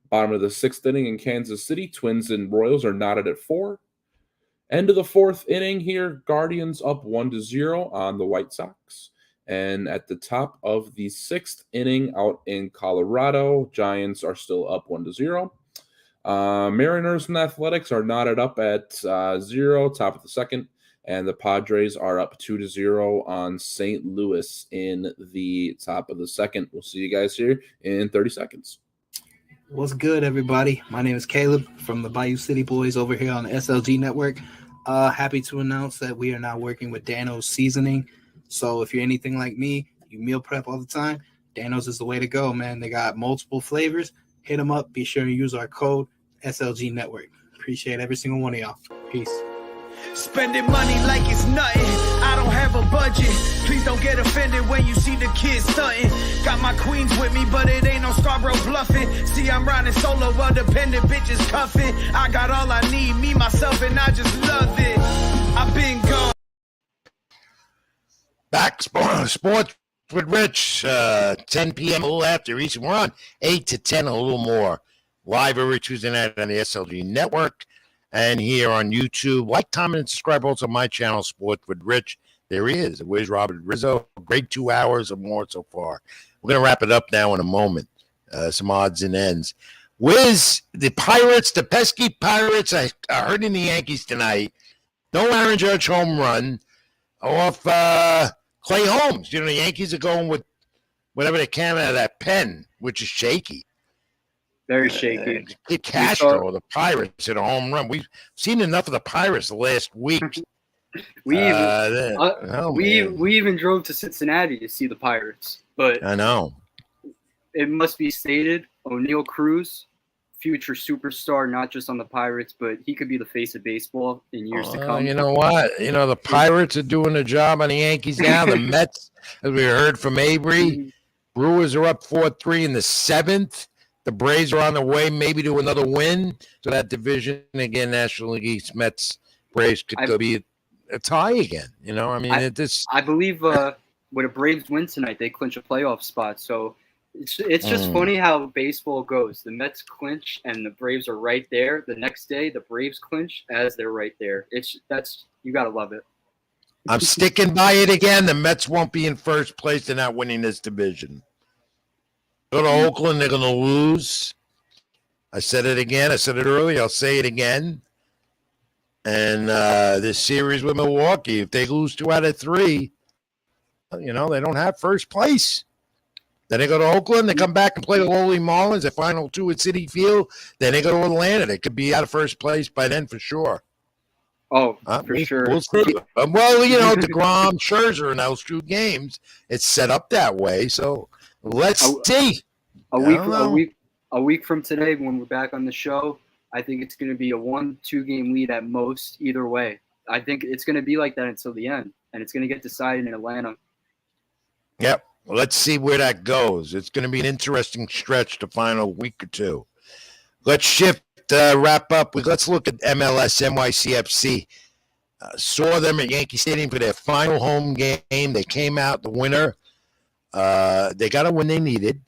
Bottom of the sixth inning in Kansas City, Twins and Royals are knotted at 4. End of the fourth inning here, Guardians up 1-0 on the White Sox. And at the top of the sixth inning out in Colorado, Giants are still up 1-0. Mariners and Athletics are knotted up at 0, top of the second. And the Padres are up 2-0 on St. Louis in the top of the second. We'll see you guys here in 30 seconds. What's good, everybody? My name is Caleb from the Bayou City Boys over here on the SLG Network. Happy to announce that we are now working with Dano's Seasoning. So if you're anything like me, you meal prep all the time, Dano's is the way to go, man. They got multiple flavors. Hit them up. Be sure to use our code SLG Network. Appreciate every single one of y'all. Peace. Spending money like it's nothing. I don't have a budget. Please don't get offended when you see the kids stunting. Got my queens with me, but it ain't no Scarborough bluffing. See, I'm riding solo while dependent bitches cuffing. I got all I need, me, myself, and I just love it. I've been gone. Back sports with Rich, 10 p.m. a little after Eastern. We're on 8 to 10, a little more. Live every Tuesday night on the SLG Network and here on YouTube. Like, comment, and subscribe also to my channel, Sports with Rich. There he is. Where's Robert Rizzo? Great 2 hours or more so far. We're going to wrap it up now in a moment. Some odds and ends. Wiz, the Pirates, the pesky Pirates, I heard in the Yankees tonight. No Aaron Judge home run off Clay Holmes. You know, the Yankees are going with whatever they can out of that pen, which is shaky. Very shaky. Kid Castro, the Pirates, hit a home run. We've seen enough of the Pirates the last week. We even drove to Cincinnati to see the Pirates. But I know. It must be stated, O'Neal Cruz, future superstar, not just on the Pirates, but he could be the face of baseball in years to come. You know what? You know, the Pirates are doing a job on the Yankees now. The Mets, as we heard from Avery, Brewers are up 4-3 in the 7th. The Braves are on their way maybe to another win. So that division, again, National League East, Mets, Braves could go be a tie again. You know, I mean, I believe with a Braves win tonight, they clinch a playoff spot. So it's just funny how baseball goes. The Mets clinch and the Braves are right there. The next day, the Braves clinch as they're right there. You got to love it. I'm sticking by it again. The Mets won't be in first place. They're not winning this division. Go to Oakland, they're going to lose. I said it again. I said it earlier. I'll say it again. And this series with Milwaukee, if they lose 2 out of 3, you know, they don't have first place. Then they go to Oakland. They come back and play the lowly Marlins. The final 2 at Citi Field. Then they go to Atlanta. They could be out of first place by then for sure. Oh, for sure. We'll see. Well, you know, DeGrom, Scherzer in those 2 games, it's set up that way. So let's see. A week from today, when we're back on the show, I think it's going to be a 1-2 game lead at most. Either way, I think it's going to be like that until the end, and it's going to get decided in Atlanta. Yep. Well, let's see where that goes. It's going to be an interesting stretch the final week or 2. Let's shift. Wrap up. Let's look at MLS NYCFC. Saw them at Yankee Stadium for their final home game. They came out the winner. They got a win they needed.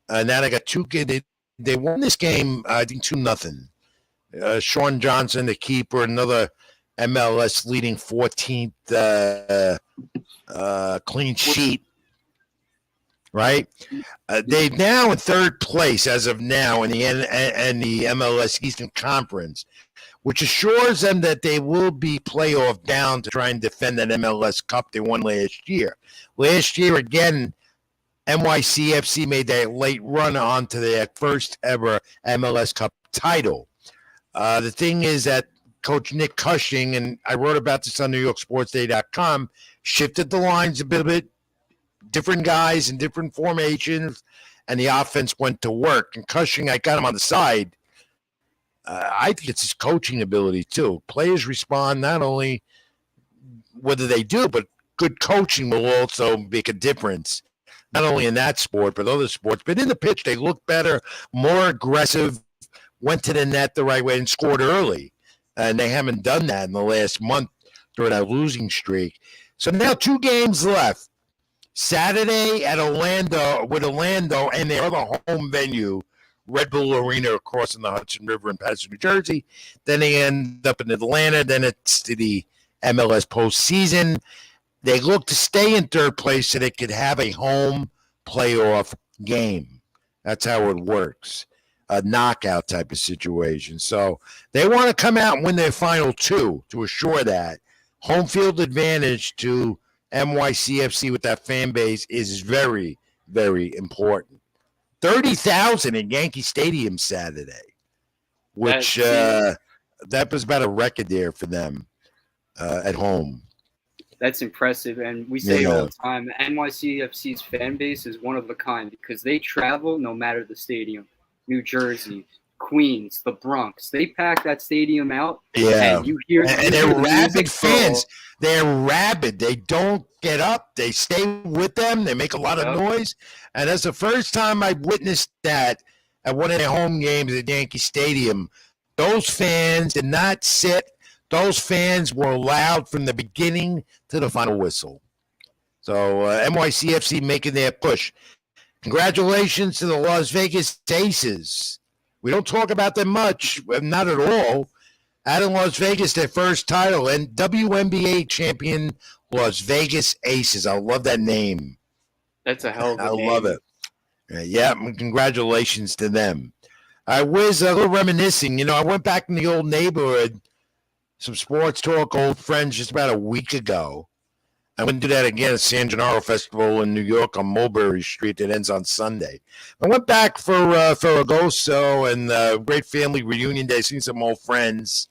Now they got 2 kids. They won this game, I think, 2-0. Sean Johnson, the keeper, another MLS leading 14th clean sheet. Right? They're now in 3rd place as of now in the MLS Eastern Conference, which assures them that they will be playoff bound to try and defend that MLS Cup they won last year. Last year, again, NYCFC made that late run onto their first ever MLS Cup title. The thing is that Coach Nick Cushing, and I wrote about this on NewYorkSportsDay.com, shifted the lines a bit, different guys in different formations, and the offense went to work. And Cushing, I got him on the side. I think it's his coaching ability, too. Players respond not only whether they do, but good coaching will also make a difference, not only in that sport, but other sports. But in the pitch, they look better, more aggressive, went to the net the right way, and scored early. And they haven't done that in the last month during that losing streak. So now 2 games left. Saturday at Orlando, and their other home venue, Red Bull Arena crossing the Hudson River in Patterson, New Jersey. Then they end up in Atlanta. Then it's to the MLS postseason. They look to stay in third place so they could have a home playoff game. That's how it works, a knockout type of situation. So they want to come out and win their final 2 to assure that. Home field advantage to NYCFC with that fan base is very, very important. 30,000 in Yankee Stadium Saturday, which that was about a record there for them at home. That's impressive. And we say all the time, NYCFC's fan base is one of a kind because they travel no matter the stadium. New Jersey, Queens, the Bronx. They pack that stadium out. Yeah. And you hear and they're rabid fans. They're rabid. They don't get up. They stay with them. They make a lot of noise. And that's the first time I've witnessed that at one of their home games at Yankee Stadium. Those fans did not sit. Those fans were loud from the beginning to the final whistle. So NYCFC making their push. Congratulations to the Las Vegas Aces. We don't talk about them much, not at all. Out in Las Vegas, their first title, and WNBA champion Las Vegas Aces. I love that name. That's a hell of a name. I love it. Yeah, congratulations to them. I was a little reminiscing. You know, I went back in the old neighborhood, some sports talk, old friends, just about a week ago. I'm going to do that again at San Gennaro Festival in New York on Mulberry Street that ends on Sunday. I went back for Ferragosto and great family reunion day, seen some old friends.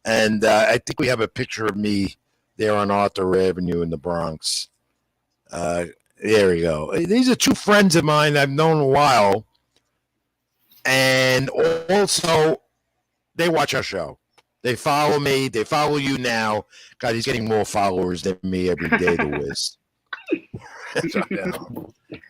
And I think we have a picture of me there on Arthur Avenue in the Bronx. There we go. These are 2 friends of mine I've known a while. And also, they watch our show. They follow me. They follow you now. God, he's getting more followers than me every day, the Wiz.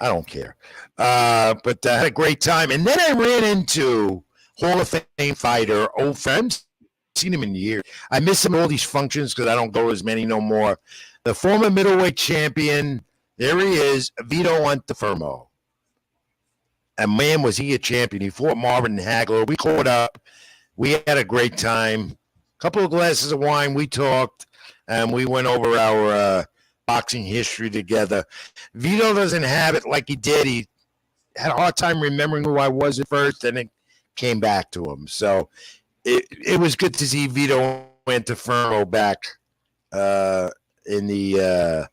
I don't care. But I had a great time. And then I ran into Hall of Fame fighter, old friends. Seen him in years. I miss him at all these functions because I don't go to as many no more. The former middleweight champion, there he is, Vito Antuofermo. And man, was he a champion. He fought Marvin Hagler. We caught up. We had a great time. A couple of glasses of wine. We talked, and we went over our boxing history together. Vito doesn't have it like he did. He had a hard time remembering who I was at first, and it came back to him. So it was good to see Vito Antuofermo back in the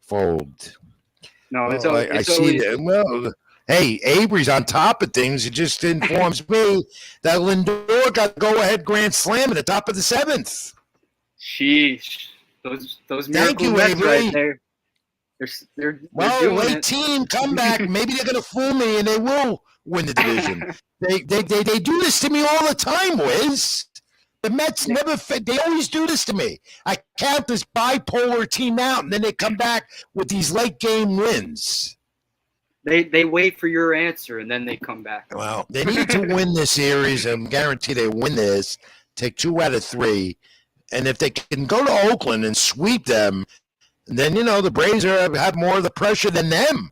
fold. No, it's well, always, I see that. Well, hey, Avery's on top of things. It just informs me that Lindor got go-ahead grand slam at the top of the 7th. Sheesh. Those Thank you, Mets Avery. right there. They're doing late it. team comeback. Maybe they're going to fool me, and they will win the division. They do this to me all the time, Wiz. The Mets never – they always do this to me. I count this bipolar team out, and then they come back with these late-game wins. They wait for your answer, and then they come back. Well, they need to win this series, and guarantee they win this, take 2 out of 3. And if they can go to Oakland and sweep them, then, you know, the Braves have more of the pressure than them.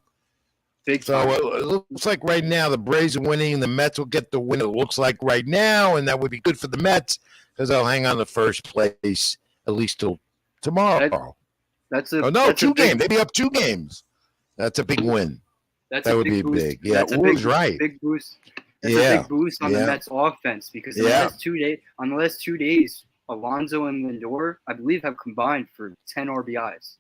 So it looks like right now the Braves are winning and the Mets will get the win. It looks like right now, and that would be good for the Mets because they'll hang on to first place at least till tomorrow. That's 2 games. They'd be up 2 games. That's a big win. That would be big. Yeah, Ull's right. Big boost. That's a big boost on the Mets offense because on the last 2 days, Alonso and Lindor, I believe, have combined for 10 RBIs.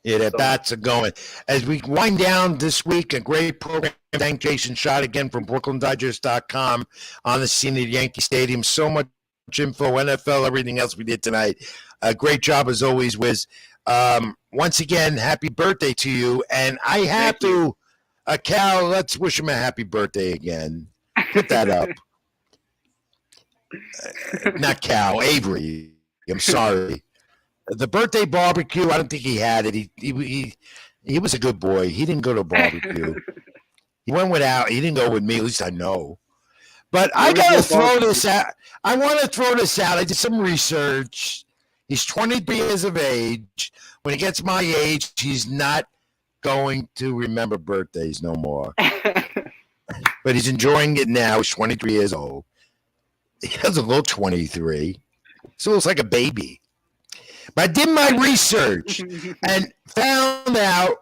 Yeah, the So- bats are going. As we wind down this week, a great program. Thank Jason Schott again from BrooklynDigest.com on the scene at Yankee Stadium. So much info, NFL, everything else we did tonight. A great job as always, Wiz. Once again, happy birthday to you. And I have to, Cal, let's wish him a happy birthday again. Put that up. Not Cal, Avery. I'm sorry. The birthday barbecue, I don't think he had it. He was a good boy. He didn't go to a barbecue. He went without. He didn't go with me. At least I know. But I got to throw this out. I want to throw this out. I did some research. He's 23 years of age. When he gets my age, he's not going to remember birthdays no more. But he's enjoying it now. He's 23 years old. He doesn't look 23. Still looks like a baby. But I did my research and found out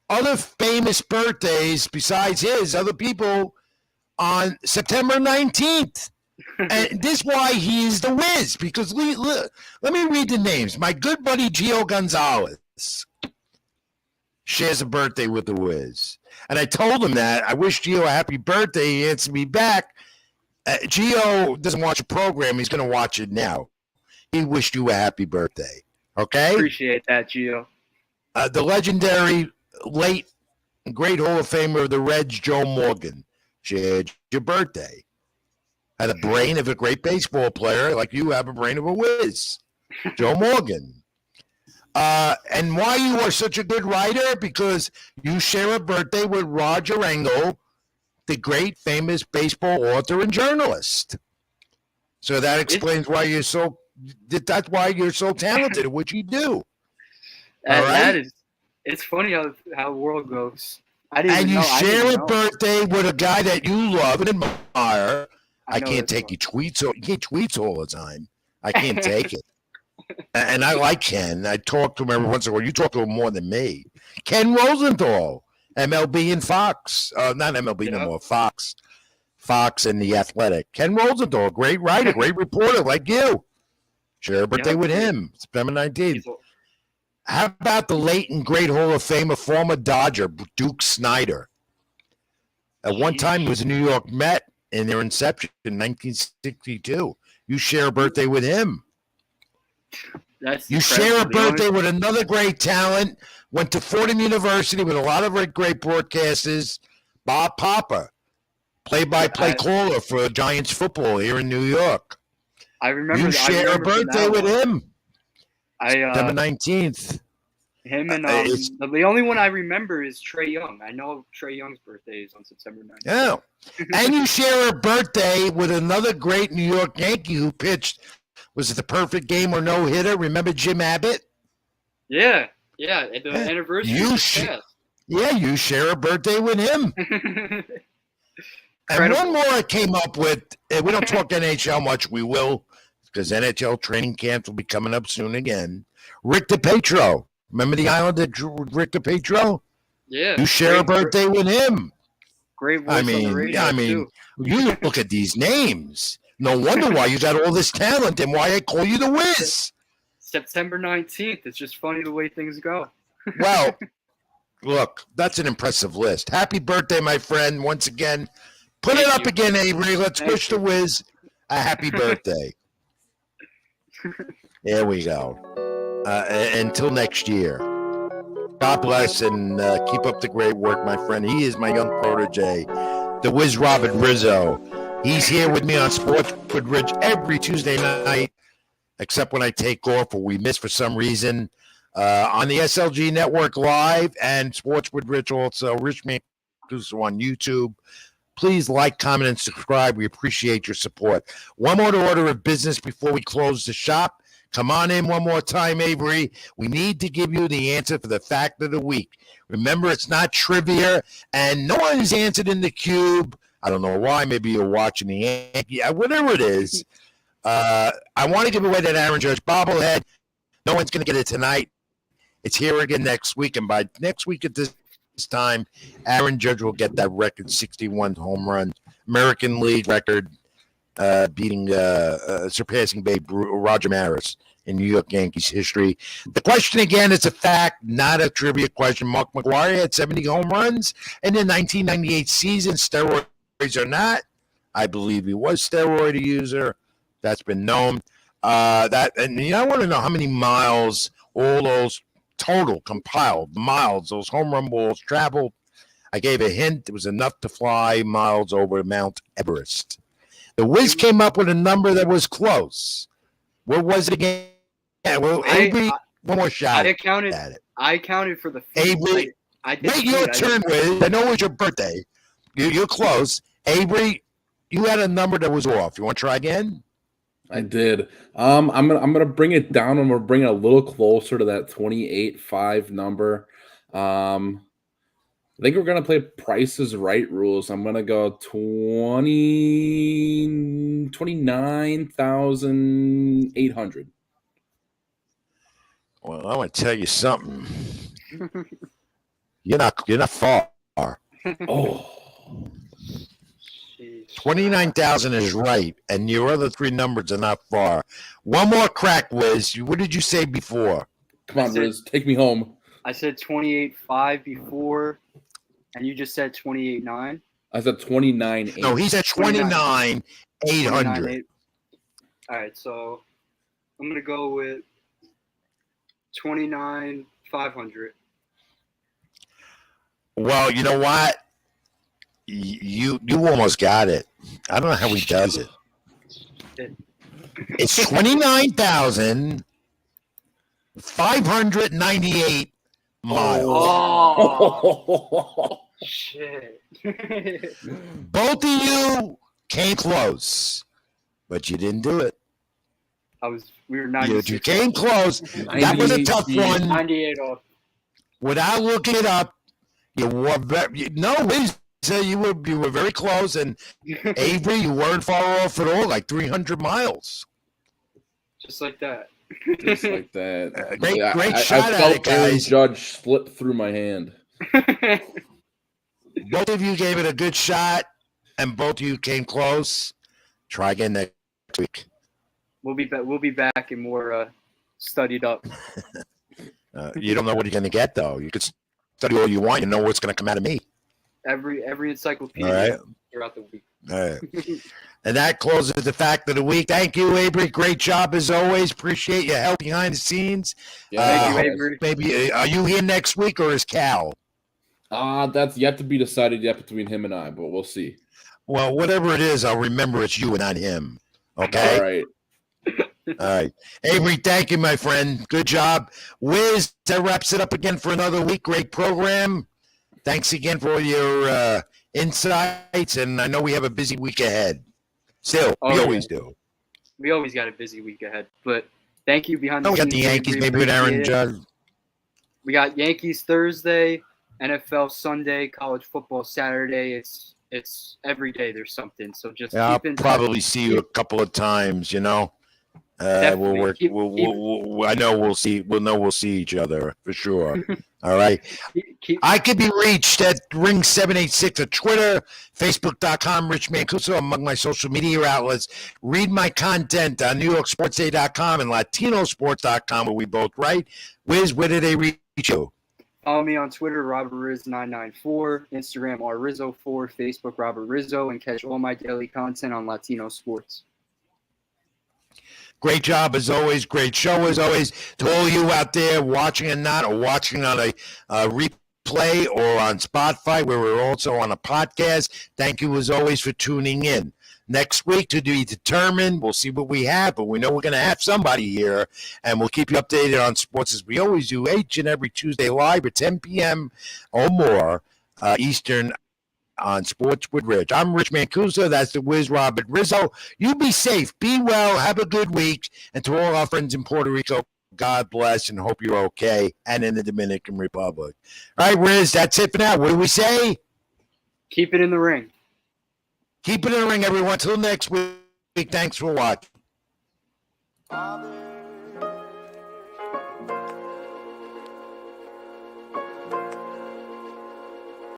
other famous birthdays besides his, other people on September 19th. And this is why he's the Wiz, because let me read the names. My good buddy Gio Gonzalez shares a birthday with the Wiz. And I told him that. I wish Gio a happy birthday. He answered me back. Gio doesn't watch a program. He's going to watch it now. He wished you a happy birthday. Okay? Appreciate that, Gio. The legendary, late, great Hall of Famer of the Reds, Joe Morgan, shared your birthday. Had a brain of a great baseball player, like you have a brain of a whiz. Joe Morgan. And why you are such a good writer? Because you share a birthday with Roger Engel, the great famous baseball author and journalist. So that explains why you're so. That's why you're so talented at what you do. It's funny how the world goes. And you share a birthday with a guy that you love and admire. I can't take your tweets. You get tweets all the time. I can't take it. And I like Ken. I talk to him every once in a while. You talk to him more than me. Ken Rosenthal, MLB and Fox. Not MLB no more. Fox and The Athletic. Ken Rosenthal, great writer, great reporter like you. Share a birthday with him, September 19th. How about the late and great Hall of Famer, former Dodger, Duke Snider? At one time, he was a New York Met in their inception in 1962. You share a birthday with him. You share a birthday with another great talent. Went to Fordham University with a lot of great broadcasters. Bob Popper, play-by-play caller for Giants football here in New York. I remember. You share a birthday with him. September 19th. Him and the only one I remember is Trey Young. I know Trey Young's birthday is on September 19th. Yeah. And you share a birthday with another great New York Yankee who pitched. Was it the perfect game or no hitter? Remember Jim Abbott? Yeah. At the anniversary. You share a birthday with him. And one more I came up with. We don't talk NHL much. We will, because NHL training camps will be coming up soon again. Rick DiPietro. Remember the Islander, Rick DiPietro? Yeah. You share a birthday with him. Great voice on the radio, too. You look at these names. No wonder why you got all this talent and why I call you the Wiz. September 19th. It's just funny the way things go. Well, look, that's an impressive list. Happy birthday, my friend. Once again, put it up again, Avery. Let's wish the Wiz a happy birthday. There we go. Until next year. God bless and keep up the great work, my friend. He is my young protege, the Wiz Robert Rizzo. He's here with me on Sports with Rich every Tuesday night, except when I take off or we miss for some reason. On the SLG Network Live and Sports with Rich also. Rich Mancuso on YouTube. Please like, comment, and subscribe. We appreciate your support. One more order of business before we close the shop. Come on in one more time, Avery. We need to give you the answer for the fact of the week. Remember, it's not trivia, and no one has answered in the cube. I don't know why. Maybe you're watching the Yankee. Whatever it is. I want to give away that Aaron Judge bobblehead. No one's going to get it tonight. It's here again next week, and by next week at this time, Aaron Judge will get that record 61 home run, American League record, surpassing Roger Maris in New York Yankees history. The question again is a fact, not a trivia question. Mark McGwire had 70 home runs in the 1998 season. Steroids or not, I believe he was steroid user. That's been known. And I want to know how many miles all those total compiled miles, those home run balls traveled. I gave a hint. It was enough to fly miles over Mount Everest. The Wiz came up with a number that was close. What was it again? Yeah, well, Avery, one more shot at it. I counted for the feet. Avery, wait your turn, Wiz. I know it was your birthday. You're close. Avery, you had a number that was off. You want to try again? I did. I'm gonna bring it down. I'm gonna bring it a little closer to that 28.5 number. I think we're going to play Price is Right rules. I'm going to go 29,800. Well, I want to tell you something. You're not far. Oh. 29,000 is right, and your other three numbers are not far. One more crack, Wiz. What did you say before? Come on, Wiz. Take me home. I said 28.5 before. And you just said 28.9? I said 29.8. No, he said 29.800. All right, so I'm going to go with 29.500. Well, you know what? You almost got it. I don't know how he does it. It's 29,598 miles. Oh. Shit. Both of you came close, but you didn't do it. We were 96. You came close. That was a tough one. 98 off. Without looking it up, you were you were very close, and Avery, you weren't far off at all, like 300 miles. Just like that. Just like that. Great shot at it, guys. Judge slipped through my hand. Both of you gave it a good shot, and both of you came close. Try again next week. We'll be back and more studied up. You don't know what you're going to get, though. You could study all you want. You know what's going to come out of me. Every encyclopedia throughout the week. All right. And that closes the fact of the week. Thank you, Avery. Great job as always. Appreciate your help behind the scenes. Thank you, Avery. Maybe are you here next week or is Cal? That's yet to be decided yet between him and I, but we'll see. Well, whatever it is, I'll remember it's you and not him. Okay? All right. All right. Avery, thank you, my friend. Good job. Wiz, that wraps it up again for another week. Great program. Thanks again for your insights, and I know we have a busy week ahead. Still, we always do. We always got a busy week ahead, but thank you behind the scenes. We got the Yankees, maybe with Aaron Judge. We got Yankees Thursday, NFL Sunday, college football Saturday. It's every day there's something. So just I'll keep in probably see you a couple of times. You know, we'll work. I know we'll see. We'll see each other for sure. All right. I could be reached at Ring786 at Twitter, Facebook.com, Rich Mancuso, among my social media outlets. Read my content on NewYorkSportsDay.com and LatinoSports.com, where we both write. Wiz, where do they reach you? Follow me on Twitter, RobertRiz994, Instagram, RRizzo4, Facebook, Robert Rizzo, and catch all my daily content on Latino Sports. Great job as always. Great show as always. To all you out there watching and not, or watching on a replay or on Spotify, where we're also on a podcast, thank you as always for tuning in. Next week to be determined. We'll see what we have, but we know we're going to have somebody here, and we'll keep you updated on sports as we always do each and every Tuesday live at 10 p.m. or more Eastern on Sports with Rich. I'm Rich Mancuso. That's the Wiz Robert Rizzo. You be safe. Be well. Have a good week. And to all our friends in Puerto Rico, God bless and hope you're okay. And in the Dominican Republic. All right, Riz, that's it for now. What do we say? Keep it in the ring. Keep it in the ring, everyone. Till next week. Thanks for watching. Father.